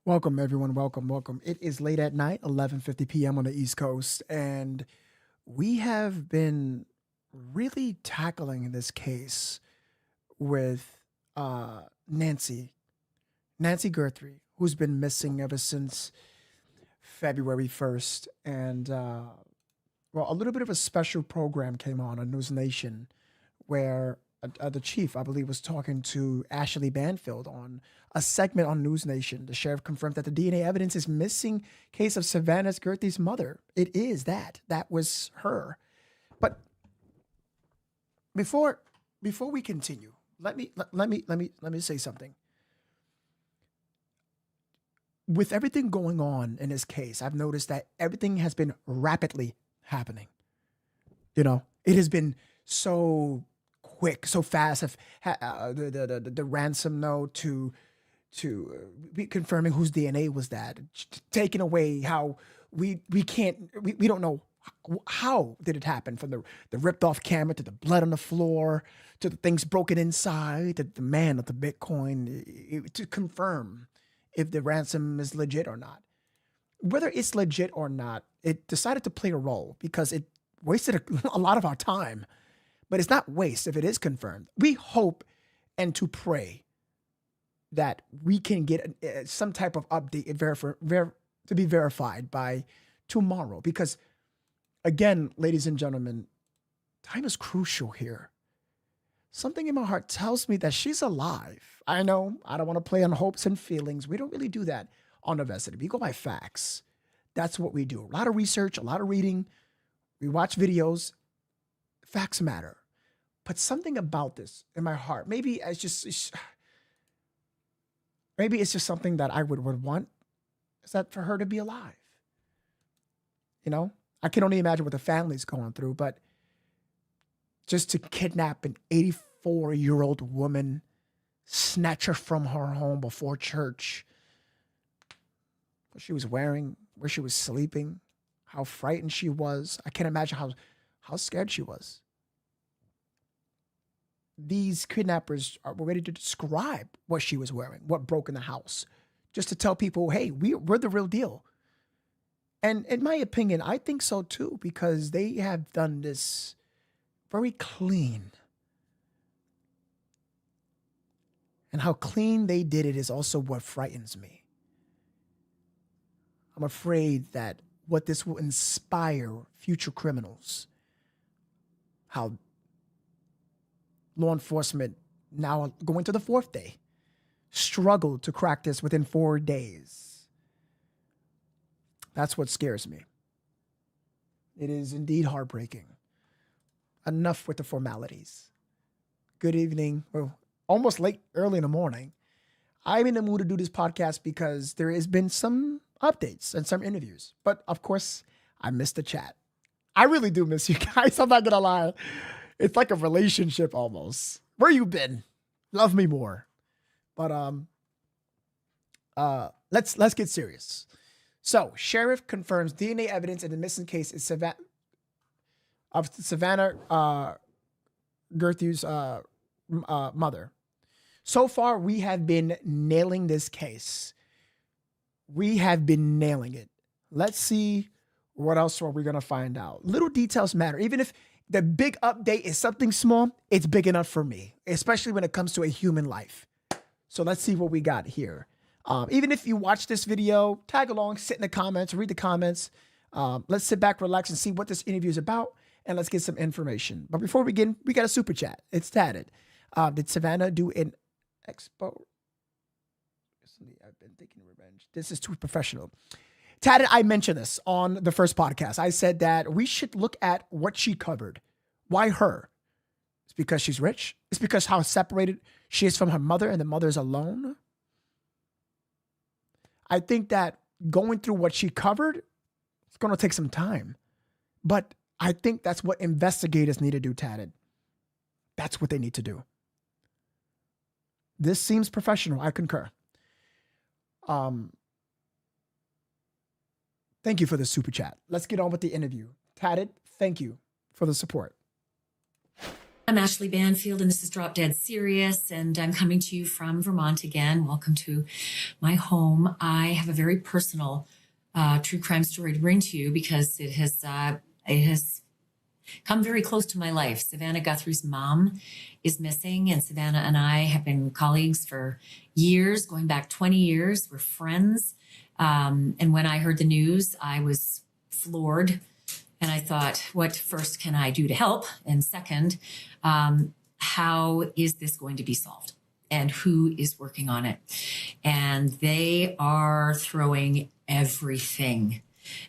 Welcome, everyone. Welcome. It is late at night, 11:50 p.m. on the East Coast, and we have been really tackling this case with Nancy Guthrie, who's been missing ever since February 1st. And a little bit of a special program came on News Nation where the chief, I believe, was talking to Ashley Banfield on a segment on News Nation. The sheriff confirmed that the DNA evidence is missing case of Savannah Gerthy's mother. It is that. That was her. But before we continue, let me say something. With everything going on in this case, I've noticed that everything has been rapidly happening. It has been so quick, so fast. The ransom note to confirming whose DNA was that, taking away how we don't know how did it happen, from the ripped off camera to the blood on the floor to the things broken inside to the man of the Bitcoin, to confirm if the ransom is legit or not. Whether it's legit or not, it decided to play a role because it wasted a lot of our time. But it's not waste if it is confirmed. We hope and to pray that we can get some type of update to be verified by tomorrow. Because, again, ladies and gentlemen, time is crucial here. Something in my heart tells me that she's alive. I know I don't want to play on hopes and feelings. We don't really do that on Novesity. We go by facts. That's what we do. A lot of research, a lot of reading. We watch videos. Facts matter. But something about this in my heart, maybe it's just something that I would want, is that for her to be alive. I can only imagine what the family's going through, but just to kidnap an 84-year-old woman, snatch her from her home before church, what she was wearing, where she was sleeping, how frightened she was. I can't imagine how scared she was. These kidnappers were ready to describe what she was wearing, what broke in the house, just to tell people, hey, we're the real deal. And in my opinion, I think so too, because they have done this very clean. And how clean they did it is also what frightens me. I'm afraid that what this will inspire future criminals, how law enforcement, now going to the fourth day, struggled to crack this within 4 days. That's what scares me. It is indeed heartbreaking. Enough with the formalities. Good evening. Well, almost early in the morning. I'm in the mood to do this podcast because there has been some updates and some interviews. But of course, I missed the chat. I really do miss you guys. I'm not going to lie. It's like a relationship almost. Where you been? Love me more. But let's get serious. So, sheriff confirms DNA evidence in the missing case is Savannah Gerthy's mother. So far, we have been nailing this case. We have been nailing it. Let's see what else are we going to find out. Little details matter. Even if the big update is something small, it's big enough for me, especially when it comes to a human life. So let's see what we got here. Even if you watch this video, tag along, sit in the comments, read the comments. Let's sit back, relax, and see what this interview is about, and let's get some information. But before we begin, we got a super chat. It's tatted. Did Savannah do an expo? I've been thinking revenge. This is too professional. Tatted, I mentioned this on the first podcast. I said that we should look at what she covered. Why her? It's because she's rich? It's because how separated she is from her mother and the mother's alone? I think that going through what she covered, it's going to take some time. But I think that's what investigators need to do, Tatted. That's what they need to do. This seems professional. I concur. Thank you for the super chat. Let's get on with the interview. Tatted, thank you for the support. I'm Ashley Banfield, and this is Drop Dead Serious, and I'm coming to you from Vermont again. Welcome to my home. I have a very personal true crime story to bring to you because it has come very close to my life. Savannah Guthrie's mom is missing, and Savannah and I have been colleagues for years, going back 20 years. We're friends. And when I heard the news, I was floored. And I thought, what first can I do to help? And second, how is this going to be solved? And who is working on it? And they are throwing everything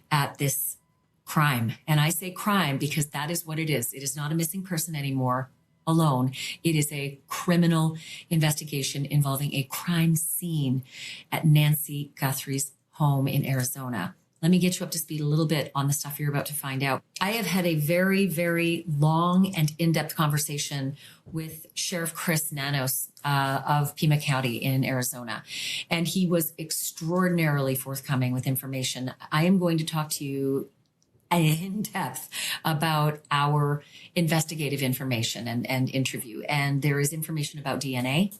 at this crime. And I say crime because that is what it is. It is not a missing person anymore alone. It is a criminal investigation involving a crime scene at Nancy Guthrie's home in Arizona. Let me get you up to speed a little bit on the stuff you're about to find out. I have had a very, very long and in-depth conversation with Sheriff Chris Nanos of Pima County in Arizona, and he was extraordinarily forthcoming with information. I am going to talk to you in depth about our investigative information and interview. And there is information about DNA.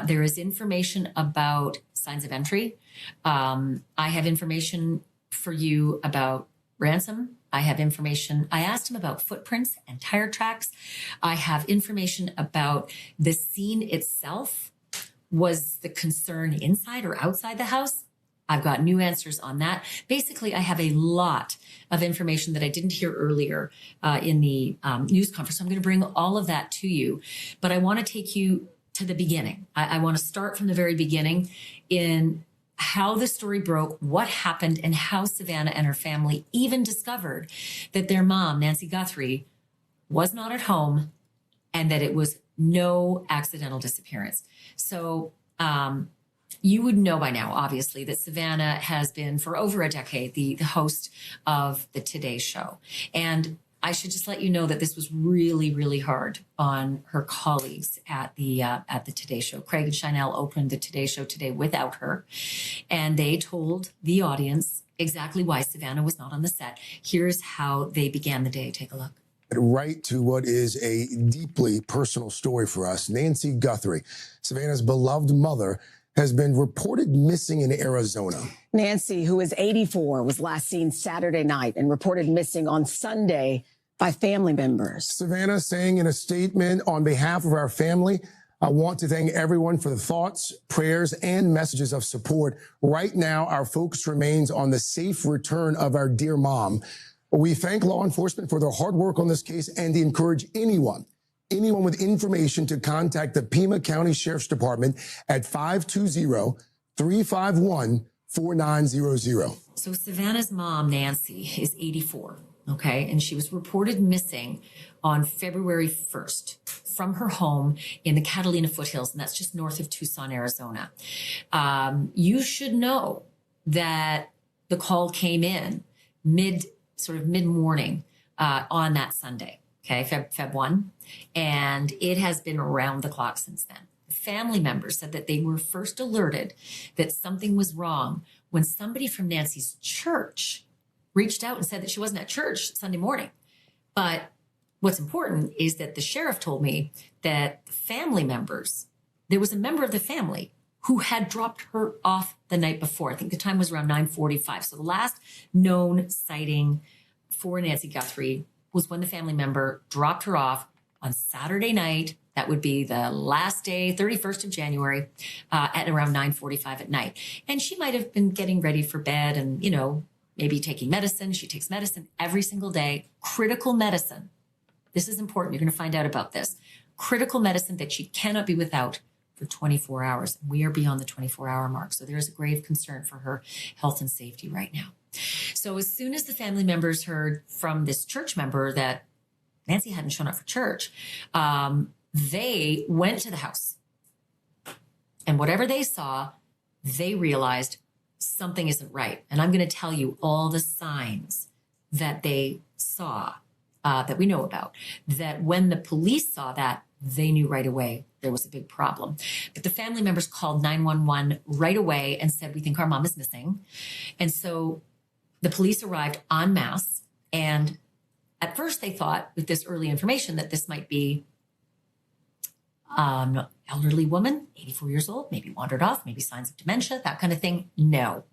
There is information about signs of entry. I have information for you about ransom. I have information. I asked him about footprints and tire tracks. I have information about the scene itself. Was the concern inside or outside the house? I've got new answers on that. Basically, I have a lot of information that I didn't hear earlier in the news conference. So I'm going to bring all of that to you. But I want to take you to the beginning. I want to start from the very beginning in how the story broke, what happened, and how Savannah and her family even discovered that their mom, Nancy Guthrie, was not at home and that it was no accidental disappearance. So you would know by now, obviously, that Savannah has been for over a decade the host of the Today Show. And I should just let you know that this was really, really hard on her colleagues at the Today Show. Craig and Chanel opened the Today Show today without her, and they told the audience exactly why Savannah was not on the set. Here's how they began the day. Take a look. Right to what is a deeply personal story for us. Nancy Guthrie, Savannah's beloved mother, has been reported missing in Arizona. Nancy, who is 84, was last seen Saturday night and reported missing on Sunday by family members. Savannah saying in a statement, on behalf of our family, I want to thank everyone for the thoughts, prayers, and messages of support. Right now, our focus remains on the safe return of our dear mom. We thank law enforcement for their hard work on this case and encourage anyone with information to contact the Pima County Sheriff's Department at 520-351-4900. So Savannah's mom, Nancy, is 84, okay? And she was reported missing on February 1st from her home in the Catalina foothills, and that's just north of Tucson, Arizona. You should know that the call came in mid-morning on that Sunday. Okay, Feb 1, and it has been around the clock since then. Family members said that they were first alerted that something was wrong when somebody from Nancy's church reached out and said that she wasn't at church Sunday morning. But what's important is that the sheriff told me that family members, there was a member of the family who had dropped her off the night before. I think the time was around 9:45. So the last known sighting for Nancy Guthrie was when the family member dropped her off on Saturday night. That would be the last day, 31st of January, at around 9:45 at night. And she might have been getting ready for bed and, maybe taking medicine. She takes medicine every single day, critical medicine. This is important. You're going to find out about this. Critical medicine that she cannot be without for 24 hours. We are beyond the 24-hour mark. So there is a grave concern for her health and safety right now. So as soon as the family members heard from this church member that Nancy hadn't shown up for church, they went to the house. And whatever they saw, they realized something isn't right. And I'm going to tell you all the signs that they saw, that we know about, that when the police saw that, they knew right away there was a big problem. But the family members called 911 right away and said, we think our mom is missing. And so the police arrived en masse, and At first, they thought with this early information that this might be elderly woman, 84 years old, maybe wandered off, maybe signs of dementia, that kind of thing. No.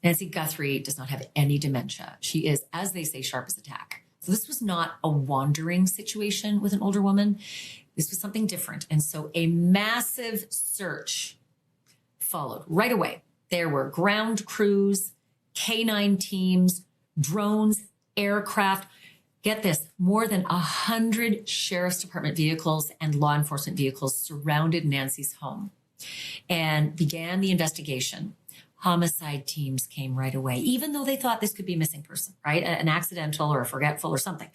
Nancy Guthrie does not have any dementia. She is, as they say, sharp as a tack. So this was not a wandering situation with an older woman. This was something different. And so a massive search followed right away. There were ground crews, canine teams, drones, aircraft. Get this, more than 100 sheriff's department vehicles and law enforcement vehicles surrounded Nancy's home and began the investigation. Homicide teams came right away, even though they thought this could be a missing person, right? An accidental or a forgetful or something.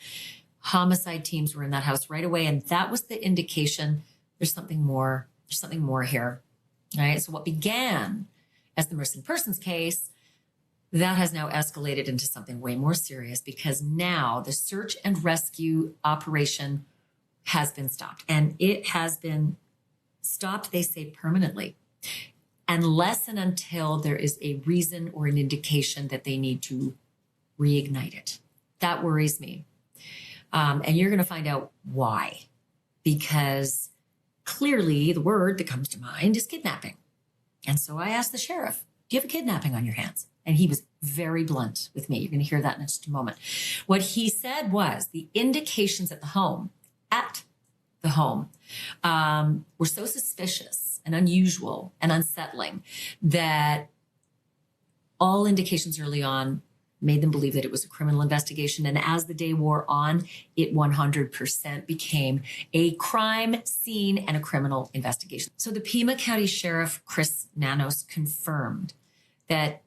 Homicide teams were in that house right away. And that was the indication there's something more here, right? So what began as the missing persons case, that has now escalated into something way more serious, because now the search and rescue operation has been stopped. And it has been stopped, they say, permanently, unless and until there is a reason or an indication that they need to reignite it. That worries me. And you're going to find out why. Because clearly the word that comes to mind is kidnapping. And so I asked the sheriff, do you have a kidnapping on your hands? And he was very blunt with me. You're going to hear that in just a moment. What he said was the indications at the home, were so suspicious and unusual and unsettling that all indications early on made them believe that it was a criminal investigation. And as the day wore on, it 100% became a crime scene and a criminal investigation. So the Pima County Sheriff, Chris Nanos, confirmed that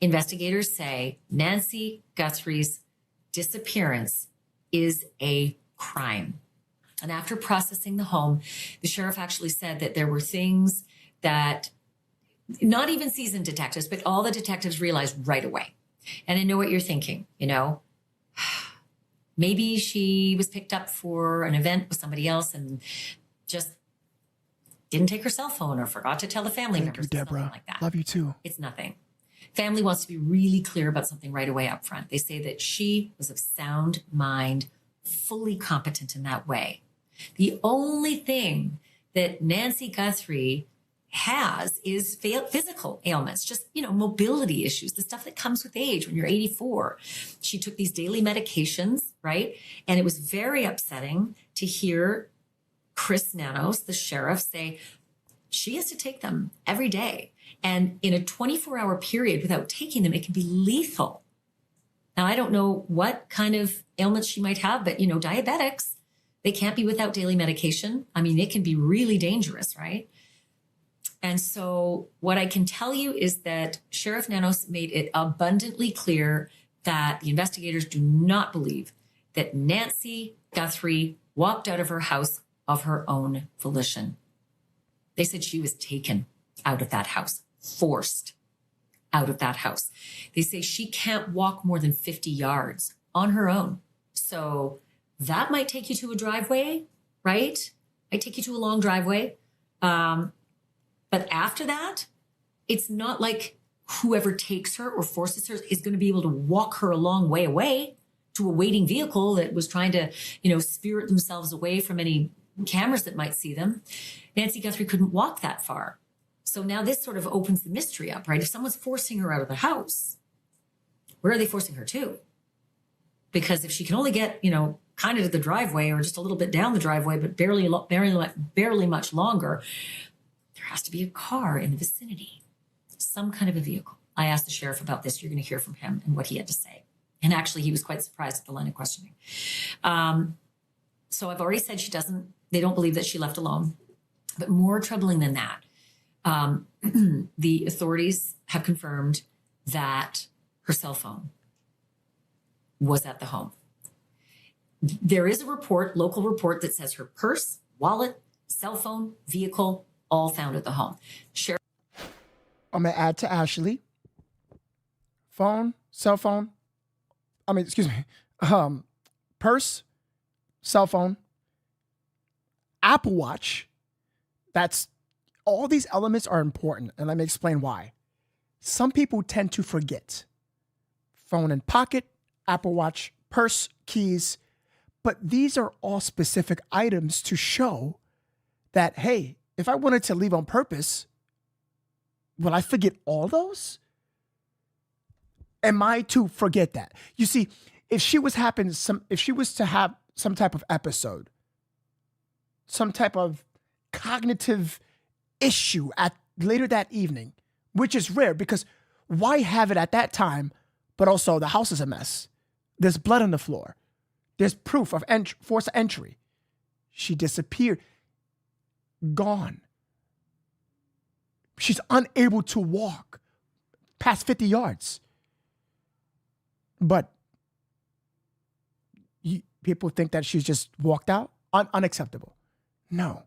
investigators say Nancy Guthrie's disappearance is a crime. And after processing the home, the sheriff actually said that there were things that not even seasoned detectives, but all the detectives realized right away. And I know what you're thinking, maybe she was picked up for an event with somebody else and just didn't take her cell phone or forgot to tell the family members. Thank you, Deborah. Something like that. Love you too. It's nothing. Family wants to be really clear about something right away up front. They say that she was of sound mind, fully competent in that way. The only thing that Nancy Guthrie has is physical ailments, just, mobility issues, the stuff that comes with age when you're 84. She took these daily medications, right? And it was very upsetting to hear Chris Nanos, the sheriff, say she has to take them every day. And in a 24-hour period without taking them, it can be lethal. Now, I don't know what kind of ailments she might have, but, diabetics, they can't be without daily medication. I mean, it can be really dangerous, right? And so what I can tell you is that Sheriff Nanos made it abundantly clear that the investigators do not believe that Nancy Guthrie walked out of her house of her own volition. They said she was taken out of that house, forced out of that house. They say she can't walk more than 50 yards on her own. So that might take you to a driveway, right? Might take you to a long driveway. But after that, it's not like whoever takes her or forces her is going to be able to walk her a long way away to a waiting vehicle that was trying to, spirit themselves away from any cameras that might see them. Nancy Guthrie couldn't walk that far. So now this sort of opens the mystery up, right? If someone's forcing her out of the house, where are they forcing her to? Because if she can only get, kind of to the driveway or just a little bit down the driveway, but barely much longer, there has to be a car in the vicinity, some kind of a vehicle. I asked the sheriff about this. You're going to hear from him and what he had to say. And actually, he was quite surprised at the line of questioning. So I've already said they don't believe that she left alone. But more troubling than that, the authorities have confirmed that her cell phone was at the home. There is a local report that says her purse, wallet, cell phone, vehicle, all found at the home. I'm going to add to Ashley. Purse, cell phone, Apple Watch. That's all these elements are important. And let me explain why. Some people tend to forget. Phone in pocket, Apple Watch, purse, keys, but these are all specific items to show that, hey, if I wanted to leave on purpose, will I forget all those? Am I to forget that? You see, if she was to have some type of episode, some type of cognitive issue at later that evening, which is rare because why have it at that time? But also the house is a mess. There's blood on the floor. There's proof of forced entry. She disappeared. Gone. She's unable to walk past 50 yards. But people think that she's just walked out. Unacceptable. No.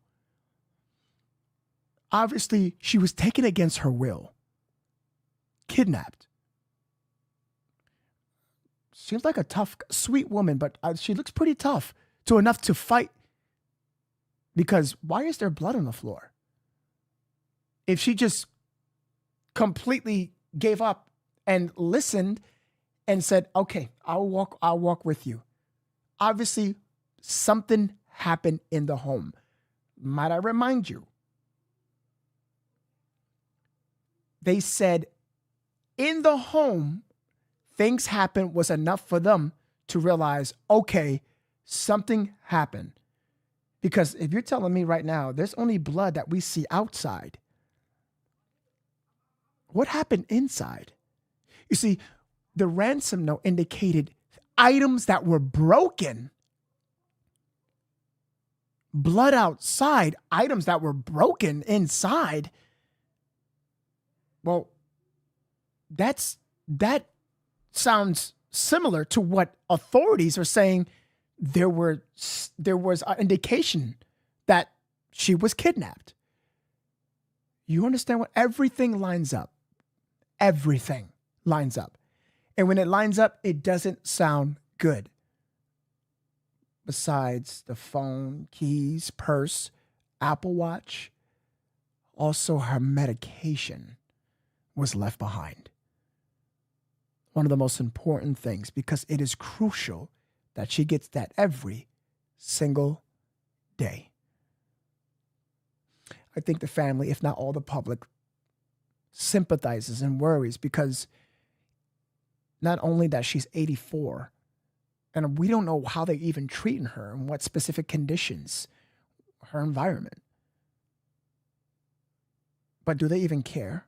Obviously, she was taken against her will. Kidnapped. Seems like a tough, sweet woman, but she looks pretty tough enough to fight. Because why is there blood on the floor? If she just completely gave up and listened and said, okay, I'll walk with you. Obviously, something happened in the home. Might I remind you? They said in the home, things happened was enough for them to realize, okay, something happened. Because if you're telling me right now, there's only blood that we see outside. What happened inside? You see, the ransom note indicated items that were broken. Blood outside, items that were broken inside. Well, that sounds similar to what authorities are saying. There was an indication that she was kidnapped. You understand what? Everything lines up. Everything lines up. And when it lines up, it doesn't sound good. Besides the phone, keys, purse, Apple Watch, also her medication was left behind. One of the most important things, because it is crucial that she gets that every single day. I think the family, if not all the public, sympathizes and worries because not only that she's 84, and we don't know how they're even treating her and what specific conditions, her environment. But do they even care?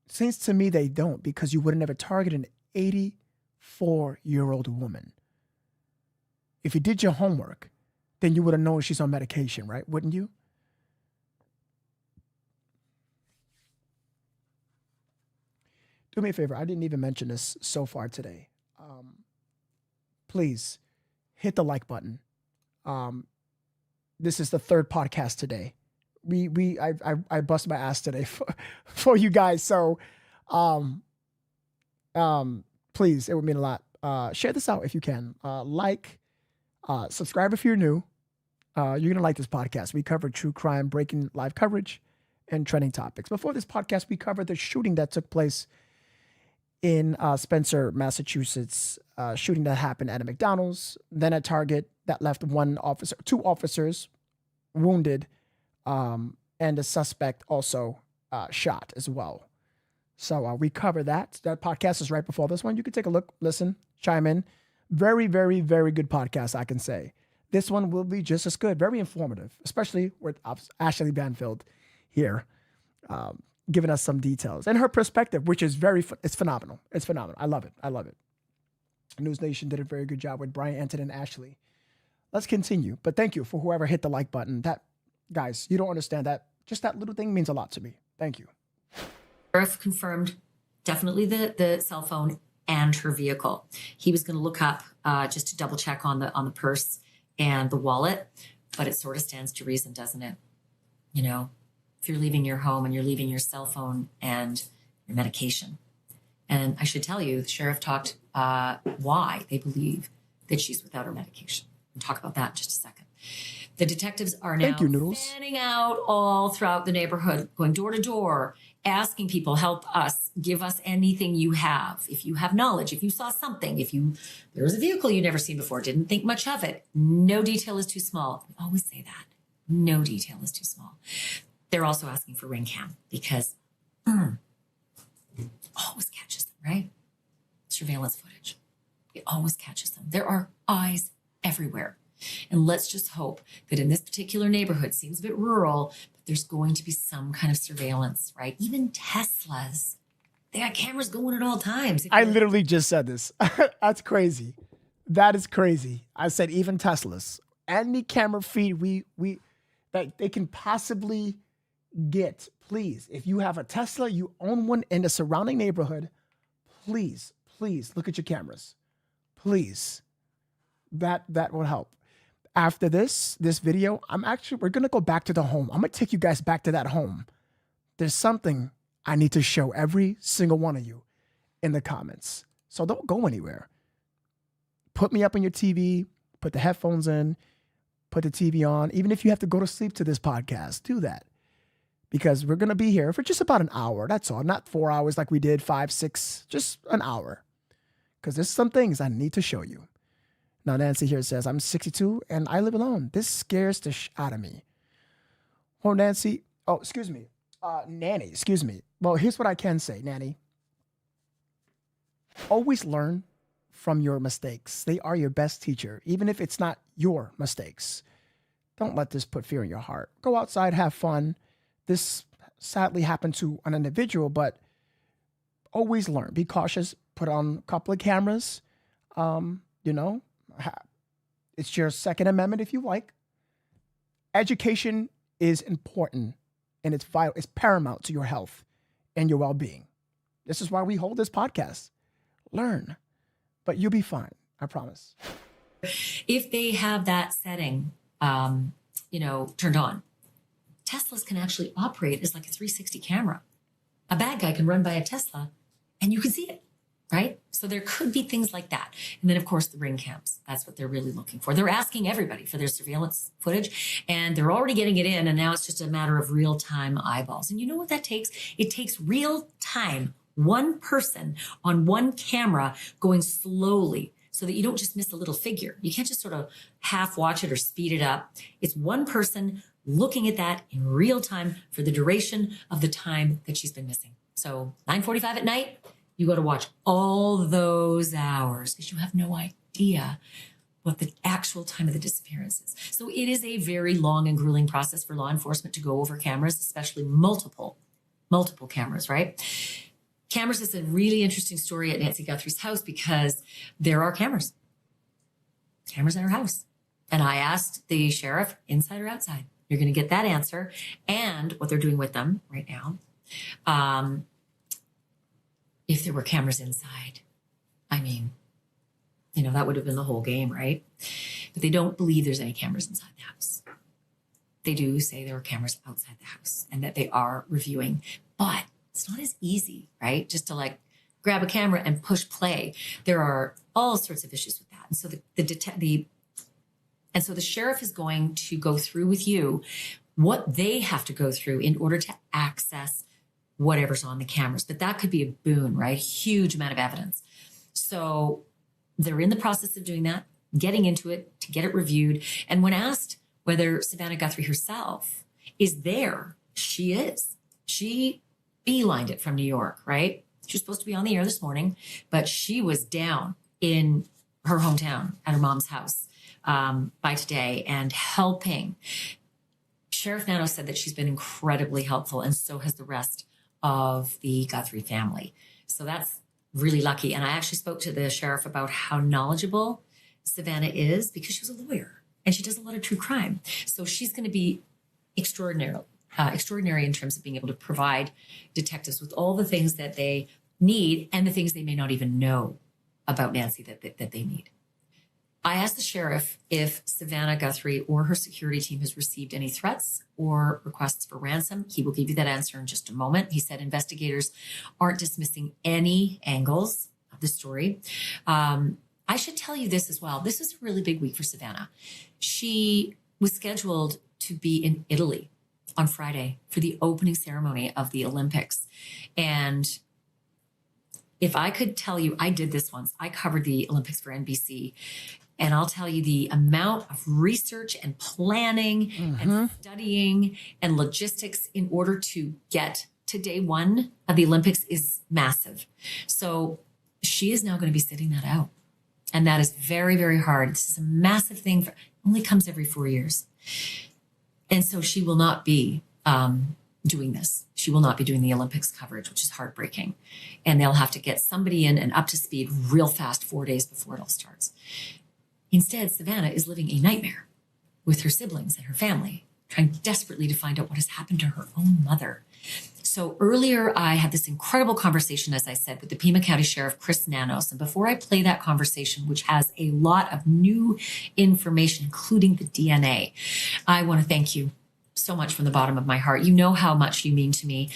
Seems to me they don't, because you would have never targeted an 84-year-old woman. If you did your homework, then you would have known she's on medication, right? Wouldn't you? Do me a favor. I didn't even mention this so far today. Please hit the like button. This is the third podcast today. I bust my ass today for you guys. So, please, it would mean a lot. Share this out if you can. Subscribe if you're new. You're going to like this podcast. We cover true crime, breaking live coverage, and trending topics. Before this podcast, we covered the shooting that took place in Spencer, Massachusetts, shooting that happened at a McDonald's, then a Target that left two officers wounded, and the suspect also shot as well. So we cover that. That podcast is right before this one. You can take a look, listen, chime in. Very, very, very good podcast, I can say. This one will be just as good, very informative, especially with Ashley Banfield here, giving us some details and her perspective, which is it's phenomenal. It's phenomenal. I love it. I love it. News Nation did a very good job with Brian, Anton, and Ashley. Let's continue. But thank you for whoever hit the like button. That, guys, you don't understand that. Just that little thing means a lot to me. Thank you. Sheriff confirmed definitely the cell phone and her vehicle. He was going to look up just to double check on the purse and the wallet, but it sort of stands to reason, doesn't it? You know, if you're leaving your home and you're leaving your cell phone and your medication. And I should tell you, the sheriff talked why they believe that she's without her medication. We'll talk about that in just a second. The detectives are now Thank you, Noodles. fanning out all throughout the neighborhood, going door to door, asking people, help us, give us anything you have. If you have knowledge, if you saw something, there was a vehicle you'd never seen before, didn't think much of it, no detail is too small. We always say that. No detail is too small. They're also asking for ring cam because always catches them, right? Surveillance footage. It always catches them. There are eyes everywhere. And let's just hope that in this particular neighborhood, seems a bit rural, but there's going to be some kind of surveillance, right? Even Teslas, they got cameras going at all times. I literally just said this. That's crazy. That is crazy. I said even Teslas, any camera feed that they can possibly get. Please, if you have a Tesla, you own one in the surrounding neighborhood, please look at your cameras. Please. That will help. After this video, we're going to go back to the home. I'm going to take you guys back to that home. There's something I need to show every single one of you in the comments. So don't go anywhere. Put me up on your TV, put the headphones in, put the TV on. Even if you have to go to sleep to this podcast, do that. Because we're going to be here for just about an hour. That's all. Not 4 hours like we did, 5, 6, just an hour. Because there's some things I need to show you. Now, Nancy here says, I'm 62 and I live alone. This scares the out of me. Oh, Nancy. Oh, excuse me. Nanny, excuse me. Well, here's what I can say, Nanny. Always learn from your mistakes. They are your best teacher, even if it's not your mistakes. Don't let this put fear in your heart. Go outside, have fun. This sadly happened to an individual, but always learn. Be cautious. Put on a couple of cameras. It's your Second Amendment if you like. Education is important and it's vital. It's paramount to your health and your well-being. This is why we hold this podcast. Learn, but you'll be fine. I promise. If they have that setting, turned on, Teslas can actually operate as like a 360 camera. A bad guy can run by a Tesla and you can see it. Right? So there could be things like that. And then, of course, the ring cams. That's what they're really looking for. They're asking everybody for their surveillance footage, and they're already getting it in, and now it's just a matter of real-time eyeballs. And you know what that takes? It takes real time, one person on one camera going slowly so that you don't just miss a little figure. You can't just sort of half watch it or speed it up. It's one person looking at that in real time for the duration of the time that she's been missing. So 9:45 at night, you got to watch all those hours because you have no idea what the actual time of the disappearance is. So it is a very long and grueling process for law enforcement to go over cameras, especially multiple cameras, right? Cameras is a really interesting story at Nancy Guthrie's house because there are cameras in her house. And I asked the sheriff, inside or outside? You're going to get that answer and what they're doing with them right now. If there were cameras inside, that would have been the whole game, right? But they don't believe there's any cameras inside the house. They do say there are cameras outside the house and that they are reviewing, but it's not as easy, right? Just to grab a camera and push play. There are all sorts of issues with that. And so the sheriff is going to go through with you what they have to go through in order to access whatever's on the cameras. But that could be a boon, right? Huge amount of evidence. So they're in the process of doing that, getting into it to get it reviewed. And when asked whether Savannah Guthrie herself is there, she is. She beelined it from New York, right? She was supposed to be on the air this morning, but she was down in her hometown at her mom's house by today and helping. Sheriff Nano said that she's been incredibly helpful, and so has the rest of the Guthrie family. So that's really lucky. And I actually spoke to the sheriff about how knowledgeable Savannah is because she was a lawyer and she does a lot of true crime. So she's going to be extraordinary in terms of being able to provide detectives with all the things that they need and the things they may not even know about Nancy that they need. I asked the sheriff if Savannah Guthrie or her security team has received any threats or requests for ransom. He will give you that answer in just a moment. He said investigators aren't dismissing any angles of the story. I should tell you this as well. This is a really big week for Savannah. She was scheduled to be in Italy on Friday for the opening ceremony of the Olympics. And if I could tell you, I did this once. I covered the Olympics for NBC. And I'll tell you the amount of research and planning and studying and logistics in order to get to day one of the Olympics is massive. So she is now going to be sitting that out. And that is very, very hard. This is a massive thing. Only comes every 4 years. And so she will not be doing this. She will not be doing the Olympics coverage, which is heartbreaking. And they'll have to get somebody in and up to speed real fast 4 days before it all starts. Instead, Savannah is living a nightmare with her siblings and her family, trying desperately to find out what has happened to her own mother. So earlier, I had this incredible conversation, as I said, with the Pima County Sheriff, Chris Nanos. And before I play that conversation, which has a lot of new information, including the DNA, I want to thank you so much from the bottom of my heart. You know how much you mean to me.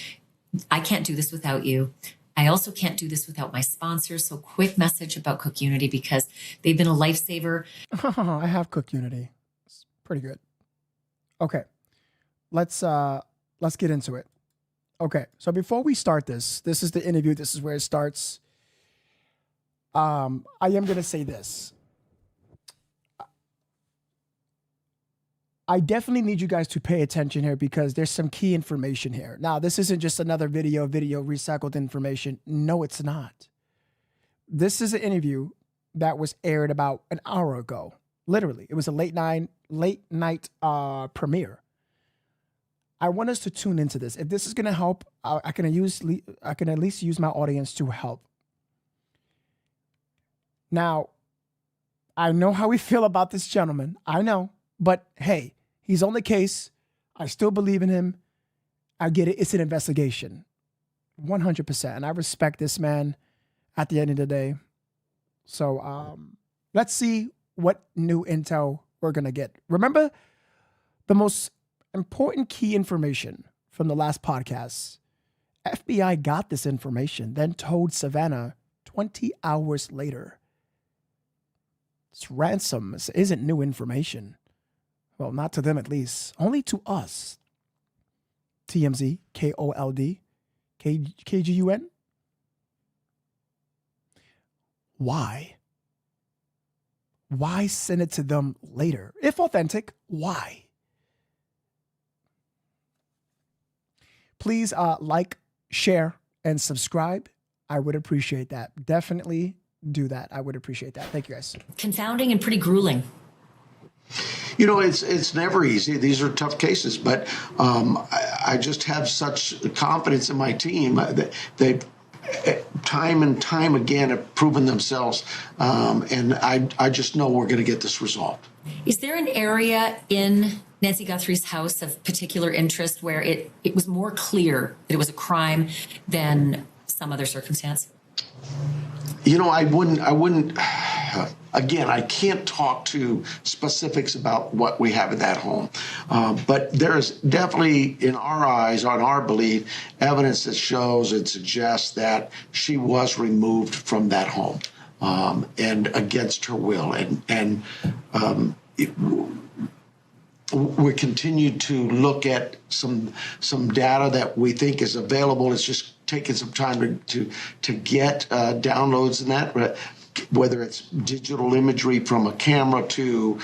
I can't do this without you. I also can't do this without my sponsors. So quick message about Cook Unity because they've been a lifesaver. I have Cook Unity. It's pretty good. Okay. Let's get into it. Okay. So before we start this is the interview. This is where it starts. I am going to say this. I definitely need you guys to pay attention here because there's some key information here. Now, this isn't just another video recycled information. No, it's not. This is an interview that was aired about an hour ago. Literally, it was a late night premiere. I want us to tune into this. If this is going to help, I can at least use my audience to help. Now, I know how we feel about this gentleman. I know, but hey, he's on the case. I still believe in him. I get it. It's an investigation. 100%. And I respect this man at the end of the day. So let's see what new intel we're going to get. Remember the most important key information from the last podcast. FBI got this information, then told Savannah 20 hours later. It's ransom. This isn't new information. Well, not to them at least. Only to us. TMZ, KOLD, KGUN. Why? Why send it to them later? If authentic, why? Please like, share, and subscribe. I would appreciate that. Definitely do that. I would appreciate that. Thank you, guys. Confounding and pretty grueling. You know, it's never easy. These are tough cases, but I just have such confidence in my team that they've time and time again have proven themselves, and I just know we're going to get this resolved. Is there an area in Nancy Guthrie's house of particular interest where it was more clear that it was a crime than some other circumstance? You know, I wouldn't. Again, I can't talk to specifics about what we have in that home, but there is definitely, in our eyes, on our belief, evidence that shows and suggests that she was removed from that home and against her will, and we continue to look at some data that we think is available. It's just taking some time to get downloads in that, whether it's digital imagery from a camera to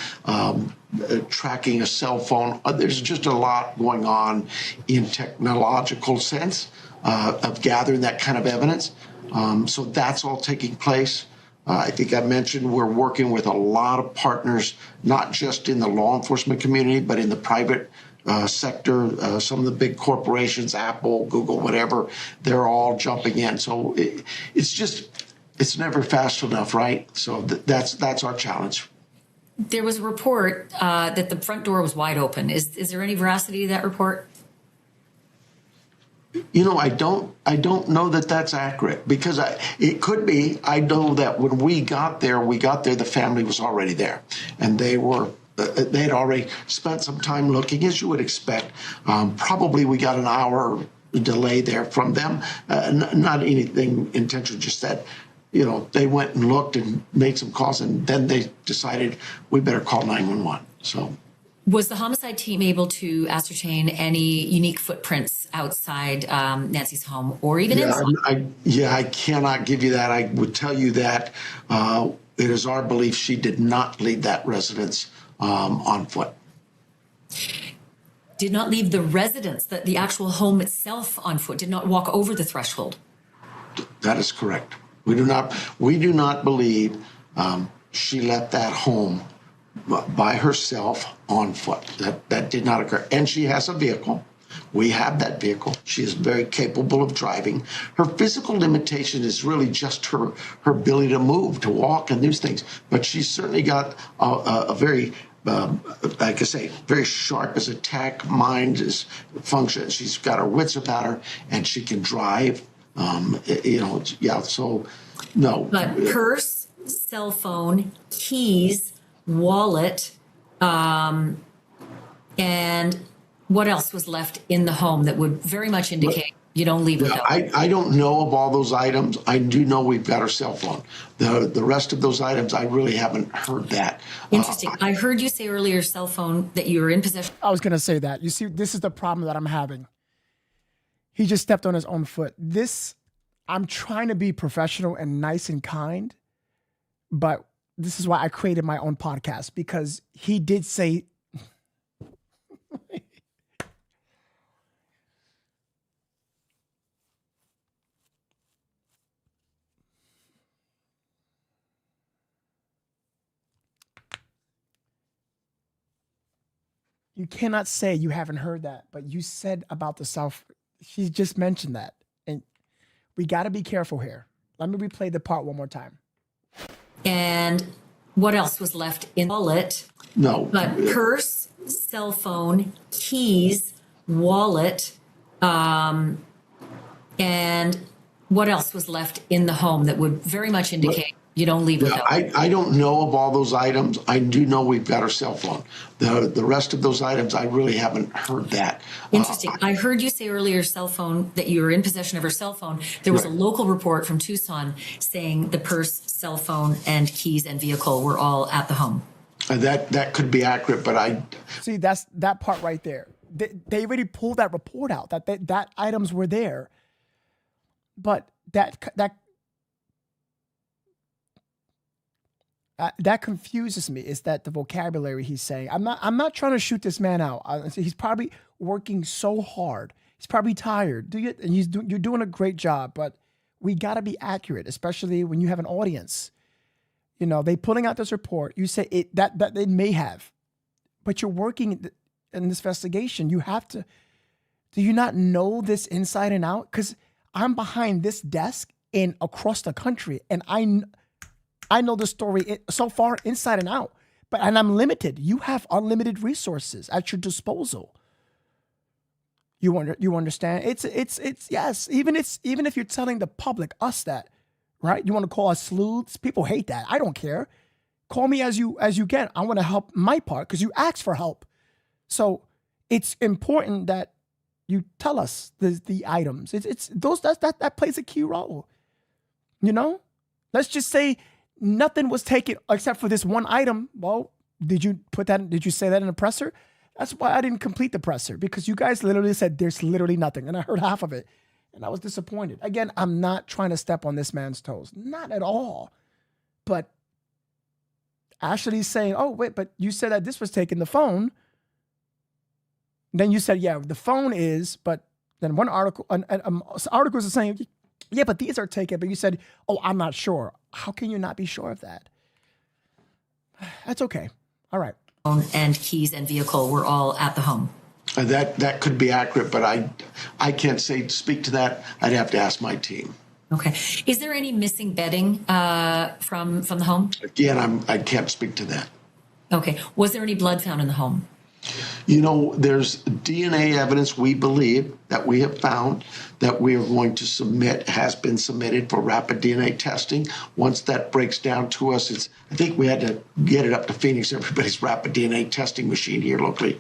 tracking a cell phone. There's just a lot going on in technological sense of gathering that kind of evidence. So that's all taking place. I think I mentioned we're working with a lot of partners, not just in the law enforcement community, but in the private sector. Some of the big corporations, Apple, Google, whatever, they're all jumping in. So it's never fast enough, right? So that's our challenge. There was a report that the front door was wide open. Is there any veracity to that report? You know, I don't know that that's accurate because it could be. I know that when we got there, the family was already there, and they'd already spent some time looking, as you would expect. Probably we got an hour delay there from them. Not anything intentional, just that they went and looked and made some calls, and then they decided we better call 911. So. Was the homicide team able to ascertain any unique footprints outside Nancy's home or even inside? I cannot give you that. I would tell you that it is our belief she did not leave that residence on foot. Did not leave the residence, the actual home itself on foot, did not walk over the threshold. That is correct. We do not believe she left that home by herself on foot. That did not occur. And she has a vehicle. We have that vehicle. She is very capable of driving. Her physical limitation is really just her ability to move, to walk and these things. But she's certainly got a very, like I say, very sharp as a tack mind is function. She's got her wits about her, and she can drive. So no. But purse, cell phone, keys, wallet, and what else was left in the home that would very much indicate you don't leave without? I don't know of all those items. I do know we've got her cell phone. The rest of those items, I really haven't heard that. Interesting. I heard you say earlier, cell phone, that you were in possession. I was going to say that. You see, this is the problem that I'm having. He just stepped on his own foot. I'm trying to be professional and nice and kind, but this is why I created my own podcast, because he did say, you cannot say you haven't heard that, but you said about the South. She just mentioned that. And we got to be careful here. Let me replay the part one more time. And what else was left in the wallet? No. But purse, cell phone, keys, wallet, and what else was left in the home that would very much indicate you don't leave without? I don't know of all those items. I do know we've got her cell phone. The rest of those items, I really haven't heard that. Interesting. I heard you say earlier, cell phone, that you were in possession of her cell phone. There was a local report from Tucson saying the purse, cell phone, and keys and vehicle were all at the home. That could be accurate, but I see that's that part right there. They already pulled that report out that items were there, but that confuses me. Is that the vocabulary he's saying? I'm not trying to shoot this man out. He's probably working so hard. He's probably tired. And you're doing a great job, but we got to be accurate, especially when you have an audience. They putting out this report. You say that they may have, but you're working in this investigation. You have to. Do you not know this inside and out? Because I'm behind this desk and across the country, and I know the story so far inside and out, and I'm limited. You have unlimited resources at your disposal. You understand? It's yes. Even if you're telling the public, us, that, right? You want to call us sleuths? People hate that. I don't care. Call me as you can. I want to help my part because you asked for help. So it's important that you tell us the items. It's those that plays a key role. Let's just say nothing was taken except for this one item. Well, did you say that in the presser? That's why I didn't complete the presser, because you guys literally said there's literally nothing. And I heard half of it and I was disappointed. Again, I'm not trying to step on this man's toes. Not at all. But Ashley's saying, oh, wait, but you said that this was taken, the phone. Then you said, yeah, the phone is, but then one article, articles are saying, yeah, but these are taken. But you said, oh, I'm not sure. How can you not be sure of that? That's okay. All right. And keys and vehicle were all at the home. That could be accurate, but I can't speak to that. I'd have to ask my team. Okay. Is there any missing bedding from the home? Again, I can't speak to that. Okay. Was there any blood found in the home? There's DNA evidence we believe that we have found that we are going to submit, has been submitted for rapid DNA testing. Once that breaks down to us, I think we had to get it up to Phoenix. Everybody's rapid DNA testing machine here locally,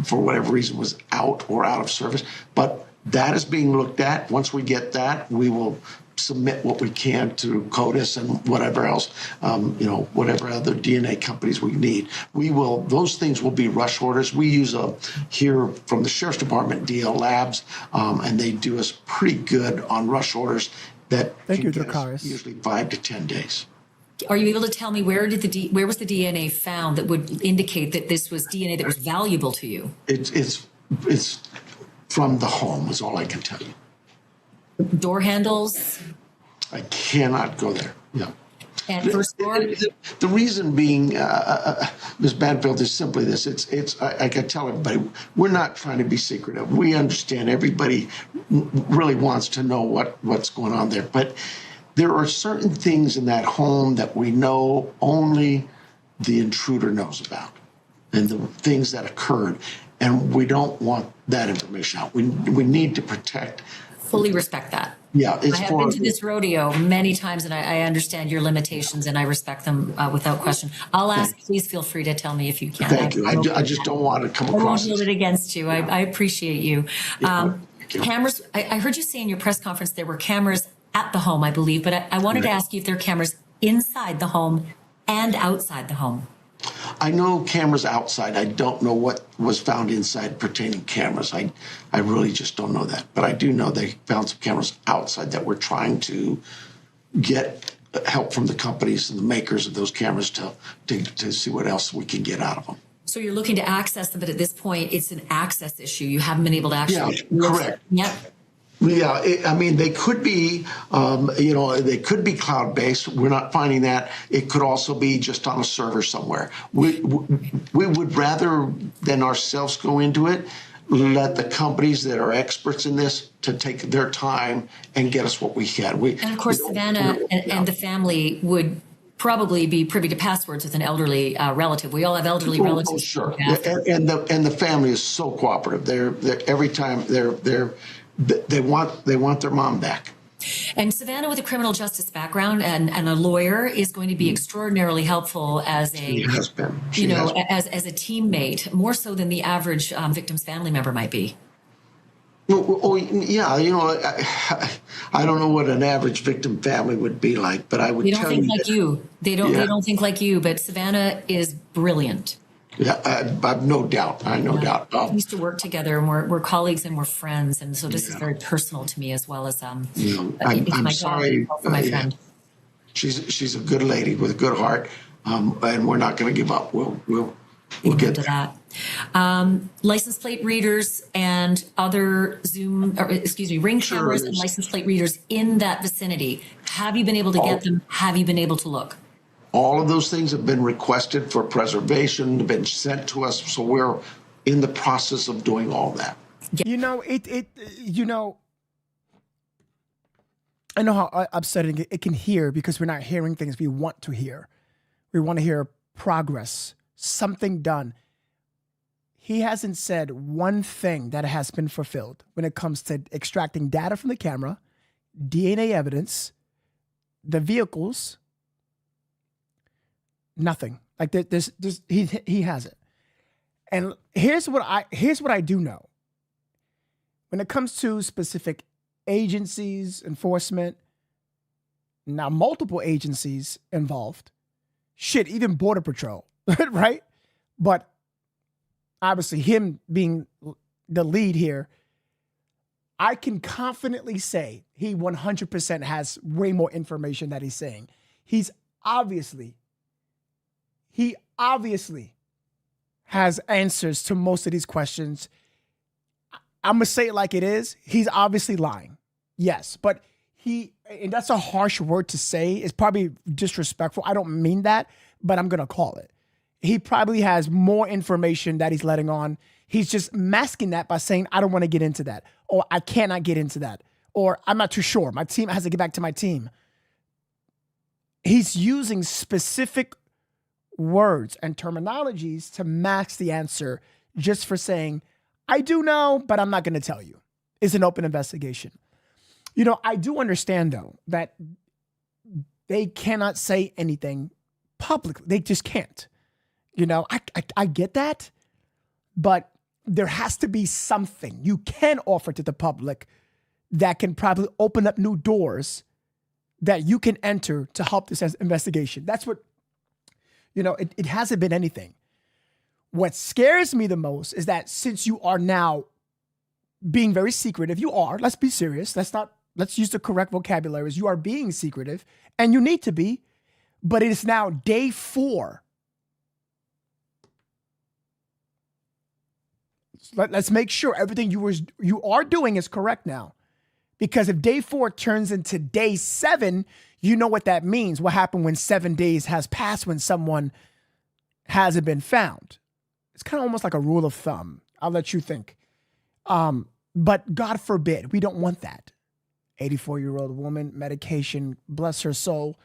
for whatever reason, was out of service. But that is being looked at. Once we get that, we will submit what we can to CODIS and whatever else, whatever other DNA companies we need. Those things will be rush orders. We use here from the Sheriff's Department, DL Labs, and they do us pretty good on rush orders that Thank you, can get us Dracarys. usually 5 to 10 days. Are you able to tell me where was the DNA found that would indicate that this was DNA that was valuable to you? It's from the home is all I can tell you. Door handles I cannot go there. Yeah. and first floor? The reason being, Ms. Banfield, is simply this. I can tell everybody, we're not trying to be secretive. We understand everybody really wants to know what's going on there. But there are certain things in that home that we know only the intruder knows about, and the things that occurred. And we don't want that information out. We need to protect. Fully respect that. Yeah, I have been to this rodeo many times, and I understand your limitations, and I respect them without question. I'll ask. Please feel free to tell me if you can. Thank you. I just don't want to come I won't across hold it against you. I appreciate you. Thank you. Cameras. I heard you say in your press conference there were cameras at the home, I believe, but I wanted to ask you if there are cameras inside the home and outside the home. I know cameras outside. I don't know what was found inside pertaining cameras. I really just don't know that. But I do know they found some cameras outside that we're trying to get help from the companies and the makers of those cameras to see what else we can get out of them. So you're looking to access them, but at this point, it's an access issue. You haven't been able to actually. Yeah, correct. Yep. Yeah, they could be, they could be cloud-based. We're not finding that. It could also be just on a server somewhere. We would rather than ourselves go into it, let the companies that are experts in this to take their time and get us what we can. And of course, Savannah and the family would probably be privy to passwords with an elderly relative. We all have elderly relatives. Oh, sure. And the family is so cooperative. They're every time they want their mom back. And Savannah, with a criminal justice background and a lawyer, is going to be extraordinarily helpful as She has been. She has been. as a teammate, more so than the average victim's family member might be. Oh, yeah. I don't know what an average victim family would be like, but I would They don't tell think you like that, you. They don't think like you. But Savannah is brilliant. Yeah, I've no doubt. I have no doubt. We used to work together, and we're colleagues and we're friends, and so this is very personal to me as well as it's I'm my sorry. God, for my friend. She's a good lady with a good heart, and we're not going to give up. We'll get to there. that. License plate readers and other ring cameras and license plate readers in that vicinity. Have you been able to get them? Have you been able to look? All of those things have been requested for preservation, have been sent to us, so we're in the process of doing all that. I know how upsetting it can hear because we're not hearing things we want to hear. We want to hear progress, something done. He hasn't said one thing that has been fulfilled when it comes to extracting data from the camera, DNA evidence, the vehicles. Nothing. Like he has it. And here's what I do know. When it comes to specific agencies, enforcement, now multiple agencies involved, even Border Patrol, right? But obviously him being the lead here, I can confidently say he 100% has way more information that he's saying. He obviously has answers to most of these questions. I'm going to say it like it is. He's obviously lying. Yes, but and that's a harsh word to say. It's probably disrespectful. I don't mean that, but I'm going to call it. He probably has more information that he's letting on. He's just masking that by saying, I don't want to get into that, or I cannot get into that, or I'm not too sure. My team has to get back to my team. He's using specific words and terminologies to mask the answer just for saying, I do know, but I'm not going to tell you. It's an open investigation. I do understand, though, that they cannot say anything publicly. They just can't. I get that, but there has to be something you can offer to the public that can probably open up new doors that you can enter to help this investigation. That's what, it hasn't been anything. What scares me the most is that since you are now being very secretive, let's be serious. Let's use the correct vocabulary. You are being secretive, and you need to be, but it is now day 4. Let's make sure everything you are doing is correct now. Because if day 4 turns into day 7, you know what that means. What happened when 7 days has passed when someone hasn't been found. It's kind of almost like a rule of thumb. I'll let you think. But God forbid, we don't want that. 84-year-old woman, medication, bless her soul.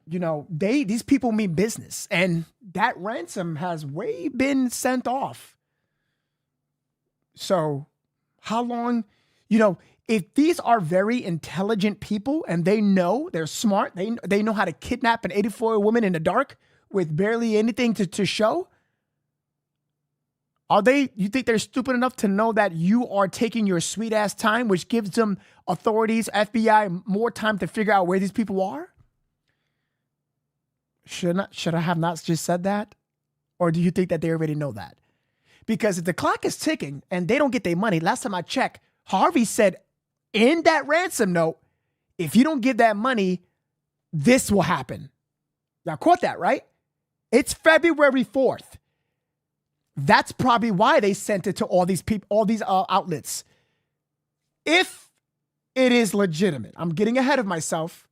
These people mean business, and that ransom has way been sent off. So how long, if these are very intelligent people and they're smart, they know how to kidnap an 84-year-old woman in the dark with barely anything to show. You think they're stupid enough to know that you are taking your sweet ass time, which gives them authorities, FBI, more time to figure out where these people are? Should I have not just said that? Or do you think that they already know that? Because if the clock is ticking and they don't get their money, last time I checked, Harvey said in that ransom note, if you don't give that money, this will happen. Now, caught that, right? It's February 4th. That's probably why they sent it to all these people, all these outlets. If it is legitimate, I'm getting ahead of myself,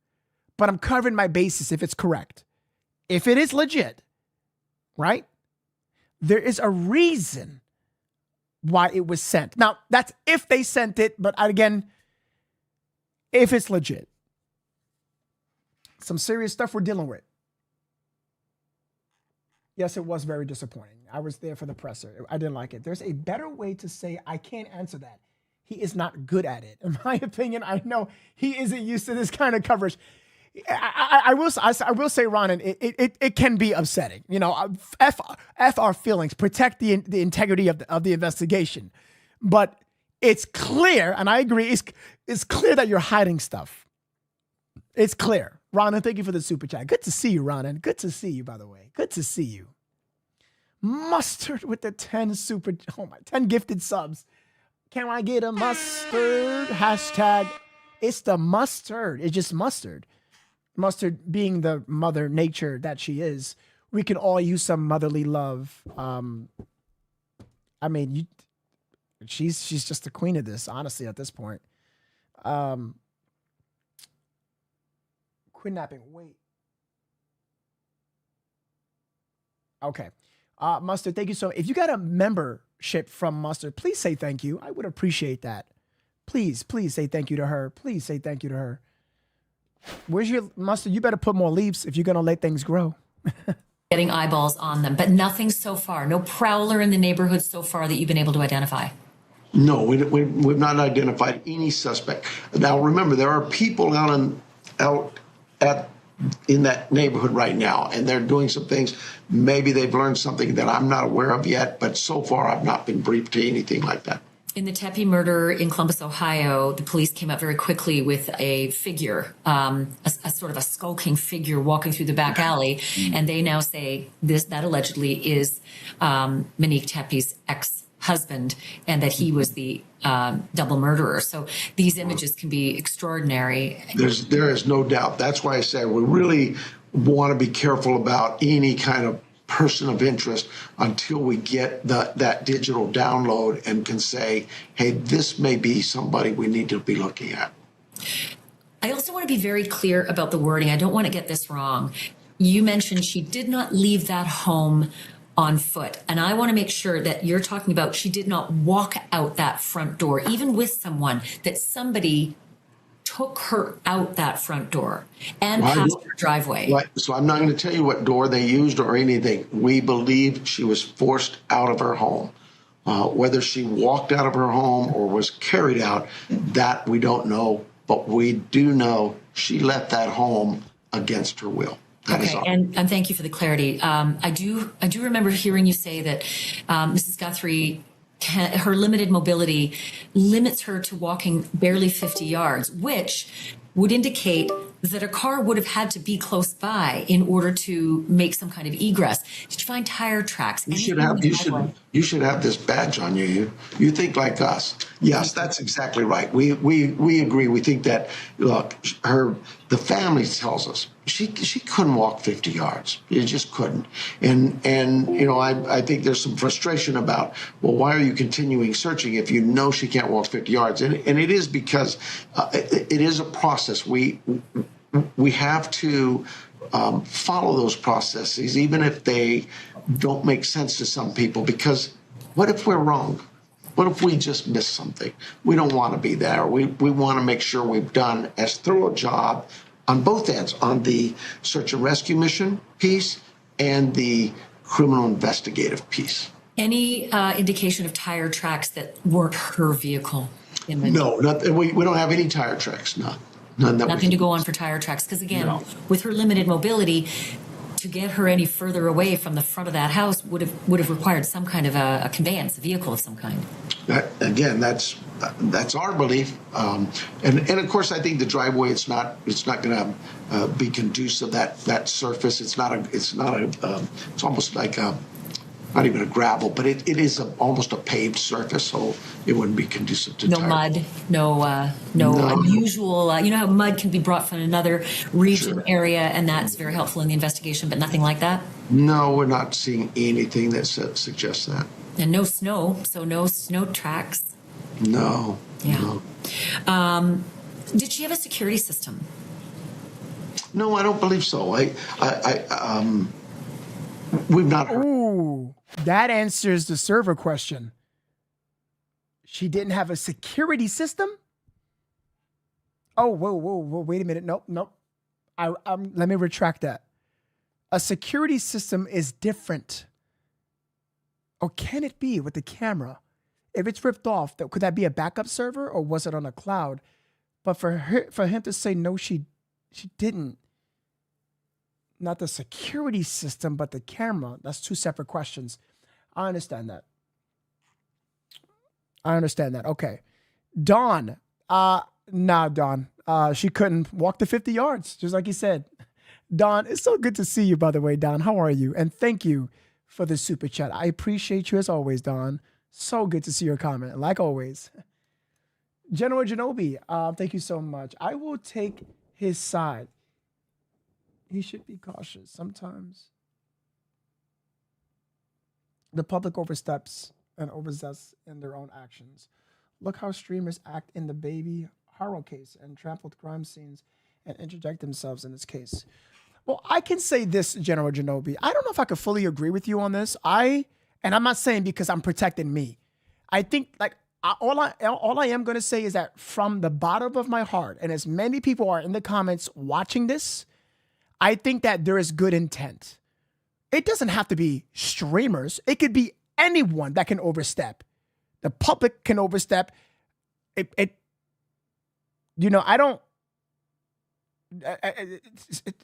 but I'm covering my bases if it's correct. If it is legit, right? There is a reason why it was sent. Now, that's if they sent it, but again, if it's legit. Some serious stuff we're dealing with. Yes, it was very disappointing. I was there for the presser. I didn't like it. There's a better way to say, I can't answer that. He is not good at it. In my opinion, I know he isn't used to this kind of coverage. I will say, Ronan, it can be upsetting. F our feelings, protect the integrity of the investigation. But it's clear, and I agree, it's clear that you're hiding stuff. It's clear. Ronan, thank you for the super chat. Good to see you, Ronan. Good to see you, by the way. Good to see you. Mustard with the 10 gifted subs. Can I get a mustard? Hashtag, it's the mustard. It's just mustard. Mustard being the mother nature that she is. We can all use some motherly love. She's just the queen of this, honestly, at this point. Kidnapping. Wait. Okay. Mustard, thank you so much. If you got a membership from Mustard, please say thank you. I would appreciate that. Please say thank you to her. Please say thank you to her. Where's your Mustard? You better put more leaves if you're going to let things grow. Getting eyeballs on them, but nothing so far. No prowler in the neighborhood so far that you've been able to identify. No, we've not identified any suspect. Now, remember, there are people out in that neighborhood right now, and they're doing some things. Maybe they've learned something that I'm not aware of yet, but so far I've not been briefed to anything like that. In the Tepe murder in Columbus, Ohio, the police came up very quickly with a figure, a sort of a skulking figure walking through the back alley, and they now say that allegedly is Monique Tepe's ex-husband, and that he was the double murderer. So these images can be extraordinary. There is no doubt. That's why I say we really want to be careful about any kind of person of interest until we get that digital download and can say, hey, this may be somebody we need to be looking at. I also want to be very clear about the wording. I don't want to get this wrong. You mentioned she did not leave that home on foot. And I want to make sure that you're talking about she did not walk out that front door, even with someone, that somebody took her out that front door and past her driveway. Right. So I'm not going to tell you what door they used or anything. We believe she was forced out of her home. Whether she walked out of her home or was carried out, that we don't know. But we do know she left that home against her will. Okay, and thank you for the clarity. I do remember hearing you say that Mrs. Guthrie, her limited mobility limits her to walking barely 50 yards, which would indicate that a car would have had to be close by in order to make some kind of egress. Did you find tire tracks? You should have this badge on you. You think like us. Yes, that's exactly right. We agree. We think that, look, the family tells us she couldn't walk 50 yards. You just couldn't. And I think there's some frustration about, well, why are you continuing searching if you know she can't walk 50 yards? And it is because it is a process. We have to follow those processes, even if they don't make sense to some people, because what if we're wrong? What if we just miss something? We don't want to be there. We want to make sure we've done as thorough a job on both ends, on the search and rescue mission piece and the criminal investigative piece. Any indication of tire tracks that weren't her vehicle? No, we don't have any tire tracks, no. Nothing to go on for tire tracks, because again, with her limited mobility, to get her any further away from the front of that house would have required some kind of a conveyance, a vehicle of some kind. That's our belief, and of course I think the driveway it's not going to be conducive that surface. It's almost like not even a gravel, but it is almost a paved surface, so it wouldn't be conducive to no mud, no unusual. You know how mud can be brought from another region, area, and that's very helpful in the investigation, but nothing like that? No, we're not seeing anything that suggests that. And no snow, so no snow tracks. No. Yeah. No. Did she have a security system? No, I don't believe so. We've not heard. Ooh, that answers the server question. She didn't have a security system? Oh, whoa, wait a minute. Nope. Let me retract that. A security system is different. Or can it be with the camera? If it's ripped off, could that be a backup server or was it on a cloud? But for him to say no, she didn't. Not the security system, but the camera. That's two separate questions. I understand that. Okay. Dawn. Dawn. She couldn't walk the 50 yards, just like you said. Dawn, it's so good to see you, by the way, Dawn. How are you? And thank you for the super chat. I appreciate you as always, Dawn. So good to see your comment, like always. General Genobi, thank you so much. I will take his side. He should be cautious. Sometimes the public oversteps and overzealous in their own actions. Look how streamers act in the Baby Haro case and trampled crime scenes and interject themselves in this case. Well, I can say this, General Genobi. I don't know if I could fully agree with you on this. And I'm not saying because I'm protecting me. I think all I am going to say is that from the bottom of my heart, and as many people are in the comments watching this, I think that there is good intent. It doesn't have to be streamers. It could be anyone that can overstep. The public can overstep.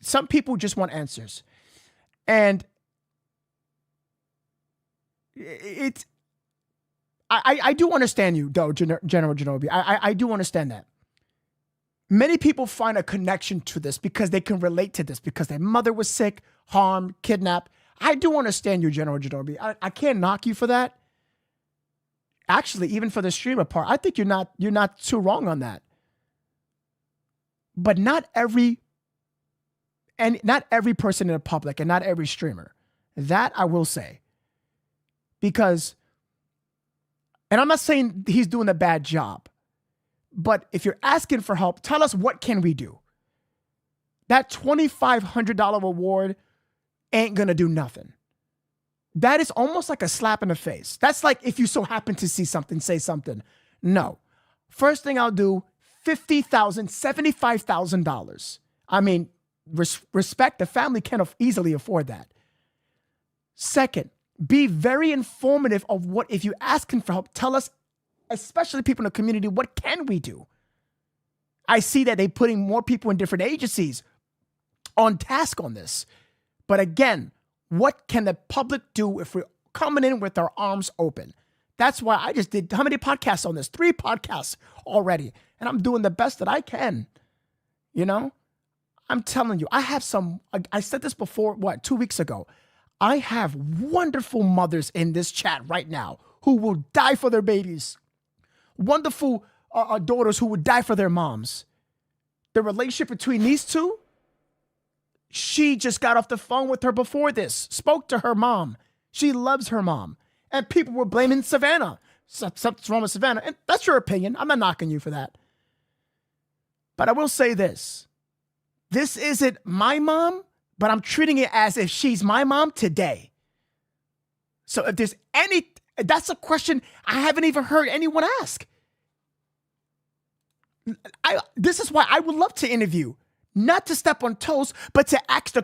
Some people just want answers. And I do understand you, though, General Genobi. I do understand that. Many people find a connection to this because they can relate to this because their mother was sick, harmed, kidnapped. I do understand you, General Genobi. I can't knock you for that. Actually, even for the streamer part, I think you're not too wrong on that. But not every person in the public and not every streamer. That I will say. Because, and I'm not saying he's doing a bad job. But if you're asking for help, tell us what can we do. That $2,500 reward ain't going to do nothing. That is almost like a slap in the face. That's like if you so happen to see something, say something. No. First thing I'll do, $50,000, $75,000. I mean, respect, the family can't easily afford that. Second, be very informative of what, if you're asking for help, tell us, especially people in the community, what can we do? I see that they're putting more people in different agencies on task on this. But again, what can the public do if we're coming in with our arms open? That's why I just did, how many podcasts on this? 3 podcasts already. And I'm doing the best that I can. You know, I'm telling you, I said this before, 2 weeks ago. I have wonderful mothers in this chat right now who will die for their babies. Wonderful daughters who would die for their moms. The relationship between these two, she just got off the phone with her before this, spoke to her mom. She loves her mom. And people were blaming Savannah. Something's wrong with Savannah. And that's your opinion. I'm not knocking you for that. But I will say this. This isn't my mom, but I'm treating it as if she's my mom today. So if there's that's a question I haven't even heard anyone ask. This is why I would love to interview, not to step on toes, but to ask the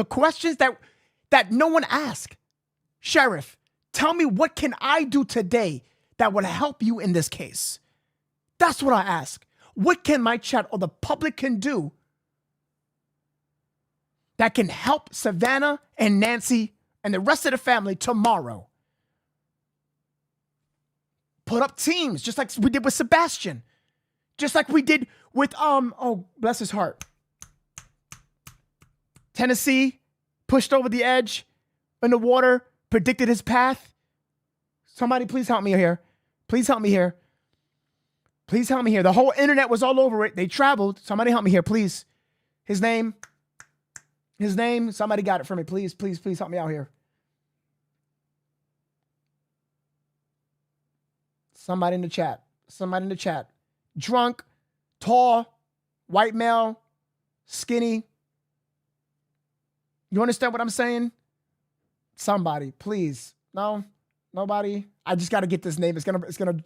questions that no one asks. Sheriff, tell me, what can I do today that would help you in this case? That's what I ask. What can my chat or the public can do that can help Savannah and Nancy and the rest of the family tomorrow? Put up teams, just like we did with Sebastian. Just like we did with, oh, bless his heart. Tennessee pushed over the edge in the water, predicted his path. Somebody please help me here. Please help me here. Please help me here. The whole internet was all over it. They traveled. Somebody help me here, please. His name. Somebody got it for me. Please, please, please help me out here. Somebody in the chat. Drunk, tall, white male, skinny. You understand what I'm saying? Somebody, please. No, nobody. I just got to get this name. It's gonna.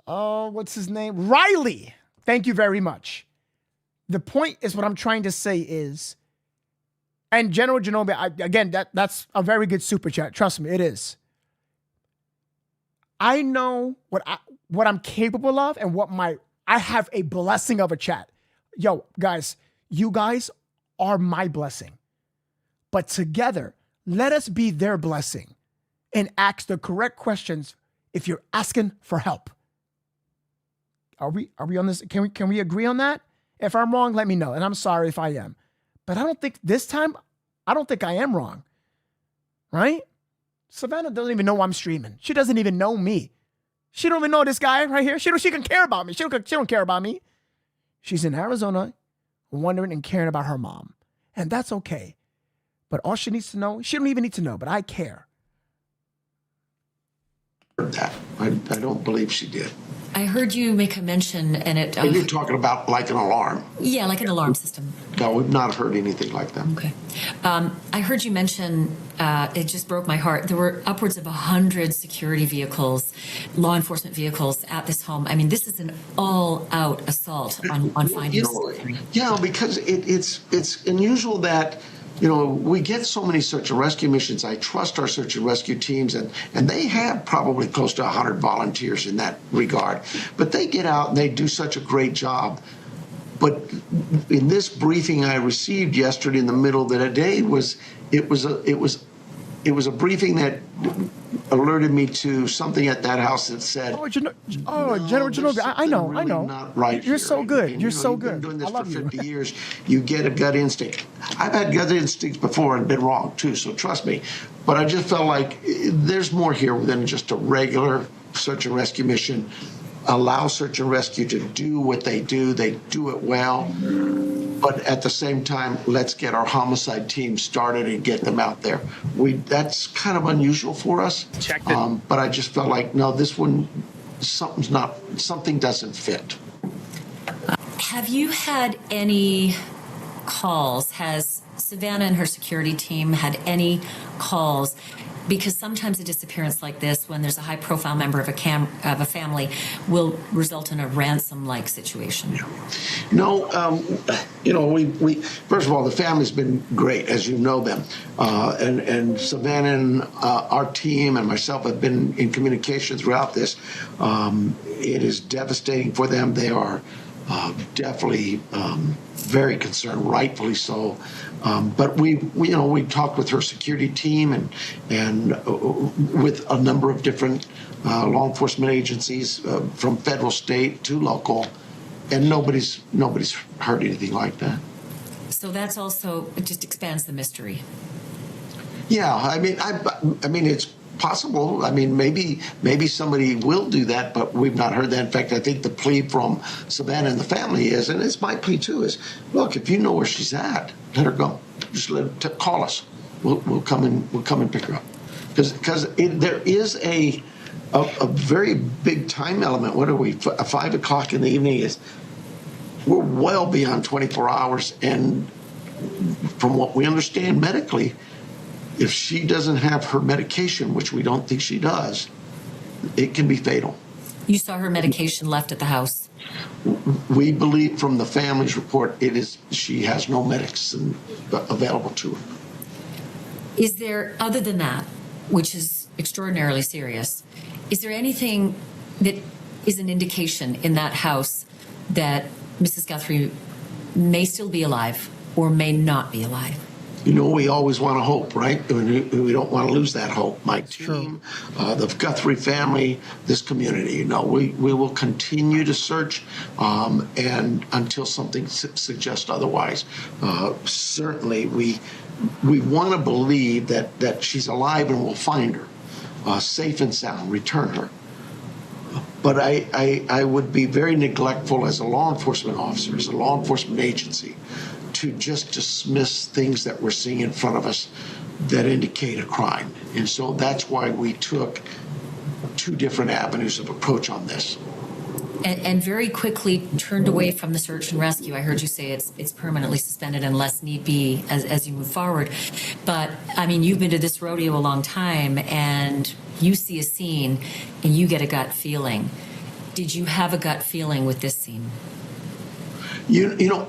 Oh, what's his name? Riley. Thank you very much. The point is, what I'm trying to say is, and General Genobi, that's a very good super chat. Trust me, it is. I know what I'm capable of and I have a blessing of a chat. Yo, guys, you guys are my blessing. But together, let us be their blessing and ask the correct questions if you're asking for help. Are we on this? Can we agree on that? If I'm wrong, let me know. And I'm sorry if I am. But I don't think this time, I am wrong. Right? Savannah doesn't even know I'm streaming. She doesn't even know me. She don't even know this guy right here. She can care about me. She don't care about me. She's in Arizona wondering and caring about her mom. And that's okay. But all she needs to know, she don't even need to know, but I care. That. I don't believe she did. I heard you make a mention, and it. You're talking about like an alarm. Yeah, like an alarm system. No, we've not heard anything like that. Okay. I heard you mention, it just broke my heart. There were upwards of 100 security vehicles, law enforcement vehicles at this home. I mean, this is an all-out assault on finding. Yeah, because it's unusual that, we get so many search and rescue missions. I trust our search and rescue teams, and they have probably close to 100 volunteers in that regard. But they get out and they do such a great job. But in this briefing I received yesterday in the middle of the day it was a briefing that alerted me to something at that house that said, General Genobi, I know. Not right. You're so good. You're so good. You've been doing this I love for 50 you. years. You get a gut instinct. I've had gut instincts before and been wrong too, so trust me. But I just felt like there's more here than just a regular search and rescue mission. Allow search and rescue to do what they do. They do it well. But at the same time, let's get our homicide team started and get them out there. That's kind of unusual for us. But I just felt like, no, this one, something doesn't fit. Have you had any calls? Has Savannah and her security team had any calls? Because sometimes a disappearance like this, when there's a high-profile member of a family, will result in a ransom-like situation. No, we first of all, the family's been great, as you know them, and Savannah and our team and myself have been in communication throughout this. It is devastating for them. They are definitely very concerned, rightfully so. But we talked with her security team and with a number of different law enforcement agencies from federal, state to local, and nobody's heard anything like that. So that's also, it just expands the mystery. Yeah, I mean, it's possible. I mean, maybe somebody will do that, but we've not heard that. In fact, I think the plea from Savannah and the family is, and it's my plea too, is look, if you know where she's at, let her go. Just call us. We'll come and pick her up, because there is a very big time element. What are we? 5 o'clock in the evening is. We're well beyond 24 hours, and from what we understand medically, if she doesn't have her medication, which we don't think she does, it can be fatal. You saw her medication left at the house. We believe from the family's report, she has no medicine available to her. Is there, other than that, which is extraordinarily serious, is there anything that is an indication in that house that Mrs. Guthrie may still be alive or may not be alive? You know, we always want to hope, right? We don't want to lose that hope. My team, the Guthrie family, this community, you know, we will continue to search, and until something suggests otherwise. Certainly, we want to believe that she's alive and we'll find her, safe and sound, return her. But I would be very neglectful as a law enforcement officer, as a law enforcement agency, to just dismiss things that we're seeing in front of us that indicate a crime. And so that's why we took 2 different avenues of approach on this. And very quickly turned away from the search and rescue. I heard you say it's permanently suspended unless need be as you move forward. But, I mean, you've been to this rodeo a long time, and you see a scene and you get a gut feeling. Did you have a gut feeling with this scene? You know,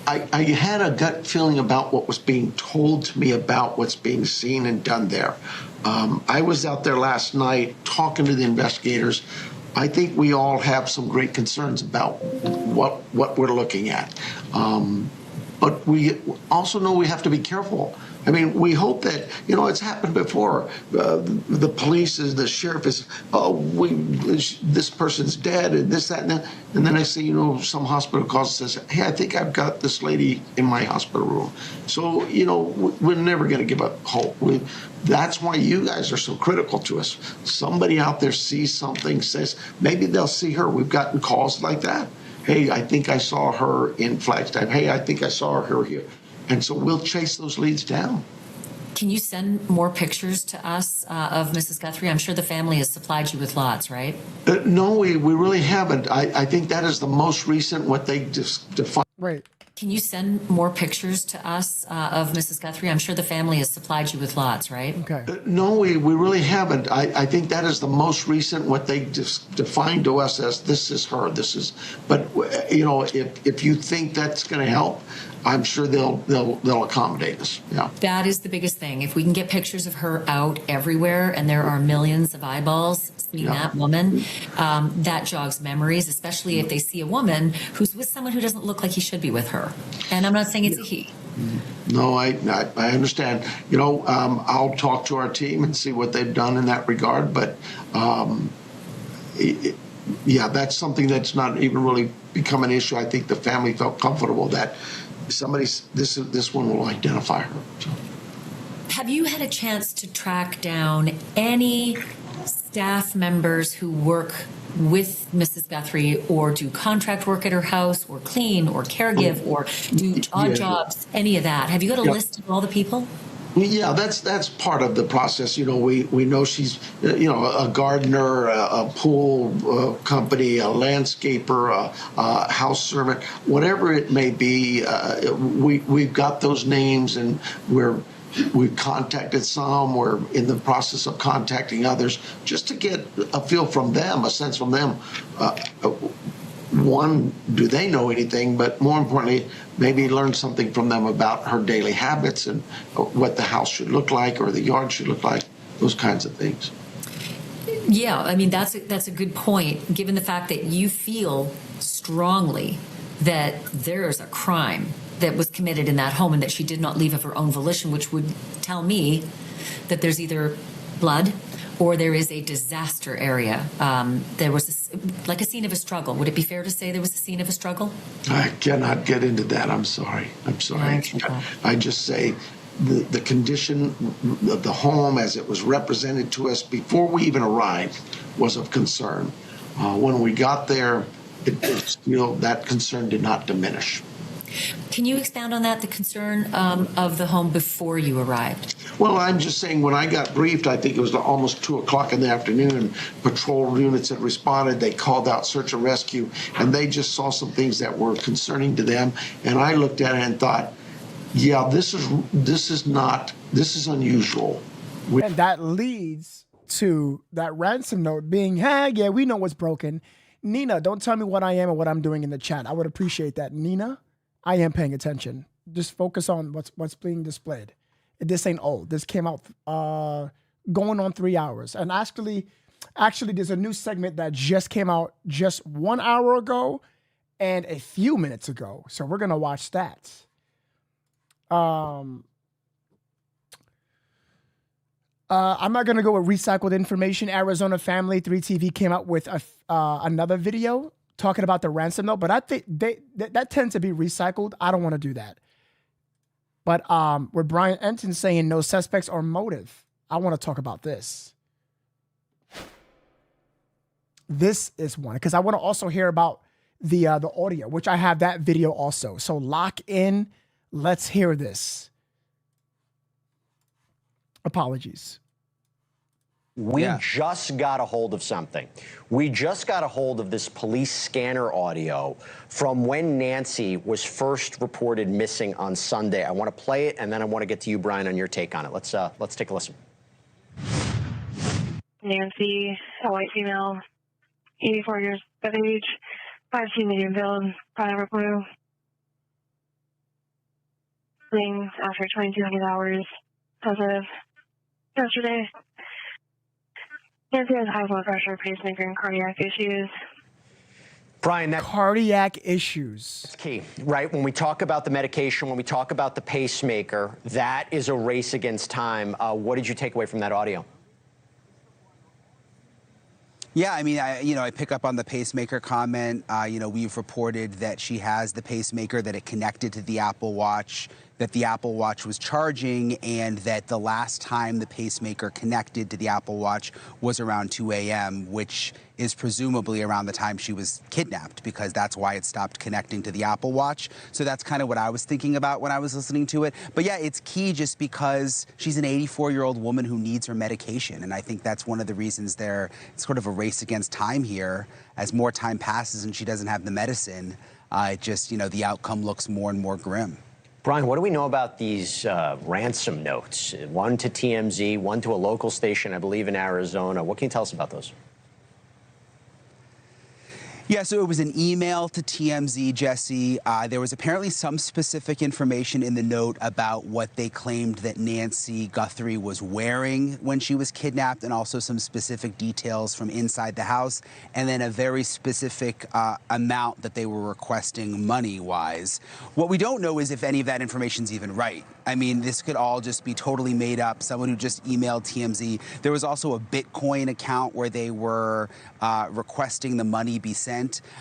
I had a gut feeling about what was being told to me about what's being seen and done there. I was out there last night talking to the investigators. I think we all have some great concerns about what we're looking at. But we also know we have to be careful. I mean, we hope that, you know, it's happened before. The police, the sheriff is, this person's dead and this, that, and that. And then I say, you know, some hospital calls and says, hey, I think I've got this lady in my hospital room. So, you know, we're never going to give up hope. That's why you guys are so critical to us. Somebody out there sees something, says, maybe they'll see her. We've gotten calls like that. Hey, I think I saw her in Flagstaff. Hey, I think I saw her here. And so we'll chase those leads down. Can you send more pictures to us of Mrs. Guthrie? I'm sure the family has supplied you with lots, right? No, we really haven't. I think that is the most recent, what they just defined. Right. Can you send more pictures to us of Mrs. Guthrie? I'm sure the family has supplied you with lots, right? Okay. No, we really haven't. I think that is the most recent, what they just defined to us as this is her, this is, but you know, if you think that's going to help, I'm sure they'll accommodate us. Yeah. That is the biggest thing. If we can get pictures of her out everywhere, and there are millions of eyeballs seeing that woman, that jogs memories, especially if they see a woman who's with someone who doesn't look like he should be with her. And I'm not saying it's a he. No, I understand. You know, I'll talk to our team and see what they've done in that regard. But yeah, that's something that's not even really become an issue. I think the family felt comfortable that this one will identify her. So. Have you had a chance to track down any staff members who work with Mrs. Guthrie or do contract work at her house or clean or caregive or do odd jobs, any of that? Have you got a list of all the people? Yeah, that's part of the process. You know, we know she's, you know, a gardener, a pool company, a landscaper, a house servant, whatever it may be. We've got those names, and we've contacted some. We're in the process of contacting others just to get a feel from them, a sense from them. One, do they know anything? But more importantly, maybe learn something from them about her daily habits and what the house should look like or the yard should look like, those kinds of things. Yeah, I mean, that's a good point, given the fact that you feel strongly that there's a crime that was committed in that home and that she did not leave of her own volition, which would tell me that there's either blood or there is a disaster area. There was like a scene of a struggle. Would it be fair to say there was a scene of a struggle? I cannot get into that. I'm sorry. I just say the condition of the home as it was represented to us before we even arrived was of concern. When we got there, that concern did not diminish. Can you expound on that, the concern of the home before you arrived? Well, I'm just saying when I got briefed, I think it was almost 2 o'clock in the afternoon, patrol units had responded. They called out search and rescue, and they just saw some things that were concerning to them. And I looked at it and thought, yeah, this is unusual. And that leads to that ransom note being, hey, yeah, we know what's broken. Nina, don't tell me what I am or what I'm doing in the chat. I would appreciate that. Nina, I am paying attention. Just focus on what's being displayed. This ain't old. This came out going on 3 hours. And actually, there's a new segment that just came out just 1 hour ago and a few minutes ago. So we're gonna watch that. I'm not gonna go with recycled information. Arizona Family 3 TV came out with another video talking about the ransom note, but I think that tends to be recycled. I don't want to do that. But with Brian Enton saying no suspects or motive, I want to talk about this. This is one, because I want to also hear about the audio, which I have that video also. So lock in. Let's hear this. Apologies. We just got a hold of something. We just got a hold of this police scanner audio from when Nancy was first reported missing on Sunday. I want to play it, and then I want to get to you, Brian, on your take on it. Let's take a listen. Nancy, a white female, 84 years of age, 5'2" medium build, powder blue. After 2,200 hours as of yesterday. Nancy has high blood pressure, pacemaker, and cardiac issues. Brian, that's cardiac issues. key, right? When we talk about the medication, when we talk about the pacemaker, that is a race against time. What did you take away from that audio? Yeah, I mean, I pick up on the pacemaker comment. We've reported that she has the pacemaker, that it connected to the Apple Watch, that the Apple Watch was charging, and that the last time the pacemaker connected to the Apple Watch was around 2 a.m., which is presumably around the time she was kidnapped, because that's why it stopped connecting to the Apple Watch. So that's kind of what I was thinking about when I was listening to it. But yeah, it's key just because she's an 84-year-old woman who needs her medication. And I think that's one of the reasons it's sort of a race against time here. As more time passes and she doesn't have the medicine, the outcome looks more and more grim. Brian, what do we know about these ransom notes? One to TMZ, one to a local station, I believe, in Arizona. What can you tell us about those? Yeah, so it was an email to TMZ, Jesse. There was apparently some specific information in the note about what they claimed that Nancy Guthrie was wearing when she was kidnapped, and also some specific details from inside the house, and then a very specific amount that they were requesting money-wise. What we don't know is if any of that information's even right. I mean, this could all just be totally made up, someone who just emailed TMZ. There was also a Bitcoin account where they were requesting the money be sent.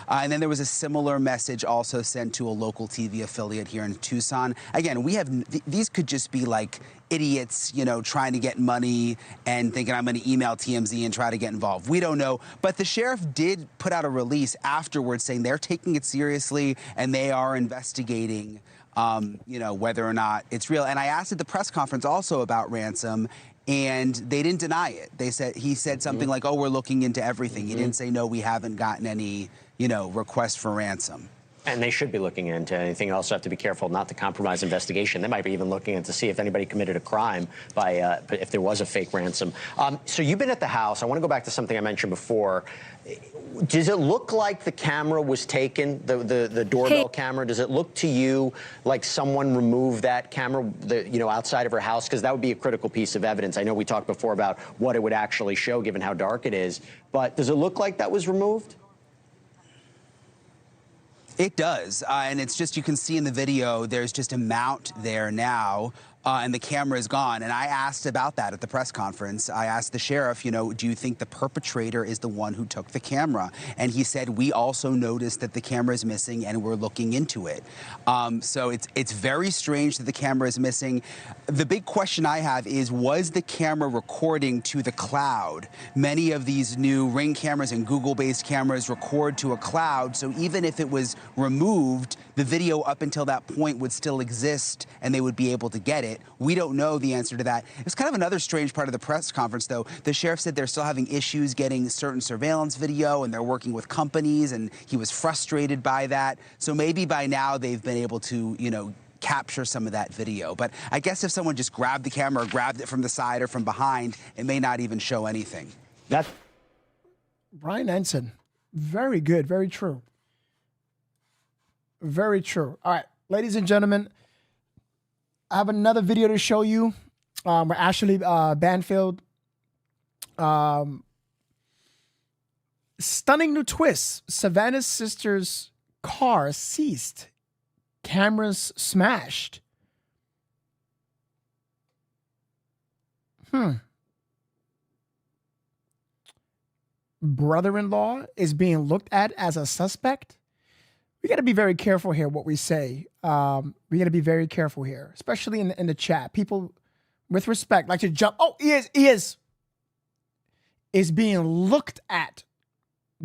And then there was a similar message also sent to a local TV affiliate here in Tucson. Again, these could just be like idiots, trying to get money and thinking I'm going to email TMZ and try to get involved. We don't know. But the sheriff did put out a release afterwards saying they're taking it seriously and they are investigating whether or not it's real. And I asked at the press conference also about ransom, and they didn't deny it. He said something like, "Oh, we're looking into everything." He didn't say, "No, we haven't gotten any, requests for ransom." And they should be looking into anything. You also have to be careful not to compromise investigation. They might be even looking into see if anybody committed a crime if there was a fake ransom. So you've been at the house. I want to go back to something I mentioned before. Does it look like the camera was taken, the doorbell camera? Does it look to you like someone removed that camera, outside of her house? Because that would be a critical piece of evidence. I know we talked before about what it would actually show, given how dark it is. But does it look like that was removed? It does, and it's just, you can see in the video, there's just a mount there now. and the camera is gone. And I asked about that at the press conference. I asked the sheriff, do you think the perpetrator is the one who took the camera? And he said, we also noticed that the camera is missing and we're looking into it. So it's very strange that the camera is missing. The big question I have is, was the camera recording to the cloud? Many of these new Ring cameras and Google-based cameras record to a cloud. So even if it was removed, the video up until that point would still exist and they would be able to get it. We don't know the answer to that. It's kind of another strange part of the press conference, though. The sheriff said they're still having issues getting certain surveillance video and they're working with companies, and he was frustrated by that. So maybe by now they've been able to, capture some of that video. But I guess if someone just grabbed the camera or grabbed it from the side or from behind, it may not even show anything. That's Brian Ensign. Very good. Very true. Very true. All right, ladies and gentlemen, I have another video to show you where Ashley Banfield, stunning new twist. Savannah's sister's car seized, cameras smashed. Brother-in-law is being looked at as a suspect. We got to be very careful here what we say. We got to be very careful here, especially in the chat. People with respect like to jump. Oh, he is being looked at.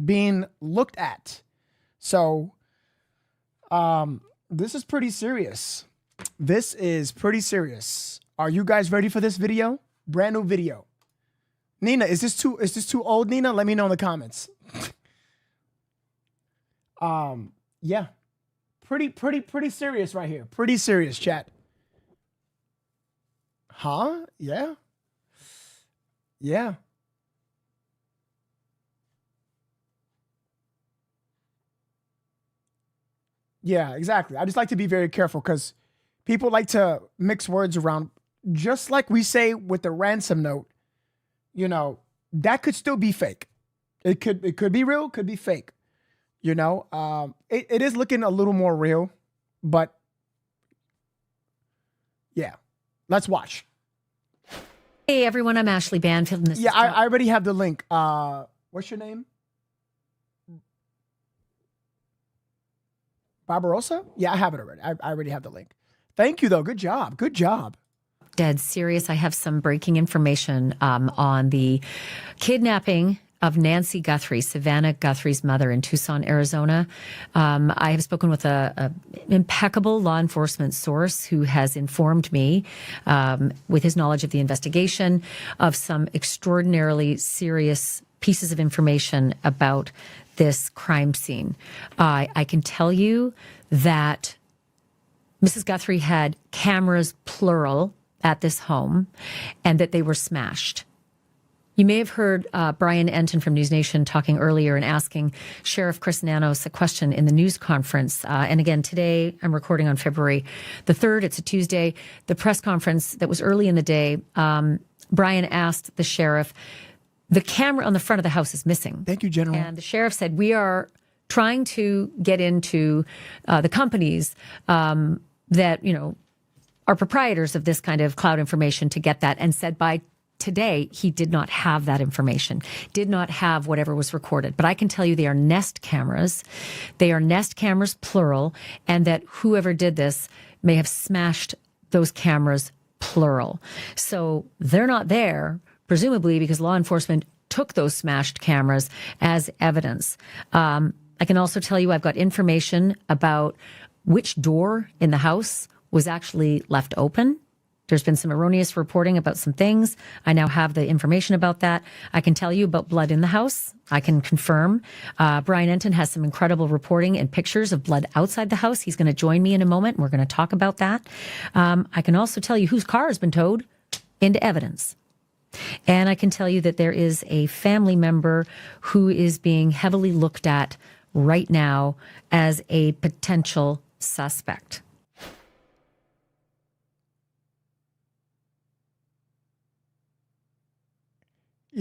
Being looked at. So this is pretty serious. This is pretty serious. Are you guys ready for this video? Brand new video. Nina, is this too old, Nina? Let me know in the comments. Yeah. Pretty serious right here. Pretty serious, chat. Huh? Yeah. Yeah. Yeah, exactly. I just like to be very careful because people like to mix words around. Just like we say with the ransom note, that could still be fake. It could be real, could be fake. It is looking a little more real, but yeah, let's watch. Hey everyone, I'm Ashley Banfield. And this Yeah, is I already have the link. What's your name? Barbarossa? Yeah, I have it already. I already have the link. Thank you though. Good job. Good job. Dead serious. I have some breaking information on the kidnapping of Nancy Guthrie, Savannah Guthrie's mother in Tucson, Arizona. I have spoken with an impeccable law enforcement source who has informed me, with his knowledge of the investigation, of some extraordinarily serious pieces of information about this crime scene. I can tell you that Mrs. Guthrie had cameras, plural, at this home, and that they were smashed. You may have heard Brian Enton from News Nation talking earlier and asking Sheriff Chris Nanos a question in the news conference. And again, today, I'm recording on February the 3rd. It's a Tuesday. The press conference that was early in the day, Brian asked the sheriff, the camera on the front of the house is missing. Thank you, General. And the sheriff said, we are trying to get into the companies that, are proprietors of this kind of cloud information to get that, and said by today, he did not have that information, did not have whatever was recorded. But I can tell you they are Nest cameras. They are Nest cameras, plural, and that whoever did this may have smashed those cameras, plural. So they're not there, presumably because law enforcement took those smashed cameras as evidence. I can also tell you I've got information about which door in the house was actually left open. There's been some erroneous reporting about some things. I now have the information about that. I can tell you about blood in the house. I can confirm. Brian Enton has some incredible reporting and pictures of blood outside the house. He's going to join me in a moment. We're going to talk about that. I can also tell you whose car has been towed into evidence. And I can tell you that there is a family member who is being heavily looked at right now as a potential suspect.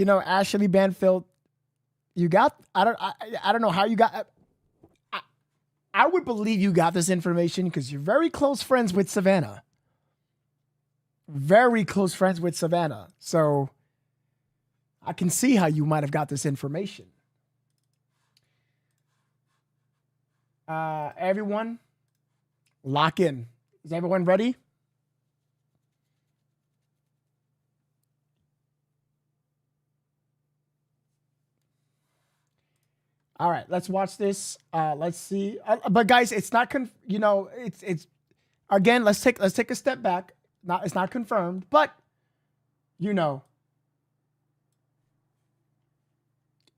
Ashley Banfield, you got, I don't know how you got, I would believe you got this information because you're very close friends with Savannah. very close friends with Savannah. So I can see how you might have got this information. Everyone, lock in. Is everyone ready? All right, let's watch this. Let's see. But guys, it's not it's again. Let's take a step back. It's not confirmed, but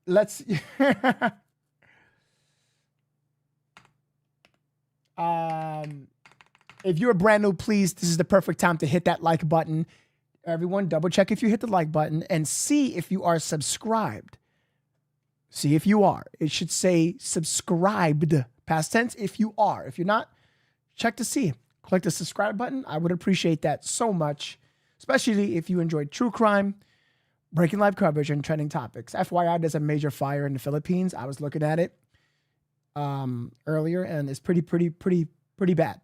let's. If you're brand new, please, this is the perfect time to hit that like button. Everyone, double check if you hit the like button and see if you are subscribed. See if you are. It should say subscribed, past tense, if you are. If you're not, check to see. Click the subscribe button. I would appreciate that so much, especially if you enjoyed true crime, breaking live coverage, and trending topics. FYI, there's a major fire in the Philippines. I was looking at it earlier, and it's pretty bad.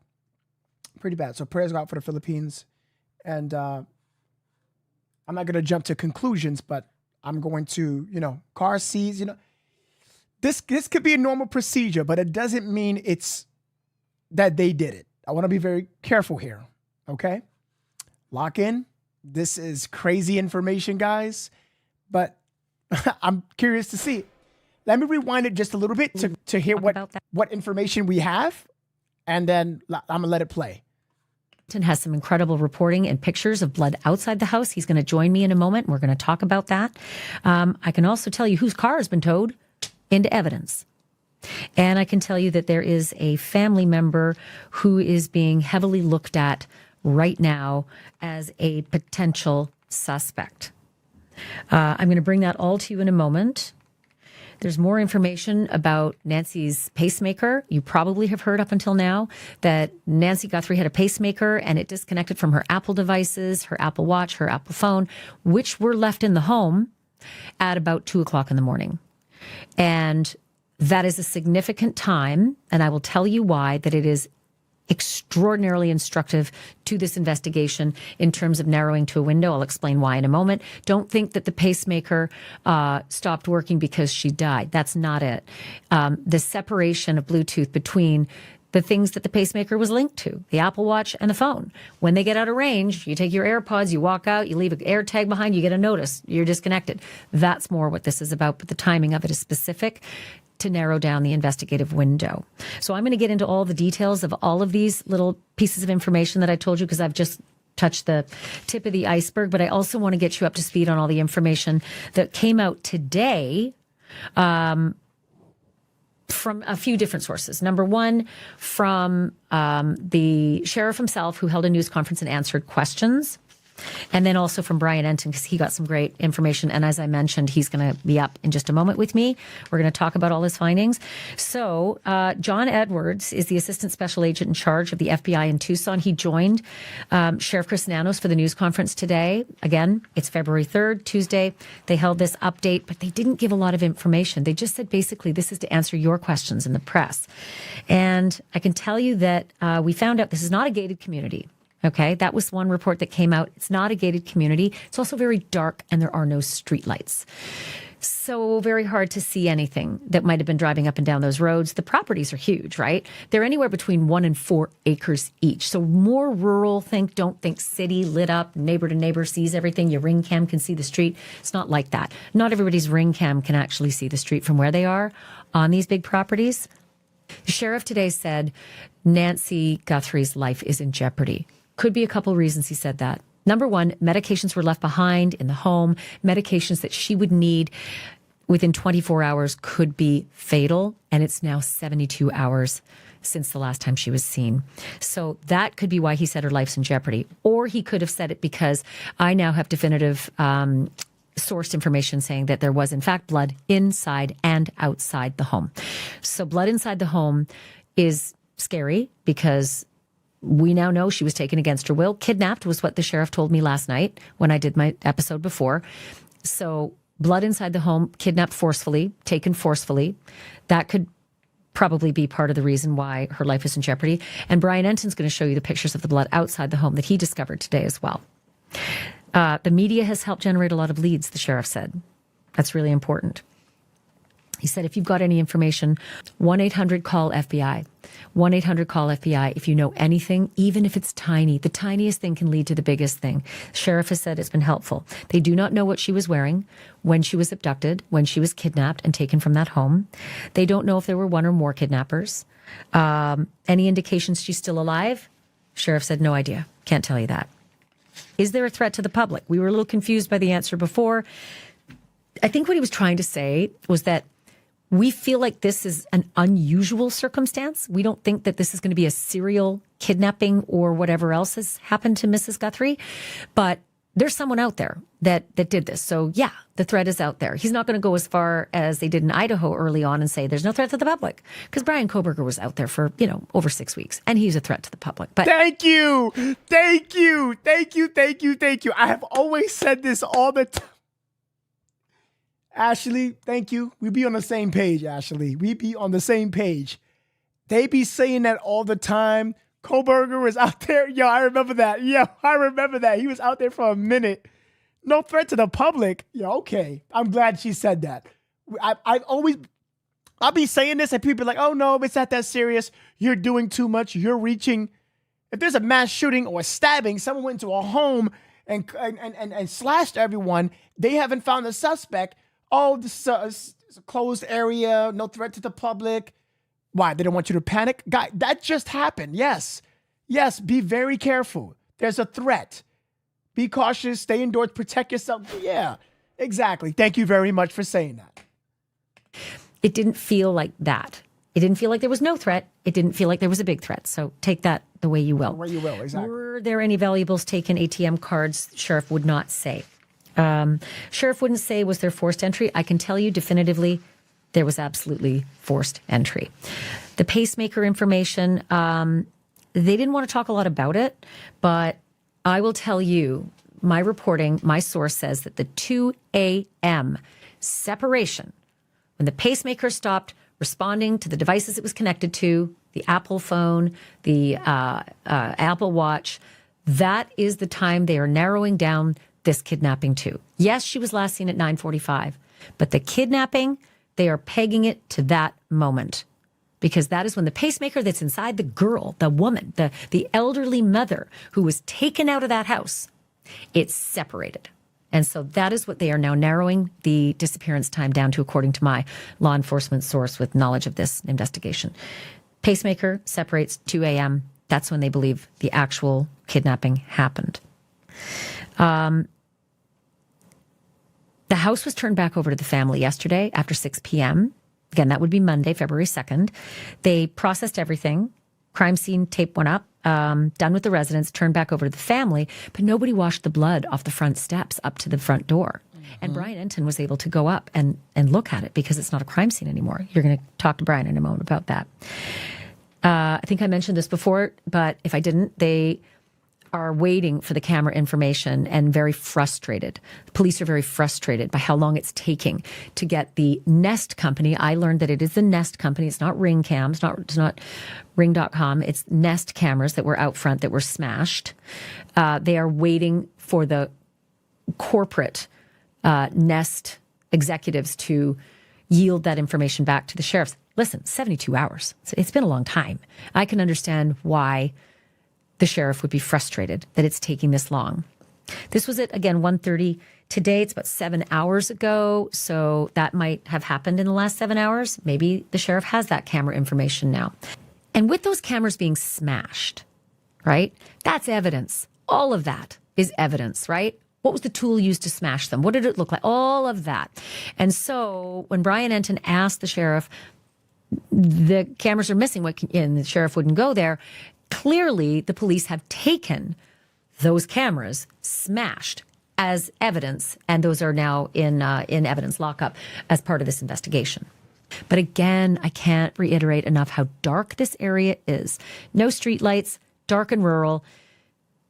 Pretty bad. So prayers go out for the Philippines. And I'm not going to jump to conclusions, but I'm going to, car seized, this could be a normal procedure, but it doesn't mean it's that they did it. I want to be very careful here. Okay. Lock in. This is crazy information, guys, but I'm curious to see. Let me rewind it just a little bit to hear what information we have, and then I'm going to let it play. Has some incredible reporting and pictures of blood outside the house. He's going to join me in a moment. We're going to talk about that. I can also tell you whose car has been towed into evidence. And I can tell you that there is a family member who is being heavily looked at right now as a potential suspect. I'm going to bring that all to you in a moment. There's more information about Nancy's pacemaker. You probably have heard up until now that Nancy Guthrie had a pacemaker and it disconnected from her Apple devices, her Apple Watch, her Apple phone, which were left in the home at about 2:00 in the morning. And that is a significant time. And I will tell you why, that it is extraordinarily instructive to this investigation in terms of narrowing to a window. I'll explain why in a moment. Don't think that the pacemaker stopped working because she died. That's not it. The separation of Bluetooth between the things that the pacemaker was linked to, the Apple Watch and the phone. When they get out of range, you take your AirPods, you walk out, you leave an air tag behind, you get a notice, you're disconnected. That's more what this is about, but the timing of it is specific to narrow down the investigative window. So I'm going to get into all the details of all of these little pieces of information that I told you, because I've just touched the tip of the iceberg, but I also want to get you up to speed on all the information that came out today from a few different sources. Number one, from the sheriff himself, who held a news conference and answered questions. And then also from Brian Enton, because he got some great information. And as I mentioned, he's going to be up in just a moment with me. We're going to talk about all his findings. So John Edwards is the assistant special agent in charge of the FBI in Tucson. He joined Sheriff Chris Nanos for the news conference today. Again, it's February 3rd, Tuesday. They held this update, but they didn't give a lot of information. They just said, basically, this is to answer your questions in the press. And I can tell you that we found out this is not a gated community. Okay, that was one report that came out. It's not a gated community. It's also very dark and there are no streetlights. So very hard to see anything that might have been driving up and down those roads. The properties are huge, right? They're anywhere between 1 and 4 acres each. So more rural, don't think city, lit up, neighbor to neighbor sees everything. Your ring cam can see the street. It's not like that. Not everybody's ring cam can actually see the street from where they are on these big properties. The sheriff today said Nancy Guthrie's life is in jeopardy. Could be a couple reasons he said that. Number one, medications were left behind in the home. Medications that she would need within 24 hours could be fatal. And it's now 72 hours since the last time she was seen. So that could be why he said her life's in jeopardy. Or he could have said it because I now have definitive sourced information saying that there was, in fact, blood inside and outside the home. So blood inside the home is scary because we now know she was taken against her will. Kidnapped was what the sheriff told me last night when I did my episode before. So blood inside the home, kidnapped forcefully, taken forcefully. That could probably be part of the reason why her life is in jeopardy. And Brian Enton's going to show you the pictures of the blood outside the home that he discovered today as well. The media has helped generate a lot of leads, the sheriff said. That's really important. He said, if you've got any information, 1-800-CALL-FBI. 1-800-CALL-FBI. If you know anything, even if it's tiny, the tiniest thing can lead to the biggest thing. The sheriff has said it's been helpful. They do not know what she was wearing when she was abducted, when she was kidnapped and taken from that home. They don't know if there were one or more kidnappers. Any indications she's still alive? Sheriff said, no idea. Can't tell you that. Is there a threat to the public? We were a little confused by the answer before. I think what he was trying to say was that we feel like this is an unusual circumstance. We don't think that this is going to be a serial kidnapping or whatever else has happened to Mrs. Guthrie, but there's someone out there that did this. So yeah, the threat is out there. He's not going to go as far as they did in Idaho early on and say there's no threat to the public, because Brian Kohberger was out there for, over 6 weeks and he's a threat to the public. But thank you. I have always said this all the time. Ashley, thank you. We be on the same page, Ashley. We be on the same page. They be saying that all the time. Kohberger was out there. Yo, I remember that. He was out there for a minute. No threat to the public. Yeah, okay. I'm glad she said that. I'll be saying this and people be like, oh no, it's not that serious. You're doing too much. You're reaching. If there's a mass shooting or stabbing, someone went into a home and slashed everyone. They haven't found the suspect. Oh, this is a closed area, no threat to the public. Why? They don't want you to panic? Guy, that just happened. Yes, be very careful. There's a threat. Be cautious, stay indoors, protect yourself. Yeah, exactly. Thank you very much for saying that. it didn't feel like that. It didn't feel like there was no threat. It didn't feel like there was a big threat. So take that the way you will. The way you will, exactly. Were there any valuables taken, ATM cards? Sheriff would not say. Sheriff wouldn't say, was there forced entry? I can tell you definitively there was absolutely forced entry. The pacemaker information, they didn't want to talk a lot about it, but I will tell you, my reporting, my source says that the 2 a.m. separation, when the pacemaker stopped responding to the devices it was connected to, the Apple phone, the Apple Watch, that is the time they are narrowing down this kidnapping to. Yes, she was last seen at 9:45, but the kidnapping, they are pegging it to that moment, because that is when the pacemaker that's inside the girl, the woman, the elderly mother who was taken out of that house, it's separated. And so that is what they are now narrowing the disappearance time down to, according to my law enforcement source with knowledge of this investigation. Pacemaker separates 2 a.m. That's when they believe the actual kidnapping happened. The house was turned back over to the family yesterday after 6 p.m. Again, that would be Monday, February 2nd. They processed everything. Crime scene tape went up, done with the residents, turned back over to the family, but nobody washed the blood off the front steps up to the front door. Mm-hmm. And Brian Enton was able to go up and look at it because it's not a crime scene anymore. You're going to talk to Brian in a moment about that. I think I mentioned this before, but if I didn't, they are waiting for the camera information and very frustrated. The police are very frustrated by how long it's taking to get the Nest company. I learned that it is the Nest company. It's not Ring Cams, it's not Ring.com. It's Nest cameras that were out front that were smashed. They are waiting for the corporate Nest executives to yield that information back to the sheriffs. Listen, 72 hours. It's been a long time. I can understand why the sheriff would be frustrated that it's taking this long. This was at, again, 1:30 today. It's about 7 hours ago. So that might have happened in the last 7 hours. Maybe the sheriff has that camera information now. And with those cameras being smashed, right? That's evidence. All of that is evidence, right? What was the tool used to smash them? What did it look like? All of that. And so when Brian Enton asked the sheriff, the cameras are missing, and the sheriff wouldn't go there. Clearly, the police have taken those cameras, smashed as evidence, and those are now in evidence lockup as part of this investigation. But again, I can't reiterate enough how dark this area is. No streetlights, dark and rural.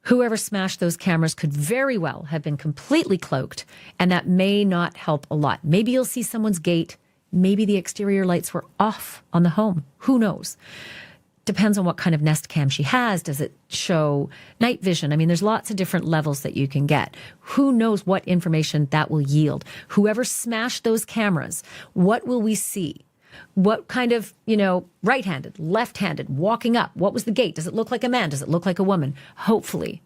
Whoever smashed those cameras could very well have been completely cloaked, and that may not help a lot. Maybe you'll see someone's gate. Maybe the exterior lights were off on the home. Who knows? depends on what kind of Nest Cam she has. Does it show night vision? I mean, there's lots of different levels that you can get. Who knows what information that will yield? Whoever smashed those cameras, what will we see? What kind of, right-handed, left-handed, walking up? What was the gait? Does it look like a man? Does it look like a woman? Hopefully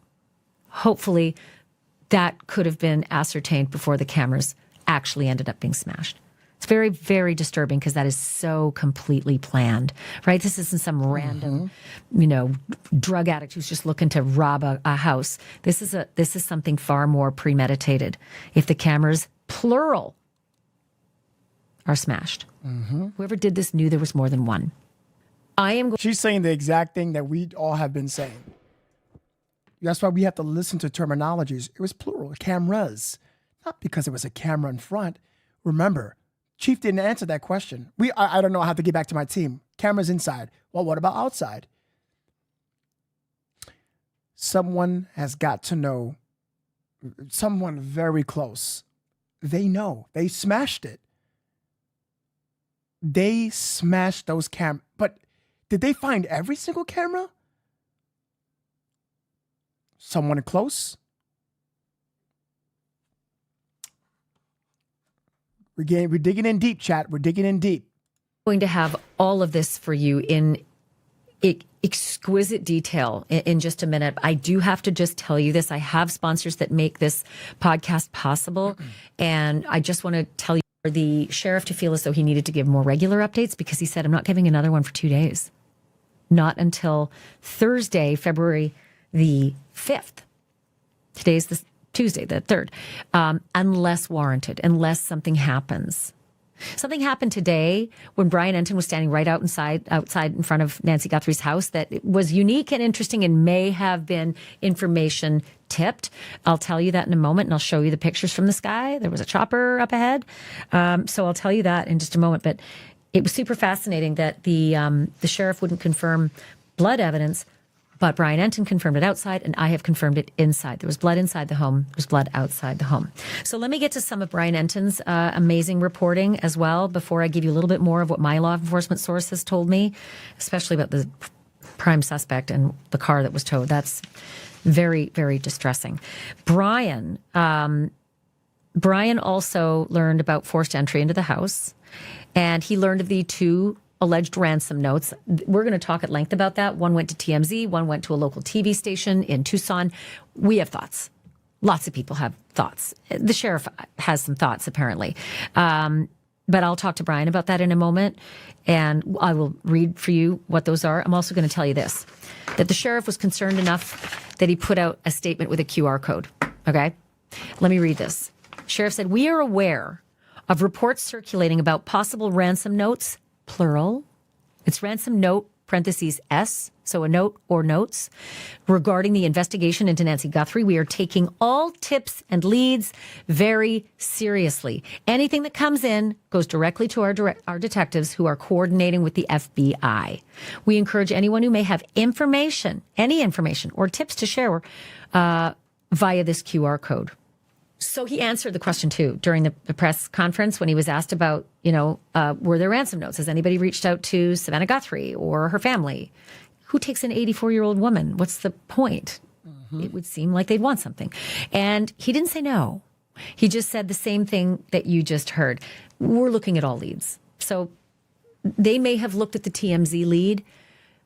that could have been ascertained before the cameras actually ended up being smashed. It's very, very disturbing because that is so completely planned, right? This isn't some random, drug addict who's just looking to rob a house. This is something far more premeditated. If the cameras, plural, are smashed. Whoever did this knew there was more than one. She's saying the exact thing that we all have been saying. That's why we have to listen to terminologies. It was plural, cameras. Not because it was a camera in front. Remember, Chief didn't answer that question. I don't know. I have to get back to my team. Cameras inside. Well, what about outside? Someone has got to know, someone very close. They know. They smashed it. They smashed those cameras. But did they find every single camera? Someone close? We're digging in deep, chat. We're digging in deep. Going to have all of this for you in exquisite detail in just a minute. I do have to just tell you this. I have sponsors that make this podcast possible. And I just want to tell you, for the sheriff to feel as though he needed to give more regular updates, because he said, I'm not giving another one for 2 days. Not until Thursday, February the 5th. Today's the Tuesday, the 3rd. Unless warranted, unless something happens. Something happened today when Brian Enton was standing right outside in front of Nancy Guthrie's house that was unique and interesting and may have been information tipped. I'll tell you that in a moment, and I'll show you the pictures from the sky. There was a chopper up ahead. So I'll tell you that in just a moment. But it was super fascinating that the sheriff wouldn't confirm blood evidence, but Brian Enton confirmed it outside, and I have confirmed it inside. There was blood inside the home. There was blood outside the home. So let me get to some of Brian Enton's amazing reporting as well before I give you a little bit more of what my law enforcement source has told me, especially about the prime suspect and the car that was towed. That's very, very distressing. Brian also learned about forced entry into the house, and he learned of the 2 alleged ransom notes. We're going to talk at length about that. One went to TMZ, one went to a local TV station in Tucson. We have thoughts. Lots of people have thoughts. The sheriff has some thoughts, apparently. But I'll talk to Brian about that in a moment, and I will read for you what those are. I'm also going to tell you this, that the sheriff was concerned enough that he put out a statement with a QR code. Okay? Let me read this. Sheriff said, "We are aware of reports circulating about possible ransom notes," plural. It's ransom note, parentheses S, so a note or notes, regarding the investigation into Nancy Guthrie. We are taking all tips and leads very seriously. Anything that comes in goes directly to our detectives who are coordinating with the FBI. We encourage anyone who may have information, any information or tips to share via this QR code. So he answered the question, too, during the press conference when he was asked about, were there ransom notes? Has anybody reached out to Savannah Guthrie or her family? Who takes an 84-year-old woman? What's the point? It would seem like they'd want something. And he didn't say no. He just said the same thing that you just heard. We're looking at all leads. So they may have looked at the TMZ lead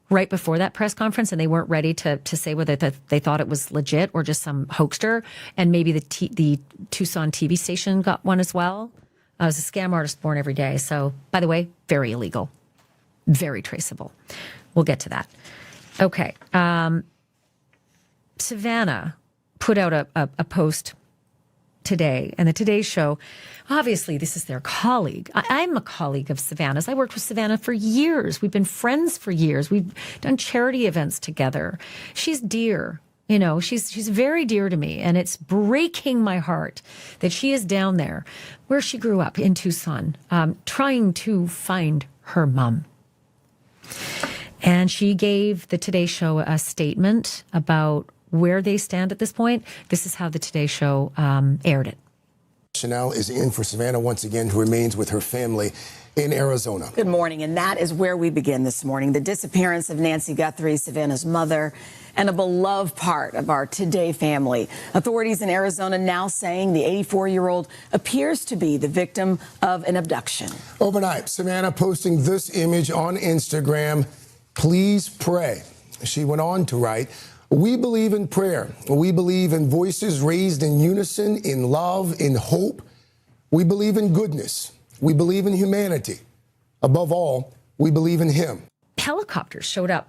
right before that press conference, and they weren't ready to say whether they thought it was legit or just some hoaxer. And maybe the Tucson TV station got one as well. I was a scam artist born every day. So, by the way, very illegal, very traceable. We'll get to that. Okay. Savannah put out a post today, and the Today Show, obviously this is their colleague. I'm a colleague of Savannah's. I worked with Savannah for years. We've been friends for years. We've done charity events together. She's dear. She's very dear to me, and it's breaking my heart that she is down there where she grew up in Tucson, trying to find her mom. And she gave the Today Show a statement about where they stand at this point. This is how the Today Show aired it. Chanel is in for Savannah once again, who remains with her family in Arizona. Good morning, and that is where we begin this morning. The disappearance of Nancy Guthrie, Savannah's mother, and a beloved part of our Today family. Authorities in Arizona now saying the 84-year-old appears to be the victim of an abduction. Overnight, Savannah posting this image on Instagram. Please pray. She went on to write, "We believe in prayer. We believe in voices raised in unison, in love, in hope. We believe in goodness. We believe in humanity. Above all, we believe in him." Helicopters showed up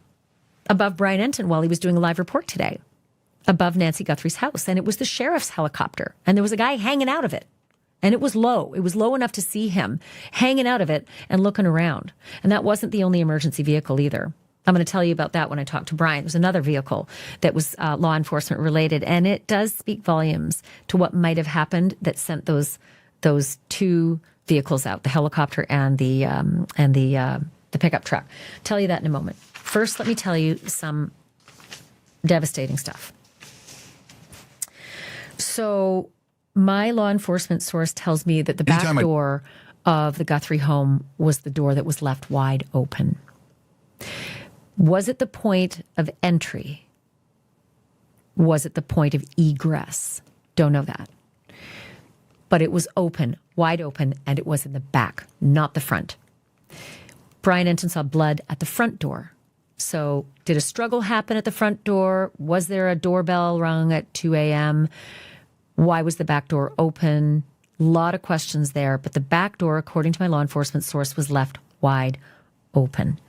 above Brian Enton while he was doing a live report today, above Nancy Guthrie's house. And it was the sheriff's helicopter. And there was a guy hanging out of it. And it was low. It was low enough to see him hanging out of it and looking around. And that wasn't the only emergency vehicle either. I'm going to tell you about that when I talk to Brian. There's another vehicle that was law enforcement related. And it does speak volumes to what might have happened that sent those two vehicles out, the helicopter and the pickup truck. Tell you that in a moment. First, let me tell you some devastating stuff. So my law enforcement source tells me that the back door of the Guthrie home was the door that was left wide open. Was it the point of entry? Was it the point of egress? Don't know that. But it was open, wide open, and it was in the back, not the front. Brian Enton saw blood at the front door. So did a struggle happen at the front door? Was there a doorbell rung at 2 a.m.? Why was the back door open? A lot of questions there. But the back door, according to my law enforcement source, was left wide open.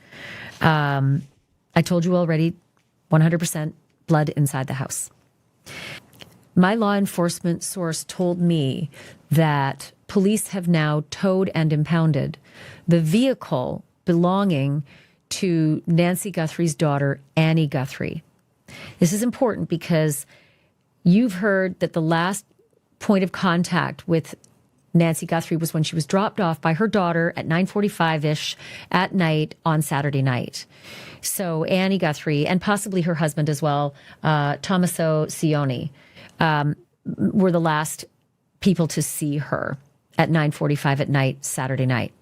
I told you already, 100% blood inside the house. My law enforcement source told me that police have now towed and impounded the vehicle belonging to Nancy Guthrie's daughter, Annie Guthrie. This is important because you've heard that the last point of contact with Nancy Guthrie was when she was dropped off by her daughter at 9:45-ish at night on Saturday night. So Annie Guthrie, and possibly her husband as well, Tommaso Cioni, were the last people to see her at 9:45 at night, Saturday night.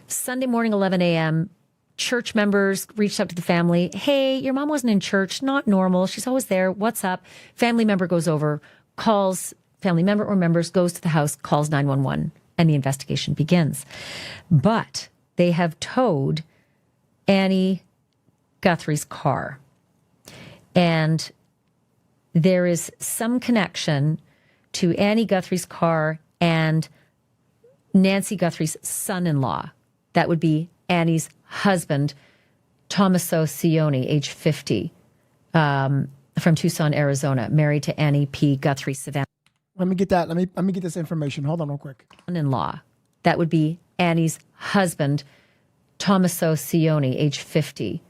Sunday morning, 11 a.m., church members reached out to the family. Hey, your mom wasn't in church. Not normal. She's always there. What's up? Family member goes over, calls family member or members, goes to the house, calls 911, and the investigation begins. But they have towed Annie Guthrie's car. And there is some connection to Annie Guthrie's car and Nancy Guthrie's son-in-law. That would be Annie's husband, Tommaso Cioni, age 50, from Tucson, Arizona, married to Annie P. Guthrie Savannah. Let me get that. Let me get this information. Hold on real quick. Son-in-law. That would be Annie's husband, Tommaso Cioni, age 50,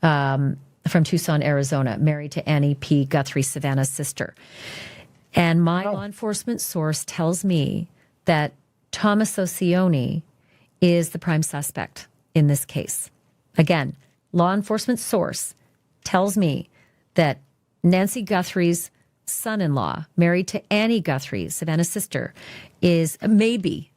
from Tucson, Arizona, married to Annie P. Guthrie Savannah's sister. And my law enforcement source tells me that Tommaso Cioni is the prime suspect in this case. Again, law enforcement source tells me that Nancy Guthrie's son-in-law, married to Annie Guthrie, Savannah's sister, is maybe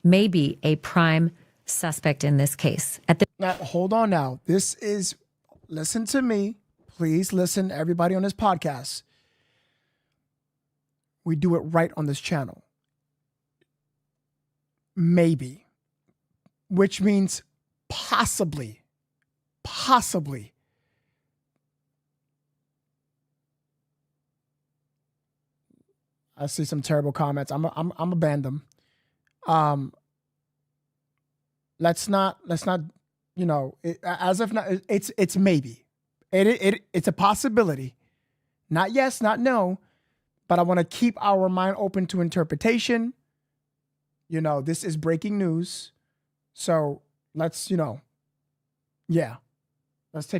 a prime suspect in this case. Now, hold on now. Listen to me. Please listen, everybody on this podcast. We do it right on this channel. Maybe. Which means possibly. I see some terrible comments. I'm a ban them. Let's not. As of now, it's maybe. It's a possibility. Not yes, not no. But I want to keep our mind open to interpretation. This is breaking news. So let's take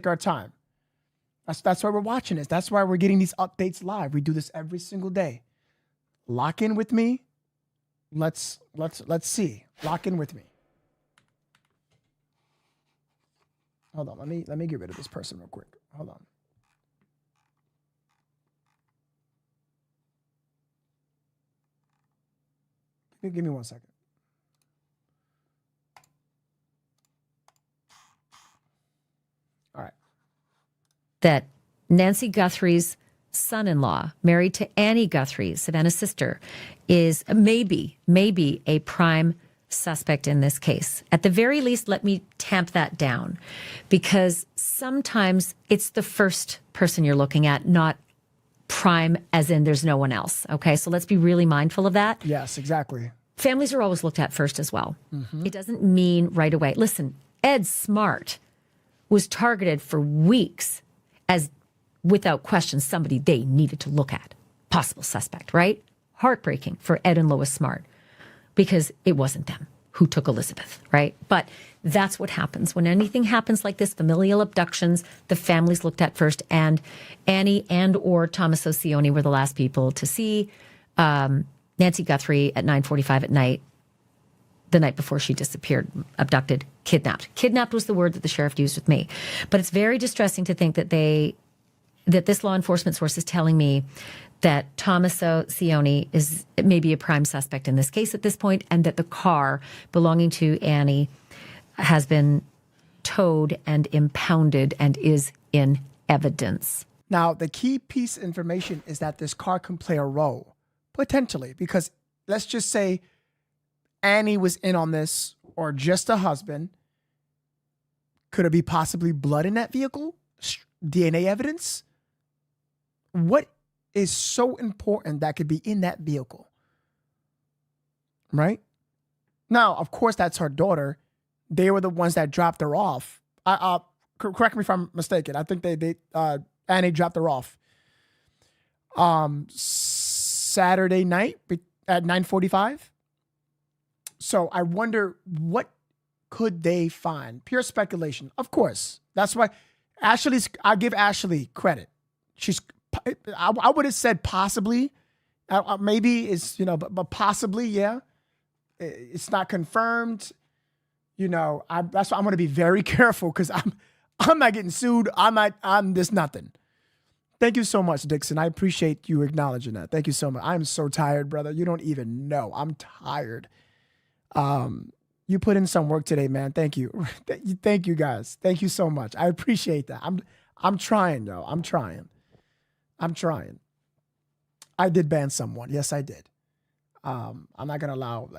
our time. That's why we're watching this. That's why we're getting these updates live. We do this every single day. Lock in with me. Let's see. Lock in with me. Hold on. Let me get rid of this person real quick. Hold on. Give me 1 second. All right. That Nancy Guthrie's son-in-law, married to Annie Guthrie, Savannah's sister, is maybe a prime suspect in this case. At the very least, let me tamp that down, because sometimes it's the first person you're looking at, not prime as in there's no one else. Okay, so let's be really mindful of that. Yes, exactly. Families are always looked at first as well. It doesn't mean right away. Listen, Ed Smart was targeted for weeks as, without question, somebody they needed to look at. Possible suspect, right? Heartbreaking for Ed and Lois Smart, because it wasn't them who took Elizabeth, right? But that's what happens. When anything happens like this, familial abductions, the families looked at first, and Annie and or Thomas O'Cioni were the last people to see Nancy Guthrie at 9:45 at night, the night before she disappeared, abducted, kidnapped. Kidnapped was the word that the sheriff used with me. But it's very distressing to think that this law enforcement source is telling me that Thomas O'Cioni is maybe a prime suspect in this case at this point, and that the car belonging to Annie has been towed and impounded and is in evidence. Now, the key piece of information is that this car can play a role, potentially, because let's just say Annie was in on this, or just a husband. Could it be possibly blood in that vehicle? DNA evidence? What is so important that could be in that vehicle? Right? Now, of course, that's her daughter. They were the ones that dropped her off. Correct me if I'm mistaken. I think Annie dropped her off Saturday night at 9:45. So I wonder, what could they find? Pure speculation, of course. That's why I give Ashley credit. I would have said possibly, maybe it's, but possibly, yeah. It's not confirmed. That's why I'm going to be very careful, because I'm not getting sued. I'm this nothing. Thank you so much, Dixon. I appreciate you acknowledging that. Thank you so much. I'm so tired, brother. You don't even know. I'm tired. You put in some work today, man. Thank you. Thank you, guys. Thank you so much. I appreciate that. I'm trying, though. I'm trying. I did ban someone. Yes, I did. I'm not gonna allow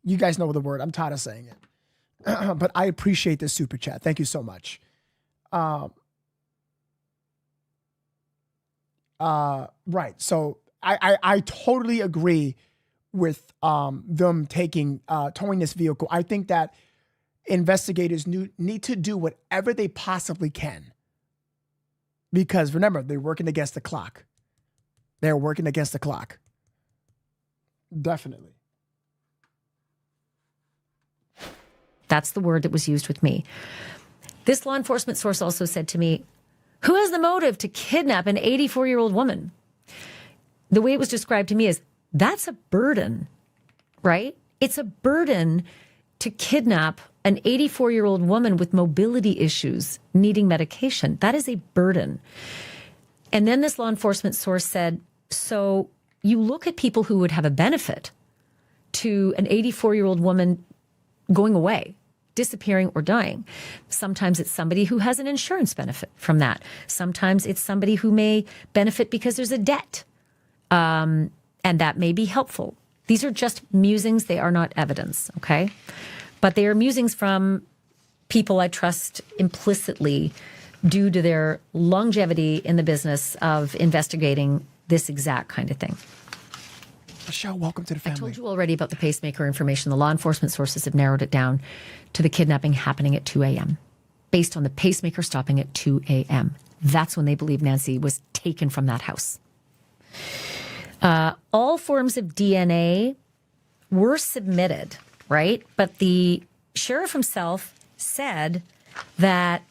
you guys know the word. I'm tired of saying it. But I appreciate this super chat. Thank you so much. Right. So I totally agree with them towing this vehicle. I think that investigators need to do whatever they possibly can. Because remember, they're working against the clock. They're working against the clock. Definitely. That's the word that was used with me. This law enforcement source also said to me, who has the motive to kidnap an 84-year-old woman? The way it was described to me is, that's a burden, right? It's a burden to kidnap an 84-year-old woman with mobility issues needing medication. That is a burden. And then this law enforcement source said, so you look at people who would have a benefit to an 84-year-old woman going away, disappearing or dying. Sometimes it's somebody who has an insurance benefit from that. Sometimes it's somebody who may benefit because there's a debt, and that may be helpful. These are just musings. They are not evidence, okay? But they are musings from people I trust implicitly due to their longevity in the business of investigating this exact kind of thing. Michelle, welcome to the family. I told you already about the pacemaker information. The law enforcement sources have narrowed it down to the kidnapping happening at 2 a.m. based on the pacemaker stopping at 2 a.m. That's when they believe Nancy was taken from that house. All forms of DNA were submitted, right? But the sheriff himself said that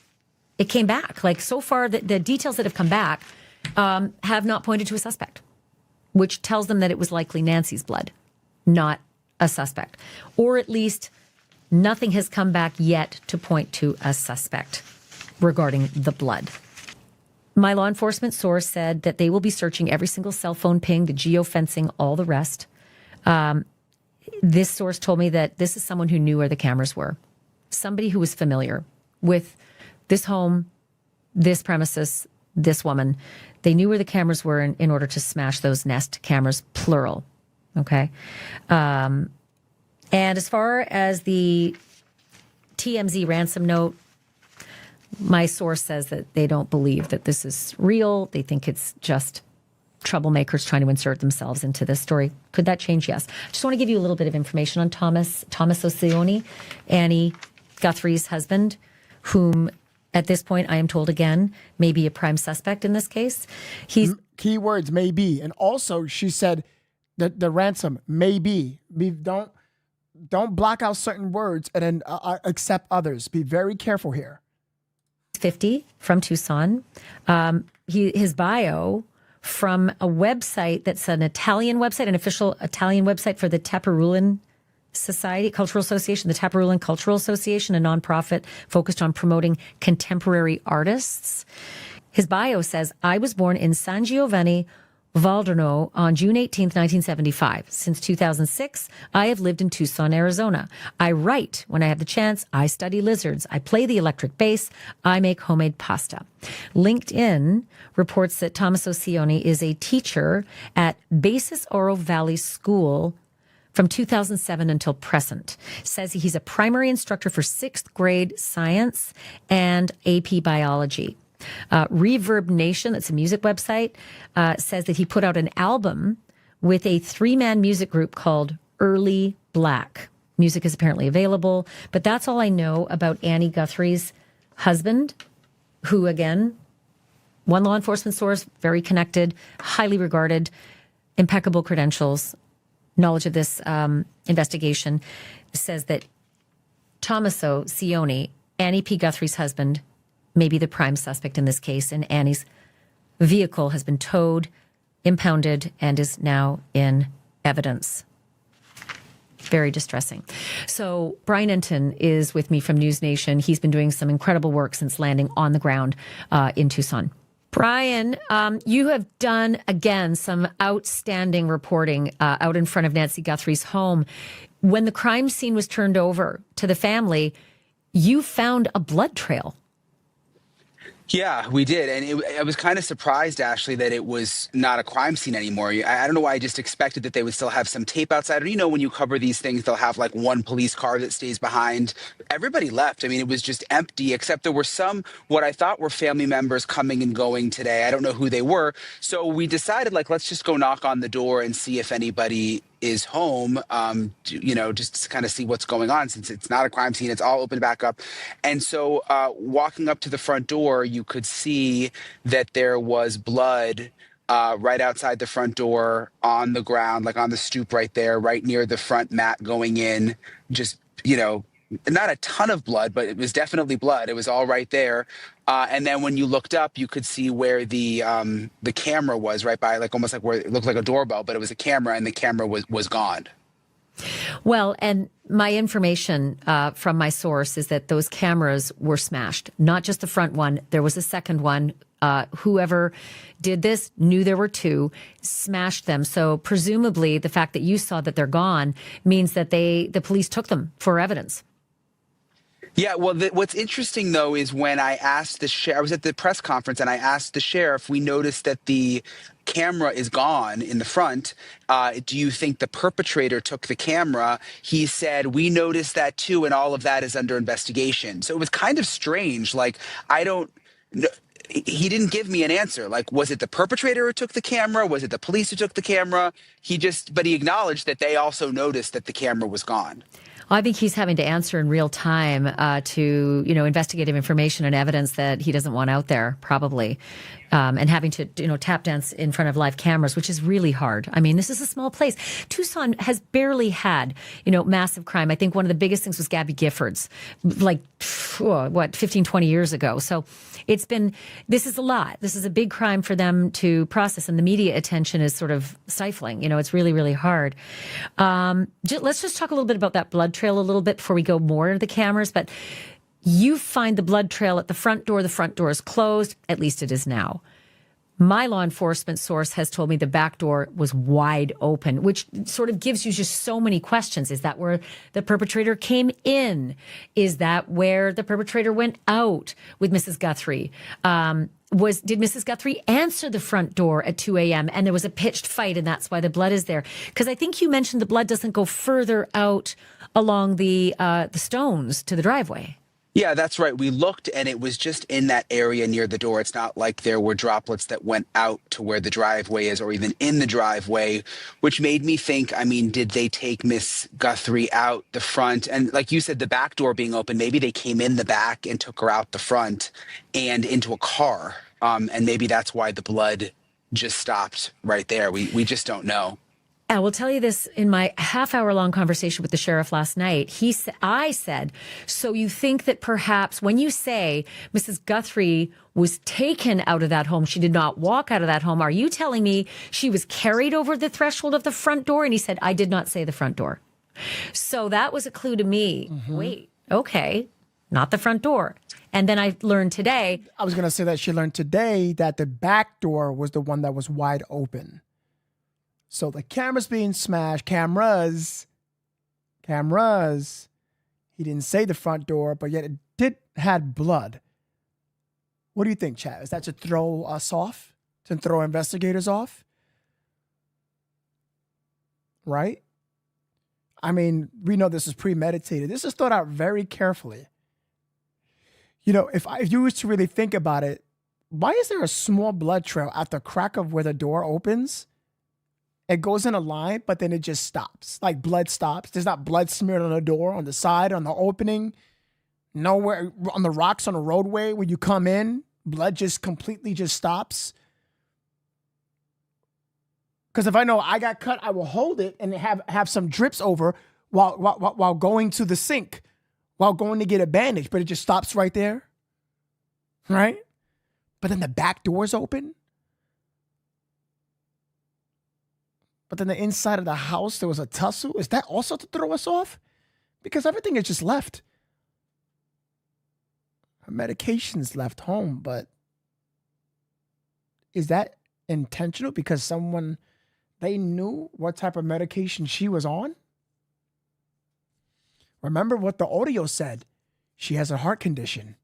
it came back. Like, so far, the details that have come back have not pointed to a suspect, which tells them that it was likely Nancy's blood, not a suspect. Or at least nothing has come back yet to point to a suspect regarding the blood. My law enforcement source said that they will be searching every single cell phone ping, the geofencing, all the rest. This source told me that this is someone who knew where the cameras were, somebody who was familiar with this home, this premises, this woman. They knew where the cameras were in order to smash those Nest cameras, plural. Okay. And as far as the TMZ ransom note, my source says that they don't believe that this is real. They think it's just troublemakers trying to insert themselves into this story. Could that change? Yes. I just want to give you a little bit of information on Thomas Osioni, Annie Guthrie's husband, whom at this point I am told again may be a prime suspect in this case. He's keywords may be, and also she said that the ransom may be. Don't block out certain words and then accept others. Be very careful here. 50 from Tucson. His bio from a website that's an Italian website, an official Italian website for the Taparulan Society, Cultural Association, the Taparulan Cultural Association, a nonprofit focused on promoting contemporary artists. His bio says, I was born in San Giovanni, Valderno on June 18th, 1975. Since 2006, I have lived in Tucson, Arizona. I write when I have the chance. I study lizards. I play the electric bass. I make homemade pasta. LinkedIn reports that Thomas Osioni is a teacher at Basis Oro Valley School from 2007 until present. Says he's a primary instructor for 6th grade science and AP biology. Reverb Nation, that's a music website, says that he put out an album with a 3-man music group called Early Black. Music is apparently available, but that's all I know about Annie Guthrie's husband, who, again, one law enforcement source, very connected, highly regarded, impeccable credentials, knowledge of this investigation, says that Tommaso Cioni, Annie P. Guthrie's husband, may be the prime suspect in this case, and Annie's vehicle has been towed, impounded, and is now in evidence. Very distressing. So Brian Enton is with me from News Nation. He's been doing some incredible work since landing on the ground in Tucson. Brian, you have done, again, some outstanding reporting out in front of Nancy Guthrie's home. When the crime scene was turned over to the family, you found a blood trail. Yeah, we did. And I was kind of surprised, Ashley, that it was not a crime scene anymore. I don't know why I just expected that they would still have some tape outside. Or, you know, when you cover these things, they'll have like one police car that stays behind. Everybody left. I mean, it was just empty, except there were some, what I thought were family members coming and going today. I don't know who they were. So we decided, like, let's just go knock on the door and see if anybody is home, you know, just to kind of see what's going on, since it's not a crime scene. It's all opened back up. And so walking up to the front door, you could see that there was blood right outside the front door on the ground, like on the stoop right there, right near the front mat going in. Just, you know, not a ton of blood, but it was definitely blood. It was all right there. And then when you looked up, you could see where the camera was, right by, like, almost like where it looked like a doorbell, but it was a camera, and the camera was gone. Well, and my information from my source is that those cameras were smashed, not just the front one. There was a second one. Whoever did this knew there were two, smashed them. So presumably the fact that you saw that they're gone means that the police took them for evidence. Yeah, well, what's interesting, though, is when I asked the sheriff, I was at the press conference, and I asked the sheriff, we noticed that the camera is gone in the front. Do you think the perpetrator took the camera? He said, we noticed that, too, and all of that is under investigation. So it was kind of strange. Like, I don't know. He didn't give me an answer. Like, was it the perpetrator who took the camera? Was it the police who took the camera? But he acknowledged that they also noticed that the camera was gone. I think he's having to answer in real time to, you know, investigative information and evidence that he doesn't want out there, probably, and having to, you know, tap dance in front of live cameras, which is really hard. I mean, this is a small place. Tucson has barely had, you know, massive crime. I think one of the biggest things was Gabby Giffords, like, 15, 20 years ago. So this is a lot. This is a big crime for them to process, and the media attention is sort of stifling. You know, it's really, really hard. Let's just talk a little bit about that blood trail a little bit before we go more into the cameras. But You find the blood trail at the front door. The front door is closed. At least it is now. My law enforcement source has told me the back door was wide open, which sort of gives you just so many questions. Is that where the perpetrator came in? Is that where the perpetrator went out with Mrs. Guthrie? Did Mrs. Guthrie answer the front door at 2 a.m. and there was a pitched fight and that's why the blood is there? Because I think you mentioned the blood doesn't go further out along the stones to the driveway. Yeah, that's right. We looked and it was just in that area near the door. It's not like there were droplets that went out to where the driveway is or even in the driveway, which made me think, I mean, did they take Miss Guthrie out the front? And like you said, the back door being open, maybe they came in the back and took her out the front and into a car. And maybe that's why the blood just stopped right there. We just don't know. I will tell you this in my half-hour-long conversation with the sheriff last night. I said, so you think that perhaps when you say Mrs. Guthrie was taken out of that home, she did not walk out of that home, are you telling me she was carried over the threshold of the front door? And he said, I did not say the front door. So that was a clue to me. Mm-hmm. Wait, okay, not the front door. And then I learned today. I was going to say that she learned today that the back door was the one that was wide open. So the cameras being smashed, cameras. He didn't say the front door, but yet it had blood. What do you think, Chad? Is that to throw us off? To throw investigators off? Right? I mean, we know this is premeditated. This is thought out very carefully. You know, if you was to really think about it, why is there a small blood trail at the crack of where the door opens? It goes in a line, but then it just stops. Like blood stops. There's not blood smeared on the door, on the side, on the opening. Nowhere on the rocks on the roadway when you come in. Blood just completely just stops. Because if I know I got cut, I will hold it and have some drips over while going to the sink, while going to get a bandage. But it just stops right there. Right? But then the back door's open. But then the inside of the house, there was a tussle. Is that also to throw us off? Because everything is just left. Her medication's left home, but is that intentional? Because they knew what type of medication she was on? Remember what the audio said. She has a heart condition.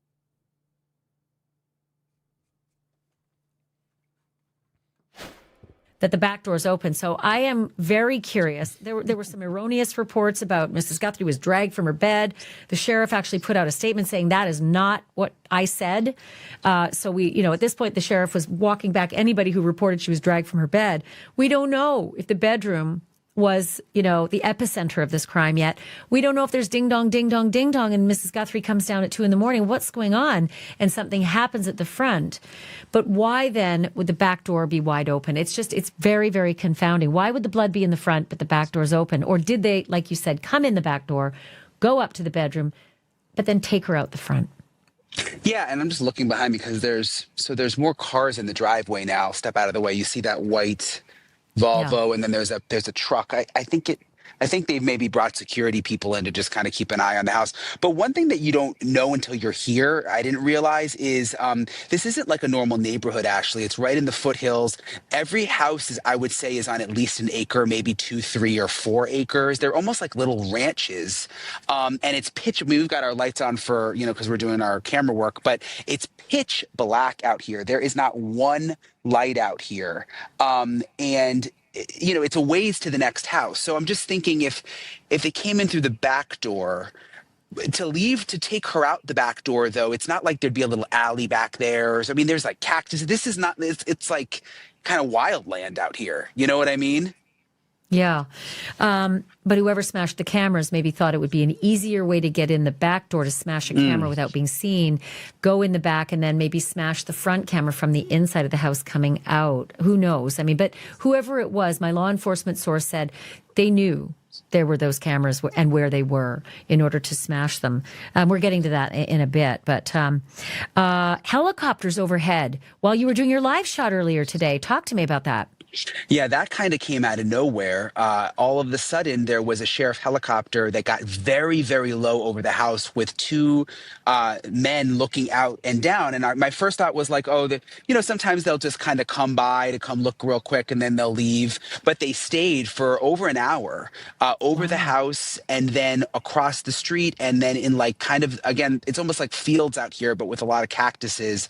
That the back door is open. So I am very curious. There were some erroneous reports about Mrs. Guthrie was dragged from her bed. The sheriff actually put out a statement saying that is not what I said. So at this point, the sheriff was walking back anybody who reported she was dragged from her bed. We don't know if the bedroom was, the epicenter of this crime yet. We don't know if there's ding dong, ding dong, ding dong, and Mrs. Guthrie comes down at 2 a.m. What's going on? And something happens at the front. But why then would the back door be wide open? It's very, very confounding. Why would the blood be in the front, but the back door's open? Or did they, like you said, come in the back door, go up to the bedroom, but then take her out the front? Yeah, and I'm just looking behind me because there's more cars in the driveway now. Step out of the way. You see that white Volvo, and then there's a truck. I think they've maybe brought security people in to just kind of keep an eye on the house. But one thing that you don't know until you're here, I didn't realize, is this isn't like a normal neighborhood, Ashley. It's right in the foothills. Every house, I would say, is on at least an acre, maybe 2, 3, or 4 acres. They're almost like little ranches. And it's pitch. I mean, we've got our lights on for, because we're doing our camera work, but it's pitch black out here. There is not one light out here. And it's a ways to the next house. So I'm just thinking if they came in through the back door, to take her out the back door, though, it's not like there'd be a little alley back there. I mean, there's like cactus. This is not, it's like kind of wild land out here. You know what I mean? Yeah. But whoever smashed the cameras maybe thought it would be an easier way to get in the back door to smash a camera without being seen, go in the back and then maybe smash the front camera from the inside of the house coming out. Who knows? I mean, but whoever it was, my law enforcement source said they knew there were those cameras and where they were in order to smash them. We're getting to that in a bit. But helicopters overhead while you were doing your live shot earlier today. Talk to me about that. Yeah, that kind of came out of nowhere. All of a sudden, there was a sheriff helicopter that got very, very low over the house with two men looking out and down. And my first thought was like, oh, sometimes they'll just kind of come by to come look real quick and then they'll leave. But they stayed for over an hour over the house and then across the street. And then in like kind of, again, it's almost like fields out here, but with a lot of cactuses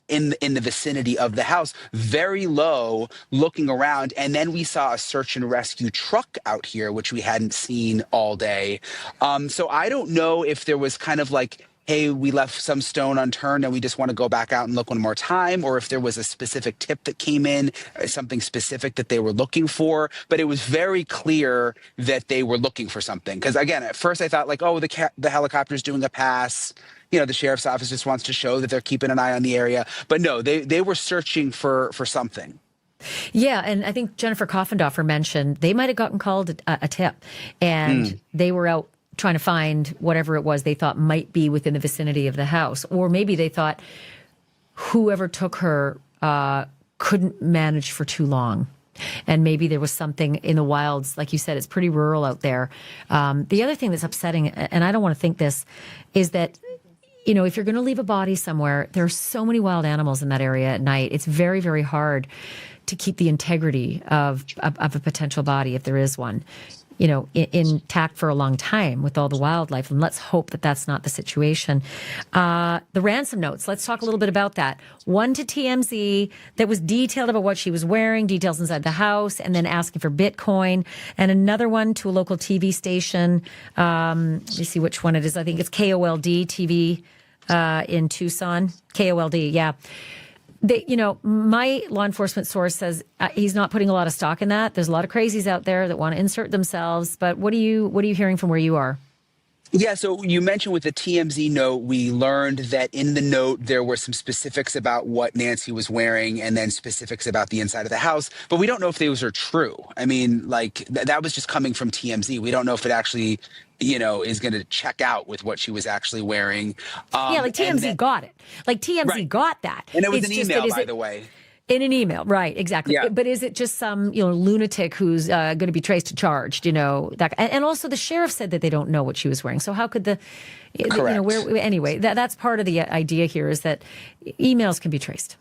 in the vicinity of the house, very low, looking around. And then we saw a search and rescue truck out here, which we hadn't seen all day. So I don't know if there was kind of like, hey, we left some stone unturned and we just want to go back out and look one more time, or if there was a specific tip that came in, something specific that they were looking for. But it was very clear that they were looking for something. Because again, at first I thought like, oh, the helicopter's doing a pass. The sheriff's office just wants to show that they're keeping an eye on the area. But no, they were searching for something. Yeah, and I think Jennifer Koffendorfer mentioned they might have gotten called a tip, and they were out trying to find whatever it was they thought might be within the vicinity of the house. Or maybe they thought whoever took her couldn't manage for too long. And maybe there was something in the wilds. Like you said, it's pretty rural out there. The other thing that's upsetting, and I don't want to think this, is that if you're going to leave a body somewhere, there are so many wild animals in that area at night. It's very, very hard to keep the integrity of a potential body, if there is one, intact for a long time with all the wildlife. And let's hope that that's not the situation. The ransom notes, let's talk a little bit about that. One to TMZ that was detailed about what she was wearing, details inside the house, and then asking for Bitcoin. And another one to a local TV station. Let me see which one it is. I think it's KOLD TV in Tucson. KOLD, yeah. My law enforcement source says he's not putting a lot of stock in that. There's a lot of crazies out there that want to insert themselves. But what are you hearing from where you are? Yeah, so you mentioned with the TMZ note, we learned that in the note there were some specifics about what Nancy was wearing and then specifics about the inside of the house, but we don't know if those are true. I mean, like that was just coming from TMZ. We don't know if it actually, is going to check out with what she was actually wearing. Like TMZ got it. Like TMZ got that. And it was an email, by the way. In an email, right? Exactly. Yeah. But is it just some lunatic who's going to be traced and charged? That, and also the sheriff said that they don't know what she was wearing. So how could Correct. Anyway, that's part of the idea here is that emails can be traced.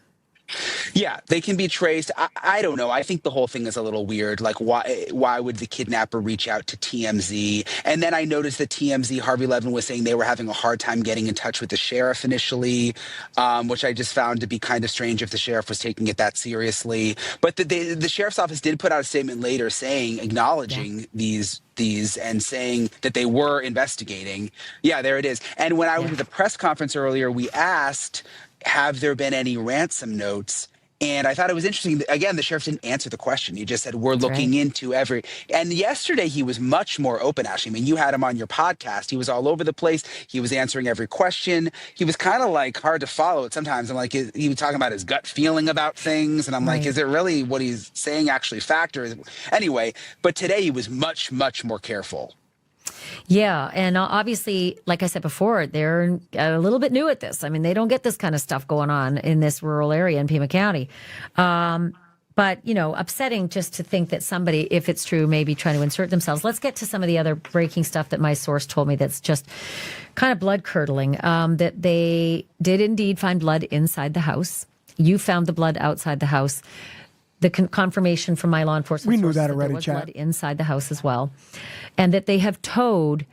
Yeah, they can be traced. I don't know. I think the whole thing is a little weird. Like, why would the kidnapper reach out to TMZ? And then I noticed that TMZ, Harvey Levin, was saying they were having a hard time getting in touch with the sheriff initially, which I just found to be kind of strange if the sheriff was taking it that seriously. But the sheriff's office did put out a statement later acknowledging these and saying that they were investigating. Yeah, there it is. And when I was at the press conference earlier, we asked, have there been any ransom notes? And I thought it was interesting. Again, the sheriff didn't answer the question. He just said, we're looking into every. And yesterday he was much more open, Ashley. I mean, you had him on your podcast. He was all over the place. He was answering every question. He was kind of like hard to follow it sometimes. I'm like, he was talking about his gut feeling about things. And I'm like, is it really what he's saying actually factor? Anyway, but today he was much, much more careful. Yeah. And obviously, like I said before, they're a little bit new at this. I mean, they don't get this kind of stuff going on in this rural area in Pima County. But, upsetting just to think that somebody, if it's true, may be trying to insert themselves. Let's get to some of the other breaking stuff that my source told me that's just kind of blood curdling, that they did indeed find blood inside the house. You found the blood outside the house. The confirmation from my law enforcement we knew sources that already, there was Chad. blood inside the house as well, and that they have towed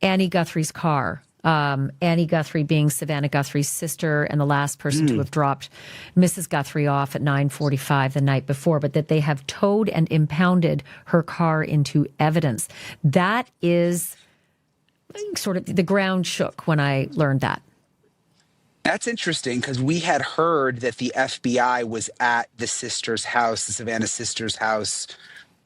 Annie Guthrie's car. Annie Guthrie being Savannah Guthrie's sister and the last person to have dropped Mrs. Guthrie off at 9:45 the night before, but that they have towed and impounded her car into evidence. That is sort of the ground shook when I learned that. That's interesting because we had heard that the FBI was at the sister's house, the Savannah sister's house,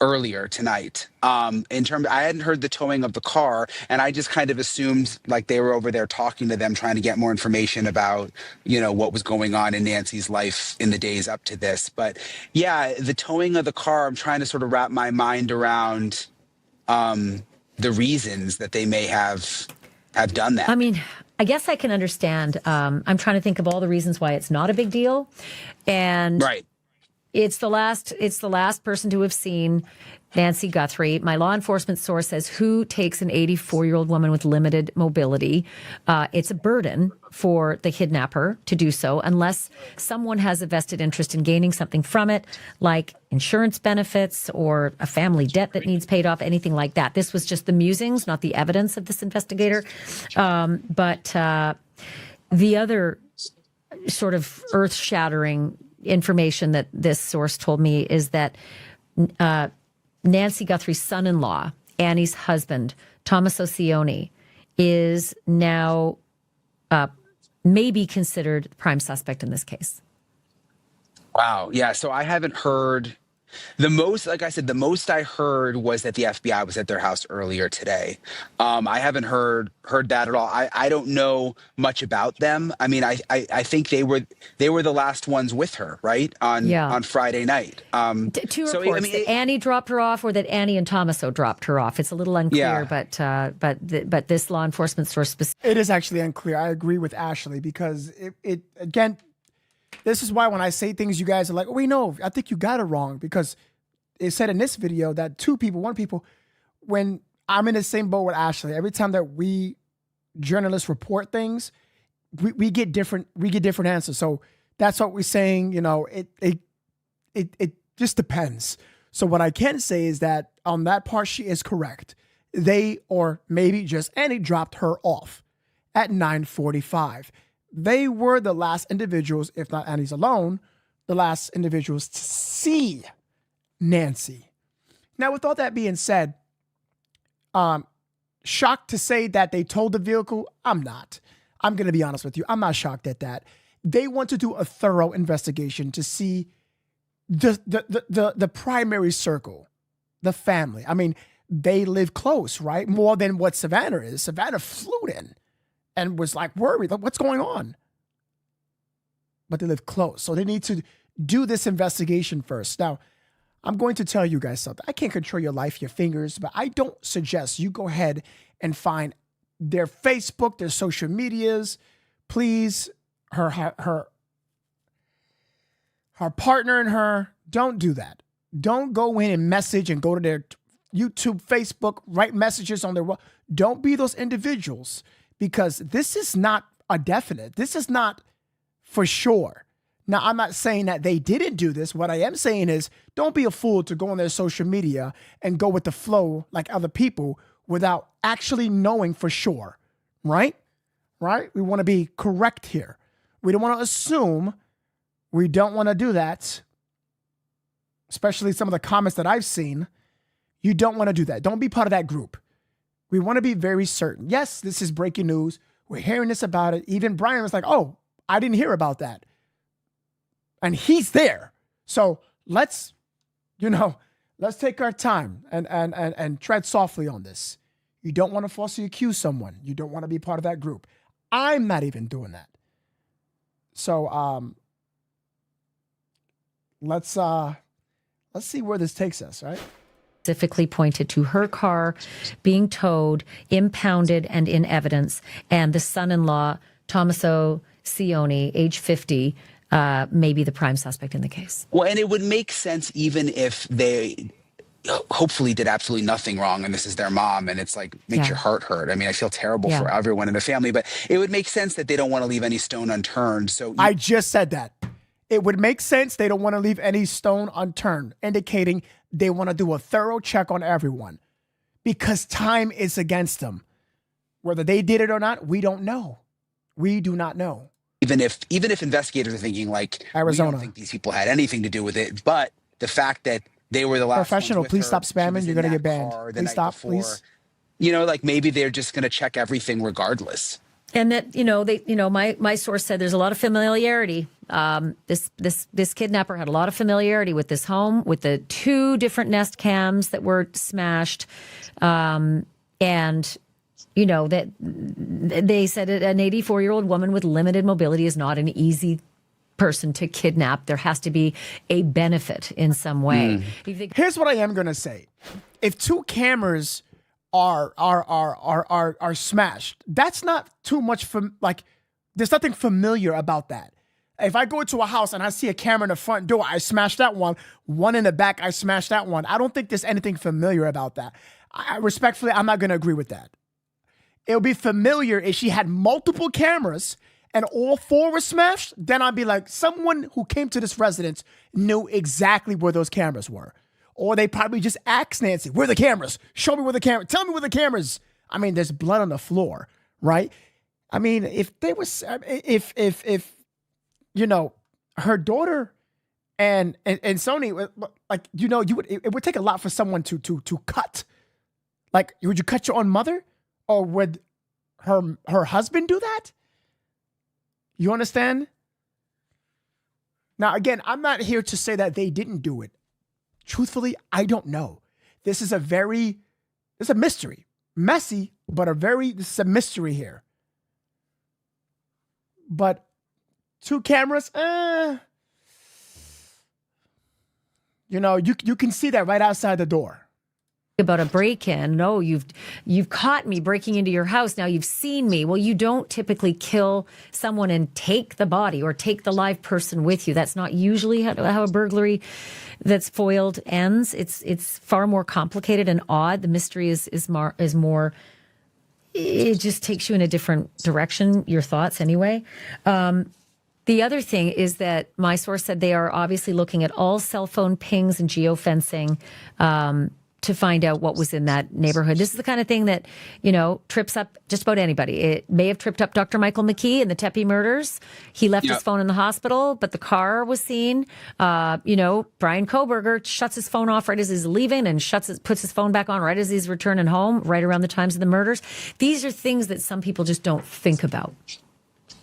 earlier tonight. I hadn't heard the towing of the car, and I just kind of assumed like they were over there talking to them, trying to get more information about, what was going on in Nancy's life in the days up to this. But yeah, the towing of the car, I'm trying to sort of wrap my mind around the reasons that they may have done that. I mean, I guess I can understand. I'm trying to think of all the reasons why it's not a big deal. And right. It's the last person to have seen Nancy Guthrie. My law enforcement source says, who takes an 84-year-old woman with limited mobility? It's a burden for the kidnapper to do so unless someone has a vested interest in gaining something from it, like insurance benefits or a family debt that needs paid off, anything like that. This was just the musings, not the evidence of this investigator. But the other sort of earth-shattering information that this source told me is that Nancy Guthrie's son-in-law, Annie's husband, Thomas Ocioni, is now maybe considered the prime suspect in this case. Wow. Yeah. So I haven't heard the most, like I said, the most I heard was that the FBI was at their house earlier today. I haven't heard that at all. I don't know much about them. I mean, I think they were the last ones with her, right? On Friday night. Two reports, that Annie dropped her off or that Annie and Tomaso dropped her off. It's a little unclear, but this law enforcement source it is actually unclear. I agree with Ashley because it again, this is why when I say things, you guys are like, oh, we know, I think you got it wrong, because it said in this video that one people, when I'm in the same boat with Ashley, every time that we journalists report things, we get different answers. So that's what we're saying, it just depends. So what I can say is that on that part, she is correct. They, or maybe just Annie, dropped her off at 9:45. They were the last individuals, if not Annie's alone, the last individuals to see Nancy. Now, with all that being said, shocked to say that they told the vehicle? I'm not. I'm going to be honest with you. I'm not shocked at that. They want to do a thorough investigation to see the primary circle, the family. I mean, they live close, right? More than what Savannah is. Savannah flew in and was like worried, like, what's going on? But they live close. So they need to do this investigation first. Now, I'm going to tell you guys something. I can't control your life, your fingers, but I don't suggest you go ahead and find their Facebook, their social medias. Please, her partner and her, don't do that. Don't go in and message and go to their YouTube, Facebook, write messages on their wall. Don't be those individuals, because this is not a definite. This is not for sure. Now, I'm not saying that they didn't do this. What I am saying is, don't be a fool to go on their social media and go with the flow like other people without actually knowing for sure, right? Right? We want to be correct here. We don't want to assume. We don't want to do that, especially some of the comments that I've seen. You don't want to do that. Don't be part of that group. We want to be very certain. Yes, this is breaking news. We're hearing this about it. Even Brian was like, oh, I didn't hear about that. And he's there. So let's take our time and tread softly on this. You don't want to falsely accuse someone. You don't want to be part of that group. I'm not even doing that. So let's see where this takes us, right? Specifically pointed to her car being towed, impounded, and in evidence, and the son-in-law, Tommaso Cioni, age 50, may be the prime suspect in the case. Well, and it would make sense even if they hopefully did absolutely nothing wrong and this is their mom, and it's like makes your heart hurt. I mean, I feel terrible for everyone in the family, but it would make sense that they don't want to leave any stone unturned. So I just said that. It would make sense they don't want to leave any stone unturned, indicating they want to do a thorough check on everyone because time is against them. Whether they did it or not, we don't know. We do not know. Even if investigators are thinking like, Arizona, we don't think these people had anything to do with it, but the fact that they were the last professional, ones with please her, stop spamming. You're going to get banned. Please stop, please. Like maybe they're just going to check everything regardless. And that, my source said there's a lot of familiarity. This kidnapper had a lot of familiarity with this home, with the 2 different Nest cams that were smashed. And, that they said an 84-year-old woman with limited mobility is not an easy person to kidnap. There has to be a benefit in some way. Here's what I am going to say. If 2 cameras are smashed, that's not too much there's nothing familiar about that. If I go to a house and I see a camera in the front door, I smash that one. One in the back, I smash that one. I don't think there's anything familiar about that. Respectfully, I'm not going to agree with that. It would be familiar if she had multiple cameras and all 4 were smashed. Then I'd be like, someone who came to this residence knew exactly where those cameras were. Or they probably just asked Nancy, where are the cameras? Show me where the cameras, tell me where the cameras. I mean, there's blood on the floor, right? I mean, if they was, if you know, her daughter and Sony, like, you know, it would take a lot for someone to cut. Like, would you cut your own mother? Or would her husband do that? You understand? Now, again, I'm not here to say that they didn't do it. Truthfully, I don't know. It's a mystery. Messy, but this is a mystery here. But 2 cameras, you know, you can see that right outside the door. About a break-in. No, you've caught me breaking into your house. Now you've seen me. Well, you don't typically kill someone and take the body or take the live person with you. That's not usually how a burglary that's foiled ends. It's far more complicated and odd. The mystery is more. It just takes you in a different direction. Your thoughts, anyway. The other thing is that my source said they are obviously looking at all cell phone pings and geofencing. To find out what was in that neighborhood. This is the kind of thing that, you know, trips up just about anybody. It may have tripped up Dr. Michael McKee in the Tepe murders. He left his phone in the hospital, but the car was seen. You know, Brian Koberger shuts his phone off right as he's leaving and puts his phone back on right as he's returning home, right around the times of the murders. These are things that some people just don't think about.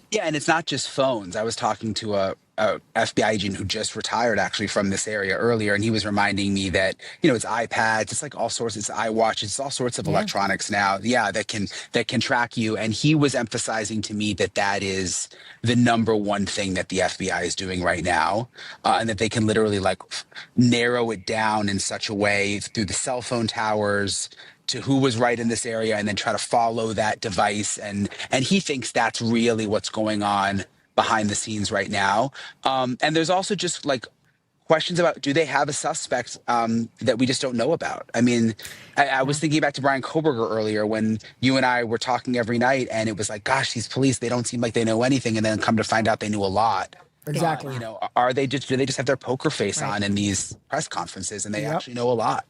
Yeah, and it's not just phones. I was talking to a FBI agent who just retired actually from this area earlier, and he was reminding me that, you know, it's iPads, it's like all sorts, it's iWatch, it's all sorts of electronics now, that can track you. And he was emphasizing to me that is the number one thing that the FBI is doing right now, and that they can literally like narrow it down in such a way through the cell phone towers to who was right in this area, and then try to follow that device. And he thinks that's really what's going on behind the scenes right now. And there's also just like questions about, do they have a suspect that we just don't know about? I mean, I was thinking back to Brian Koberger earlier when you and I were talking every night, and it was like, gosh, these police, they don't seem like they know anything. And then come to find out they knew a lot. Exactly. You know, do they just have their poker face on in these press conferences, and they actually know a lot?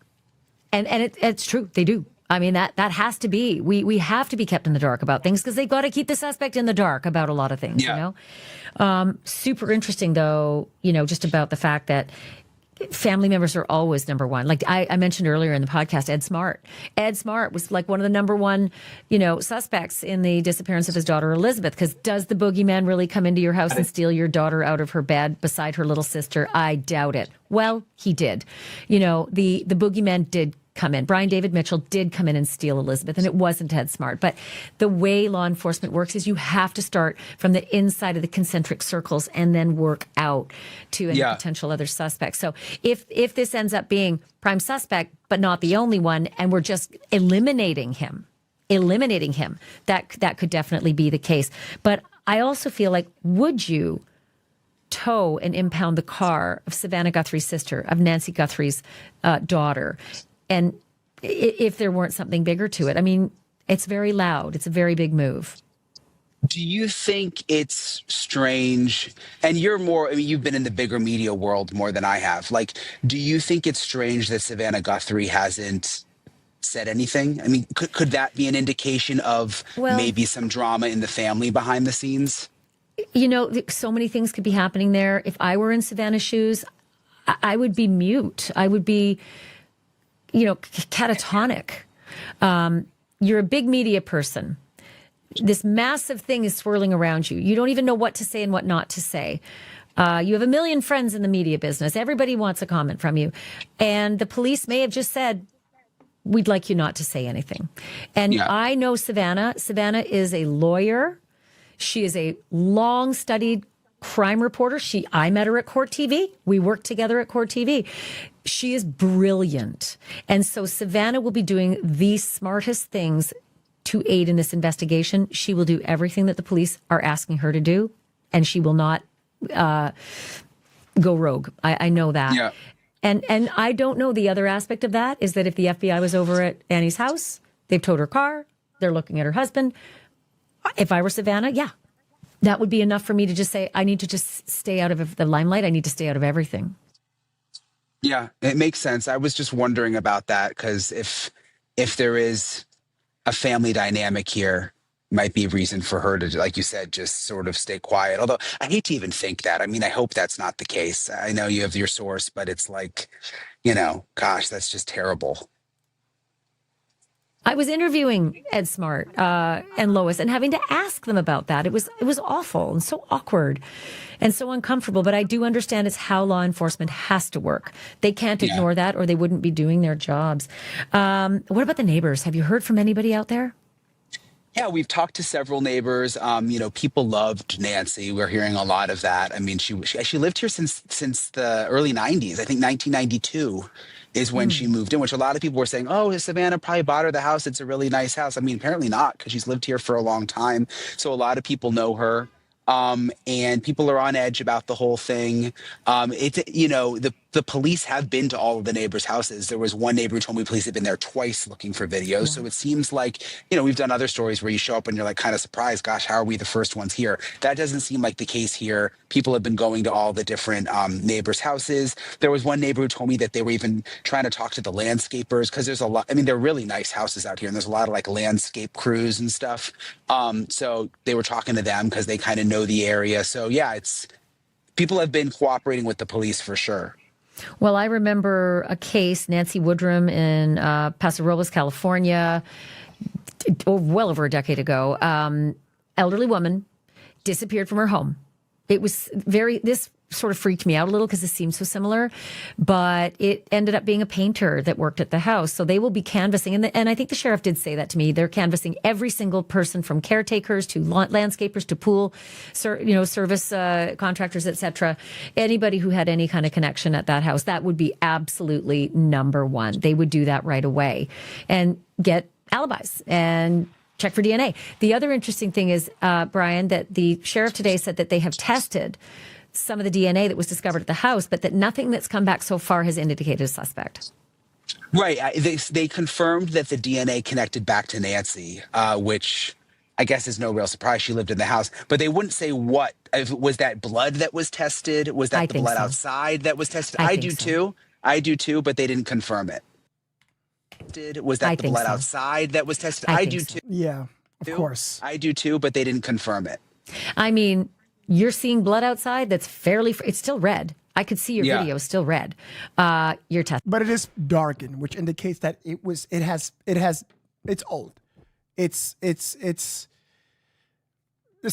And it's true. They do. I mean, that has to be. We have to be kept in the dark about things because they've got to keep the suspect in the dark about a lot of things, you know? Super interesting, though, you know, just about the fact that family members are always number one. Like I mentioned earlier in the podcast, Ed Smart. Ed Smart was like one of the number one, you know, suspects in the disappearance of his daughter, Elizabeth, because does the boogeyman really come into your house and steal your daughter out of her bed beside her little sister? I doubt it. Well, he did. You know, the boogeyman did come in. Brian David Mitchell did come in and steal Elizabeth, and it wasn't Ed Smart. But the way law enforcement works is you have to start from the inside of the concentric circles and then work out to any potential other suspects. So if this ends up being prime suspect, but not the only one, and we're just eliminating him, that could definitely be the case. But I also feel like, would you tow and impound the car of Savannah Guthrie's sister, of Nancy Guthrie's daughter? And if there weren't something bigger to it, I mean, it's very loud. It's a very big move. Do you think it's strange? And you're more, I mean, you've been in the bigger media world more than I have. Like, do you think it's strange that Savannah Guthrie hasn't said anything? I mean, could that be an indication of maybe some drama in the family behind the scenes? You know, so many things could be happening there. If I were in Savannah's shoes, I would be mute. I would be, you know, catatonic. You're a big media person. This massive thing is swirling around you. You don't even know what to say and what not to say. You have a million friends in the media business. Everybody wants a comment from you. And the police may have just said, we'd like you not to say anything. And I know Savannah. Savannah is a lawyer. She is a long-studied crime reporter. I met her at Court TV. We worked together at Court TV. She is brilliant. And so Savannah will be doing the smartest things to aid in this investigation. She will do everything that the police are asking her to do, and she will not go rogue. I know that. Yeah. And I don't know, the other aspect of that is that if the FBI was over at Annie's house, they've towed her car, they're looking at her husband. If I were Savannah, yeah, that would be enough for me to just say, I need to just stay out of the limelight. I need to stay out of everything. Yeah, it makes sense. I was just wondering about that because if there is a family dynamic here, might be a reason for her to, like you said, just sort of stay quiet. Although I hate to even think that. I mean, I hope that's not the case. I know you have your source, but it's like, gosh, that's just terrible. I was interviewing Ed Smart and Lois and having to ask them about that. It was awful and so awkward and so uncomfortable. But I do understand it's how law enforcement has to work. They can't ignore that or they wouldn't be doing their jobs. What about the neighbors? Have you heard from anybody out there? Yeah, we've talked to several neighbors. People loved Nancy. We're hearing a lot of that. I mean, she lived here since the early 90s. I think 1992 is when she moved in, which a lot of people were saying, oh, Savannah probably bought her the house. It's a really nice house. I mean, apparently not, because she's lived here for a long time. So a lot of people know her. And people are on edge about the whole thing. The police have been to all of the neighbors' houses. There was one neighbor who told me police had been there twice looking for videos. Yeah. So it seems like, we've done other stories where you show up and you're like kind of surprised, gosh, how are we the first ones here? That doesn't seem like the case here. People have been going to all the different neighbors' houses. There was one neighbor who told me that they were even trying to talk to the landscapers because there's a lot. I mean, they're really nice houses out here and there's a lot of like landscape crews and stuff. So they were talking to them because they kind of know the area. So yeah, people have been cooperating with the police for sure. Well, I remember a case, Nancy Woodrum in Paso Robles, California, well over a decade ago. Elderly woman disappeared from her home. It was this sort of freaked me out a little because it seemed so similar, but it ended up being a painter that worked at the house. So they will be canvassing. And I think the sheriff did say that to me. They're canvassing every single person from caretakers to landscapers to pool, service contractors, etc. Anybody who had any kind of connection at that house, that would be absolutely number one. They would do that right away and get alibis and check for DNA. The other interesting thing is, Brian, that the sheriff today said that they have tested some of the DNA that was discovered at the house, but that nothing that's come back so far has indicated a suspect. Right. They confirmed that the DNA connected back to Nancy, which I guess is no real surprise. She lived in the house, but they wouldn't say what. Was that blood that was tested? Was that the blood outside that was tested? I do too. I do too, but they didn't confirm it. Was that the blood outside that was tested? I do too. Yeah, of course. I do too, but they didn't confirm it. I mean, you're seeing blood outside that's it's still red. I could see your video still red. Your test. But it is darkened, which indicates that it's old. It's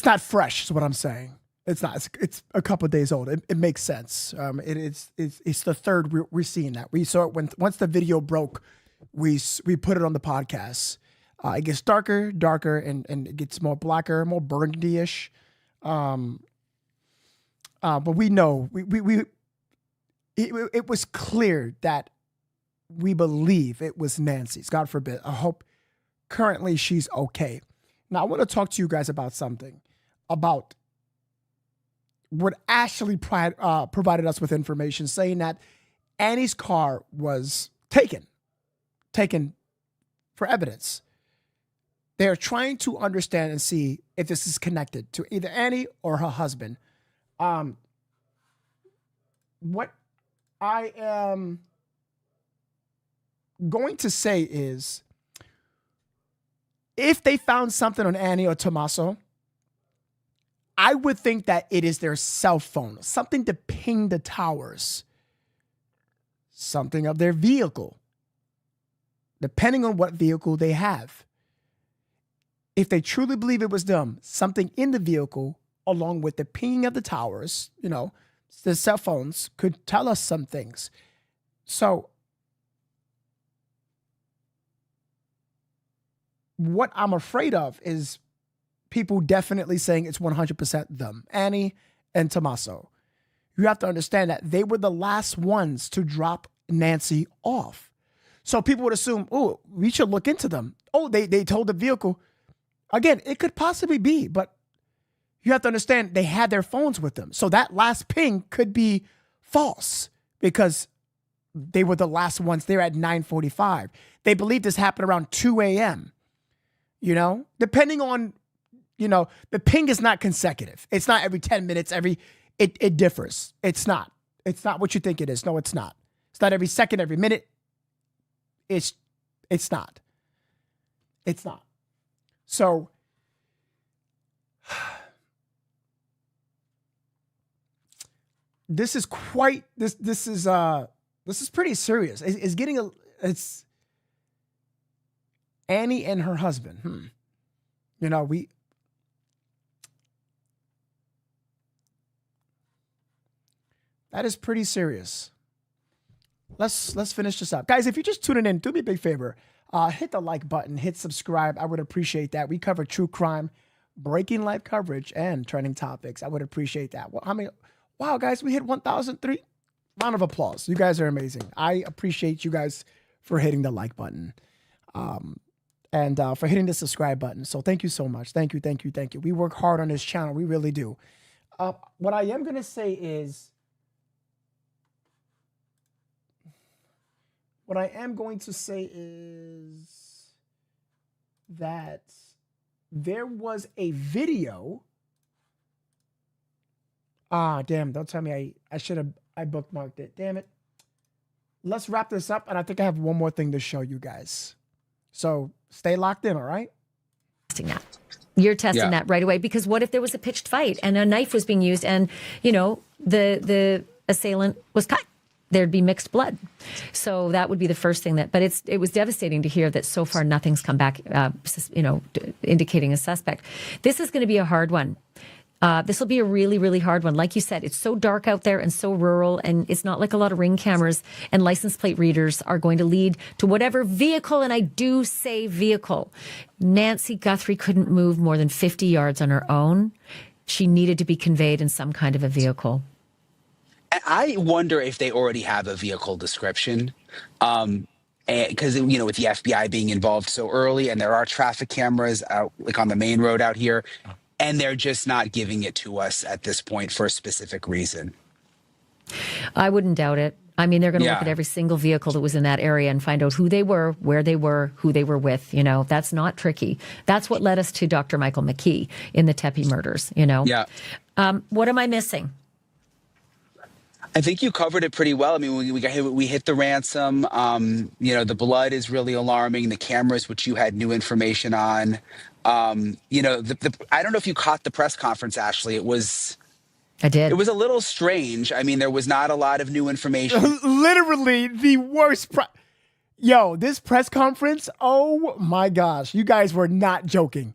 not fresh is what I'm saying. It's not. It's a couple of days old. It makes sense. It's the third we're seeing that. We saw it once the video broke. We put it on the podcast. It gets darker, and it gets more blacker, more burgundy-ish. But we know it was clear that we believe it was Nancy's. God forbid. I hope currently she's okay. Now I want to talk to you guys about something about what Ashley provided us with information saying that Annie's car was taken for evidence. They're trying to understand and see if this is connected to either Annie or her husband. What I am going to say is, if they found something on Annie or Tommaso, I would think that it is their cell phone, something to ping the towers, something of their vehicle, depending on what vehicle they have. If they truly believe it was them, something in the vehicle, along with the pinging of the towers, the cell phones could tell us some things. So what I'm afraid of is people definitely saying it's 100% them, Annie and Tommaso. You have to understand that they were the last ones to drop Nancy off. So people would assume, oh, we should look into them. Oh, they told the vehicle. Again, it could possibly be, but You have to understand they had their phones with them. So that last ping could be false because they were the last ones there at 9:45. They believe this happened around 2 a.m. Depending on, the ping is not consecutive. It's not every 10 minutes, it differs. It's not what you think it is. No, it's not. It's not every second, every minute. It's not. It's not. So this is pretty serious. It's Annie and her husband. That is pretty serious. Let's finish this up. Guys, if you're just tuning in, do me a big favor. Hit the like button, hit subscribe. I would appreciate that. We cover true crime, breaking life coverage, and trending topics. I would appreciate that. Wow, guys, we hit 1,003. Round of applause. You guys are amazing. I appreciate you guys for hitting the like button and for hitting the subscribe button. So thank you so much. Thank you. We work hard on this channel. We really do. What I am going to say is, that there was a video. Damn, don't tell me I bookmarked it. Damn it. Let's wrap this up, and I think I have one more thing to show you guys. So stay locked in, all right? You're testing that right away, because what if there was a pitched fight and a knife was being used and, the assailant was cut? There'd be mixed blood. So that would be the first thing but it was devastating to hear that so far nothing's come back, indicating a suspect. This is going to be a hard one. This will be a really, really hard one. Like you said, it's so dark out there and so rural, and it's not like a lot of ring cameras and license plate readers are going to lead to whatever vehicle, and I do say vehicle. Nancy Guthrie couldn't move more than 50 yards on her own. She needed to be conveyed in some kind of a vehicle. I wonder if they already have a vehicle description, because with the FBI being involved so early, and there are traffic cameras out like on the main road out here, and they're just not giving it to us at this point for a specific reason. I wouldn't doubt it. I mean, they're going to look at every single vehicle that was in that area and find out who they were, where they were, who they were with. That's not tricky. That's what led us to Dr. Michael McKee in the Tepe murders. Yeah. What am I missing? I think you covered it pretty well. I mean, we hit the ransom. The blood is really alarming. The cameras, which you had new information on. I don't know if you caught the press conference, Ashley. I did. It was a little strange. I mean, there was not a lot of new information. Literally the worst. This press conference. Oh my gosh. You guys were not joking.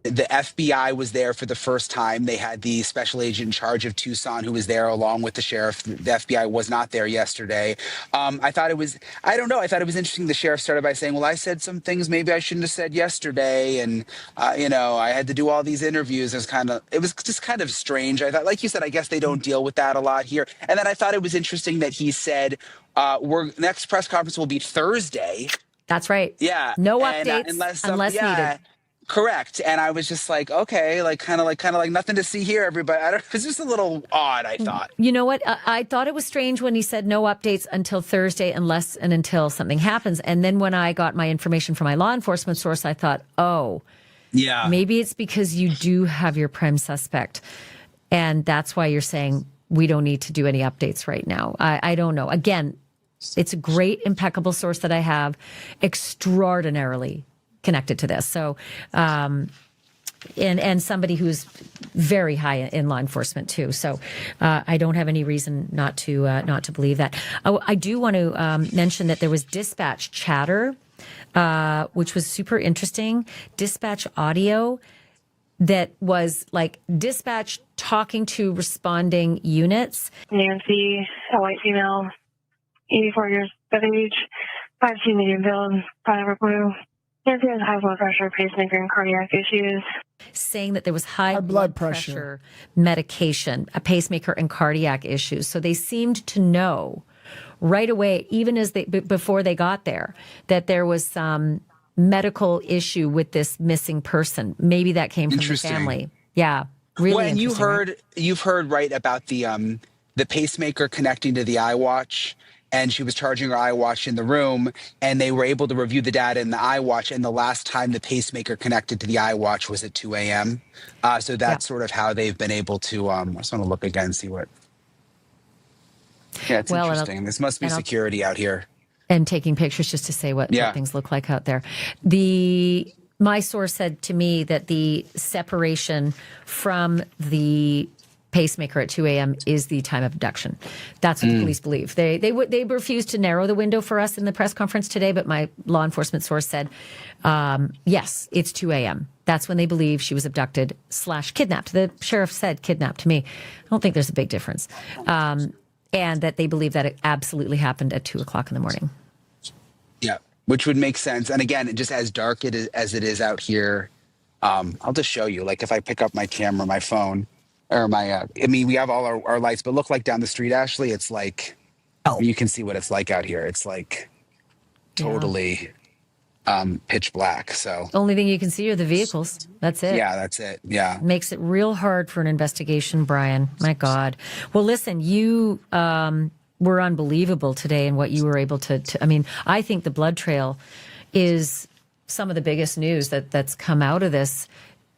The FBI was there for the first time. They had the special agent in charge of Tucson who was there along with the sheriff. The FBI was not there yesterday. I thought it was interesting. The sheriff started by saying, well, I said some things maybe I shouldn't have said yesterday. And, I had to do all these interviews. It was just kind of strange. I thought, like you said, I guess they don't deal with that a lot here. And then I thought it was interesting that he said, next press conference will be Thursday. That's right. Yeah. No updates unless needed. Correct. And I was just like, okay, kind of like nothing to see here, everybody. It's just a little odd, I thought. You know what? I thought it was strange when he said no updates until Thursday unless and until something happens. And then when I got my information from my law enforcement source, I thought, maybe it's because you do have your prime suspect. And that's why you're saying we don't need to do any updates right now. I don't know. Again, it's a great, impeccable source that I have, extraordinarily connected to this. So, and somebody who's very high in law enforcement too. So, I don't have any reason not to believe that. I do want to mention that there was dispatch chatter, which was super interesting. Dispatch audio that was like dispatch talking to responding units. Nancy, a white female, 84 years of age, 5'2", medium build, powder blue. Nancy has high blood pressure, pacemaker, and cardiac issues. Saying that there was high blood pressure medication, a pacemaker, and cardiac issues. So they seemed to know right away, even as before they got there, that there was some medical issue with this missing person. Maybe that came from the Interesting. family. Yeah. Really Well, and interesting, right? you've heard right about the pacemaker connecting to the iWatch, and she was charging her iWatch in the room, and they were able to review the data in the iWatch, and the last time the pacemaker connected to the iWatch was at 2 a.m. So that's sort of how they've been able to. I just want to look again and see what. Yeah, it's Well, interesting. This must be security out here. And taking pictures just to say what things look like out there. My source said to me that the separation from the pacemaker at 2 a.m. is the time of abduction. That's what the police believe. They refused to narrow the window for us in the press conference today, but my law enforcement source said, yes, it's 2 a.m. That's when they believe she was abducted / kidnapped. The sheriff said kidnapped to me. I don't think there's a big difference. And that they believe that it absolutely happened at 2 o'clock in the morning. Yeah, which would make sense. And again, just as dark as it is out here, I'll just show you. Like if I pick up my camera, my phone, or my, we have all our lights, but look like down the street, Ashley, it's like, you can see what it's like out here. It's like totally pitch black. So Only thing you can see are the vehicles. That's it. yeah, that's it. Yeah. Makes it real hard for an investigation, Brian. My God. Well, listen, you were unbelievable today in what you were able to I think the blood trail is some of the biggest news that's come out of this,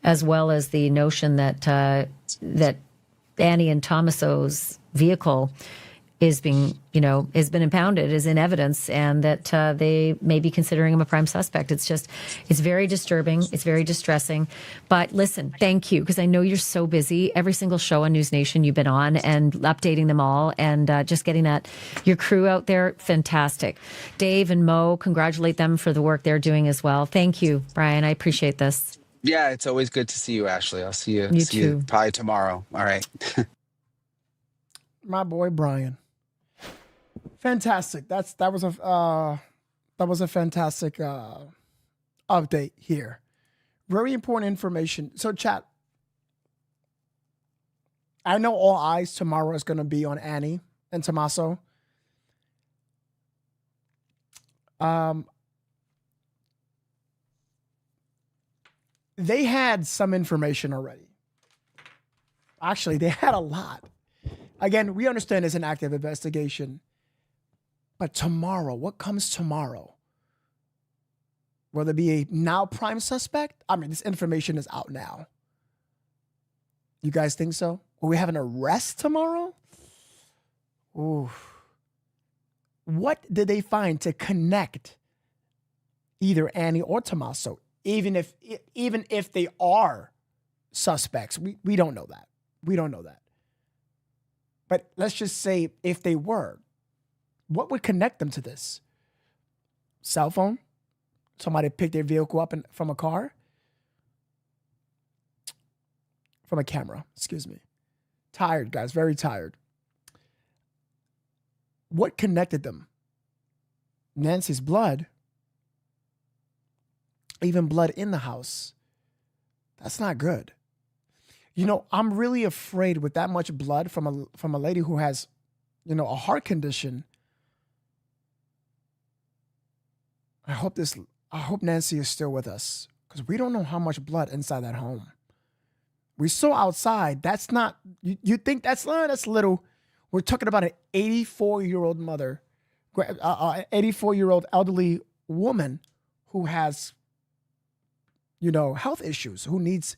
as well as the notion that that Annie and Tomaso's vehicle is being, has been impounded, is in evidence, and that they may be considering him a prime suspect. It's very disturbing. It's very distressing. But listen, thank you, because I know you're so busy. Every single show on News Nation you've been on and updating them all, and just getting your crew out there, fantastic. Dave and Mo, congratulate them for the work they're doing as well. Thank you, Brian. I appreciate this. Yeah, it's always good to see you, Ashley. I'll see you. You see too. You probably tomorrow. All right. My boy Brian. Fantastic. That was a fantastic update here. Very important information. So, chat. I know all eyes tomorrow is going to be on Annie and Tommaso. They had some information already. Actually, they had a lot. Again, we understand it's an active investigation. But tomorrow, what comes tomorrow? Will there be a now prime suspect? I mean, this information is out now. You guys think so? Will we have an arrest tomorrow? Ooh. What did they find to connect either Annie or Tommaso? Even if they are suspects, we don't know that. We don't know that. But let's just say if they were, what would connect them to this? Cell phone? Somebody picked their vehicle up from a car? From a camera, excuse me. Tired, guys, very tired. What connected them? Nancy's blood? Even blood in the house? That's not good. I'm really afraid with that much blood from a lady who has, a heart condition. I hope Nancy is still with us, because we don't know how much blood inside that home. We saw outside. That's not, you think that's little. We're talking about an 84-year-old mother, 84-year-old elderly woman who has, health issues, who needs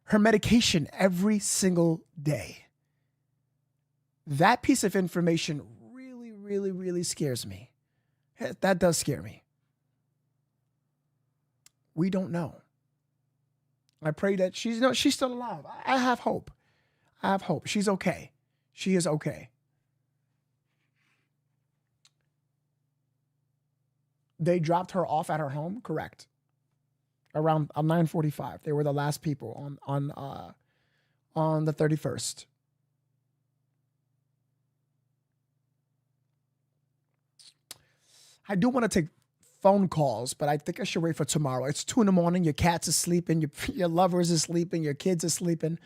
her medication every single day. That piece of information really, really, really scares me. That does scare me. We don't know. I pray that she's still alive. I have hope. I have hope. She's okay. She is okay. They dropped her off at her home, correct? Around 9:45. They were the last people on the 31st. I do want to take phone calls, but I think I should wait for tomorrow. It's 2 a.m. Your cats are sleeping. Your lovers are sleeping. Your kids are sleeping.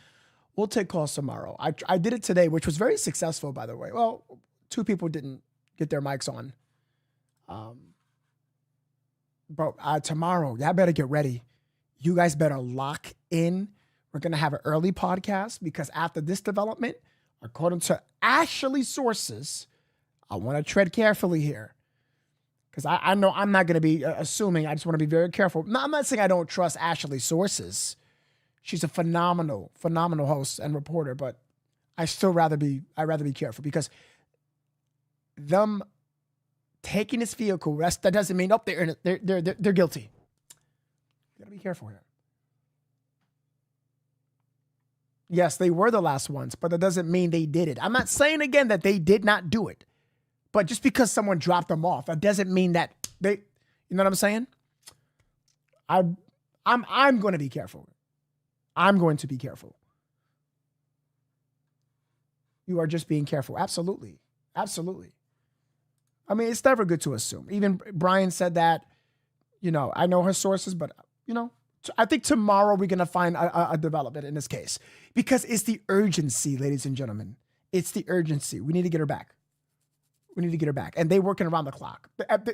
We'll take calls tomorrow. I did it today, which was very successful, by the way. Well, 2 people didn't get their mics on. Bro, tomorrow, y'all better get ready. You guys better lock in. We're going to have an early podcast because after this development, according to Ashley sources, I want to tread carefully here because I know I'm not going to be assuming. I just want to be very careful. No, I'm not saying I don't trust Ashley's sources. She's a phenomenal host and reporter, but I'd rather be careful because them taking this vehicle, that doesn't mean, they're guilty. You gotta be careful here. Yes, they were the last ones, but that doesn't mean they did it. I'm not saying again that they did not do it, but just because someone dropped them off, that doesn't mean that they, you know what I'm saying? I'm going to be careful. I'm going to be careful. You are just being careful. Absolutely. Absolutely. I mean, it's never good to assume. Even Brian said that, I know her sources, but, I think tomorrow we're going to find a development in this case because it's the urgency, ladies and gentlemen. It's the urgency. We need to get her back. And they're working around the clock.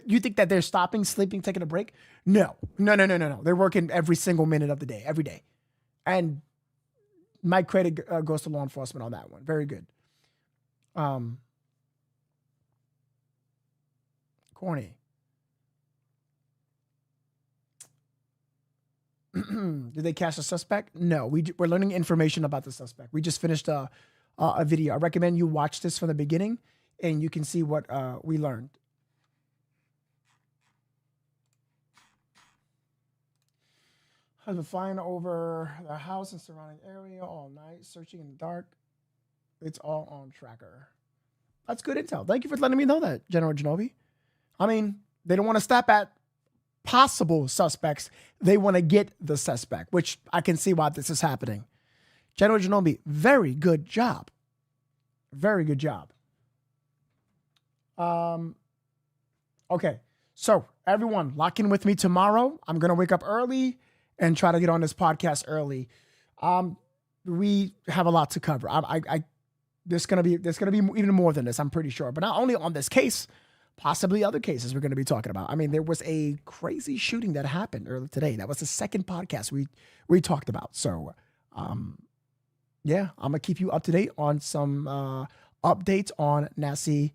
You think that they're stopping, sleeping, taking a break? No. They're working every single minute of the day, every day. And my credit goes to law enforcement on that one. Very good. Corny. Did they catch a suspect? No, we're learning information about the suspect. We just finished a video. I recommend you watch this from the beginning and you can see what we learned. Has been flying over the house and surrounding area all night, searching in the dark. It's all on tracker. That's good intel. Thank you for letting me know that, General Genovi. I mean, they don't want to stop at possible suspects. They want to get the suspect, which I can see why this is happening. General Genovi, very good job. Very good job. Okay, so everyone, lock in with me tomorrow. I'm going to wake up early and try to get on this podcast early. We have a lot to cover. There's gonna be even more than this, I'm pretty sure. But not only on this case, possibly other cases we're gonna be talking about. I mean, there was a crazy shooting that happened earlier today. That was the second podcast we talked about. So, yeah, I'm gonna keep you up to date on some updates on Nancy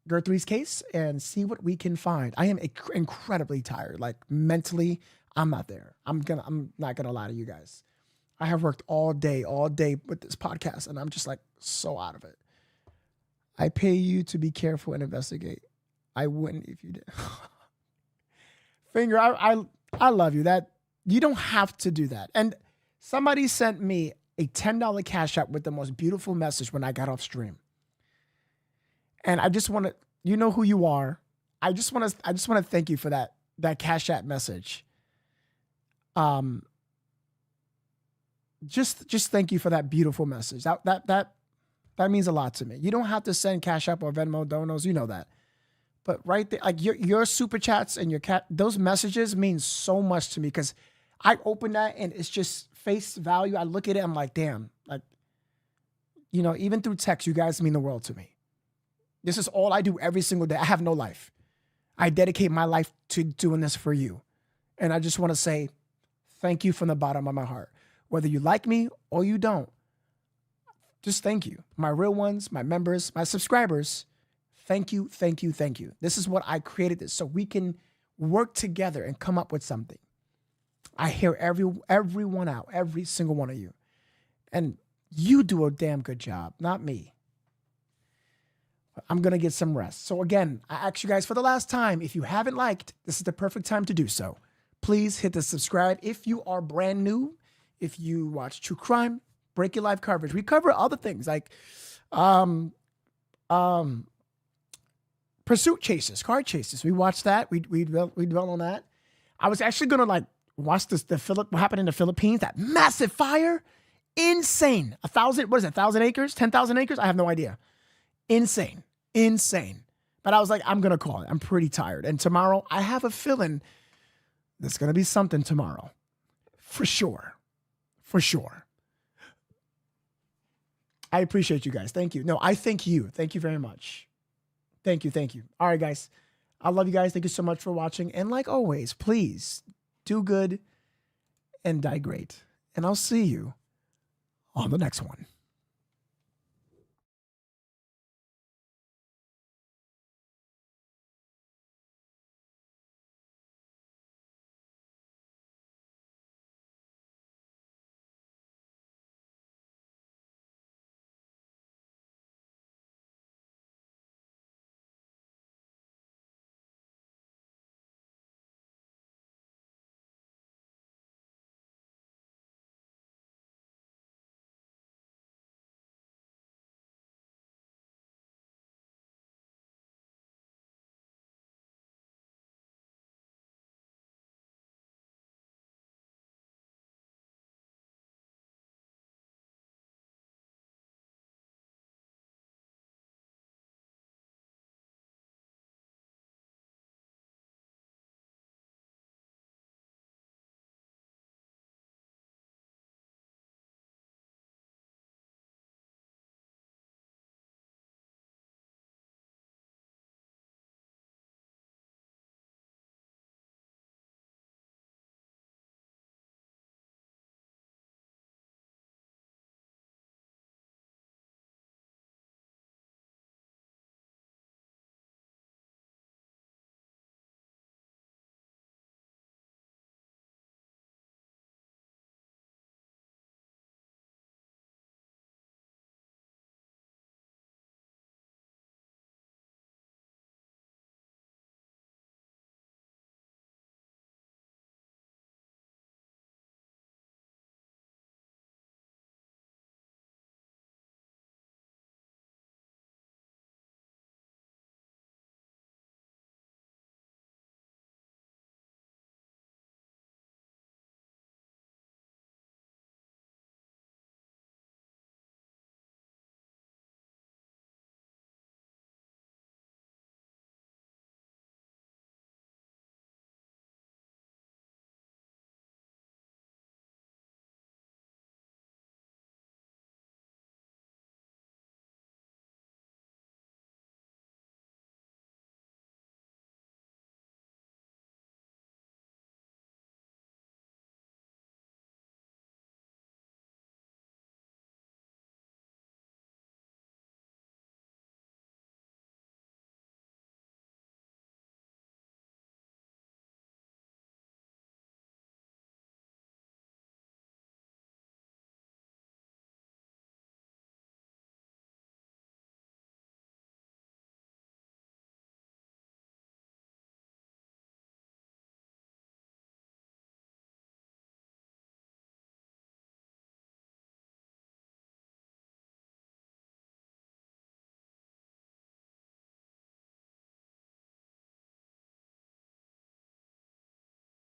Guthrie's case and see what we can find. I am incredibly tired, like mentally. I'm not there. I'm not gonna lie to you guys. I have worked all day with this podcast, and I'm just like so out of it. I pay you to be careful and investigate. I wouldn't if you did. Finger, I love you. That you don't have to do that. And somebody sent me a $10 Cashapp with the most beautiful message when I got off stream. And I just want to, you know who you are. I just want to thank you for that Cashapp message. Just thank you for that beautiful message. That means a lot to me. You don't have to send Cashapp or Venmo donos, you know that. But right there, like your super chats and those messages mean so much to me because I open that and it's just face value. I look at it, I'm like, damn, like, even through text, you guys mean the world to me. This is all I do every single day. I have no life. I dedicate my life to doing this for you. And I just want to say thank you from the bottom of my heart. Whether you like me or you don't, just thank you. My real ones, my members, my subscribers, thank you, thank you, thank you. This is what I created this so we can work together and come up with something. I hear everyone out, every single one of you. And you do a damn good job, not me. I'm going to get some rest. So again, I ask you guys for the last time, if you haven't liked, this is the perfect time to do so. Please hit the subscribe. If you are brand new, if you watch true crime, break your life coverage, we cover other things like pursuit chases, car chases. We watch that. We dwell on that. I was actually going to watch what happened in the Philippines, that massive fire. Insane. 1,000 acres, 10,000 acres. I have no idea. Insane. But I was like, I'm going to call it. I'm pretty tired. And tomorrow, I have a feeling there's going to be something tomorrow. For sure. I appreciate you guys. Thank you. No, I thank you. Thank you very much. Thank you. All right, guys. I love you guys. Thank you so much for watching. And like always, please do good and die great. And I'll see you on the next one.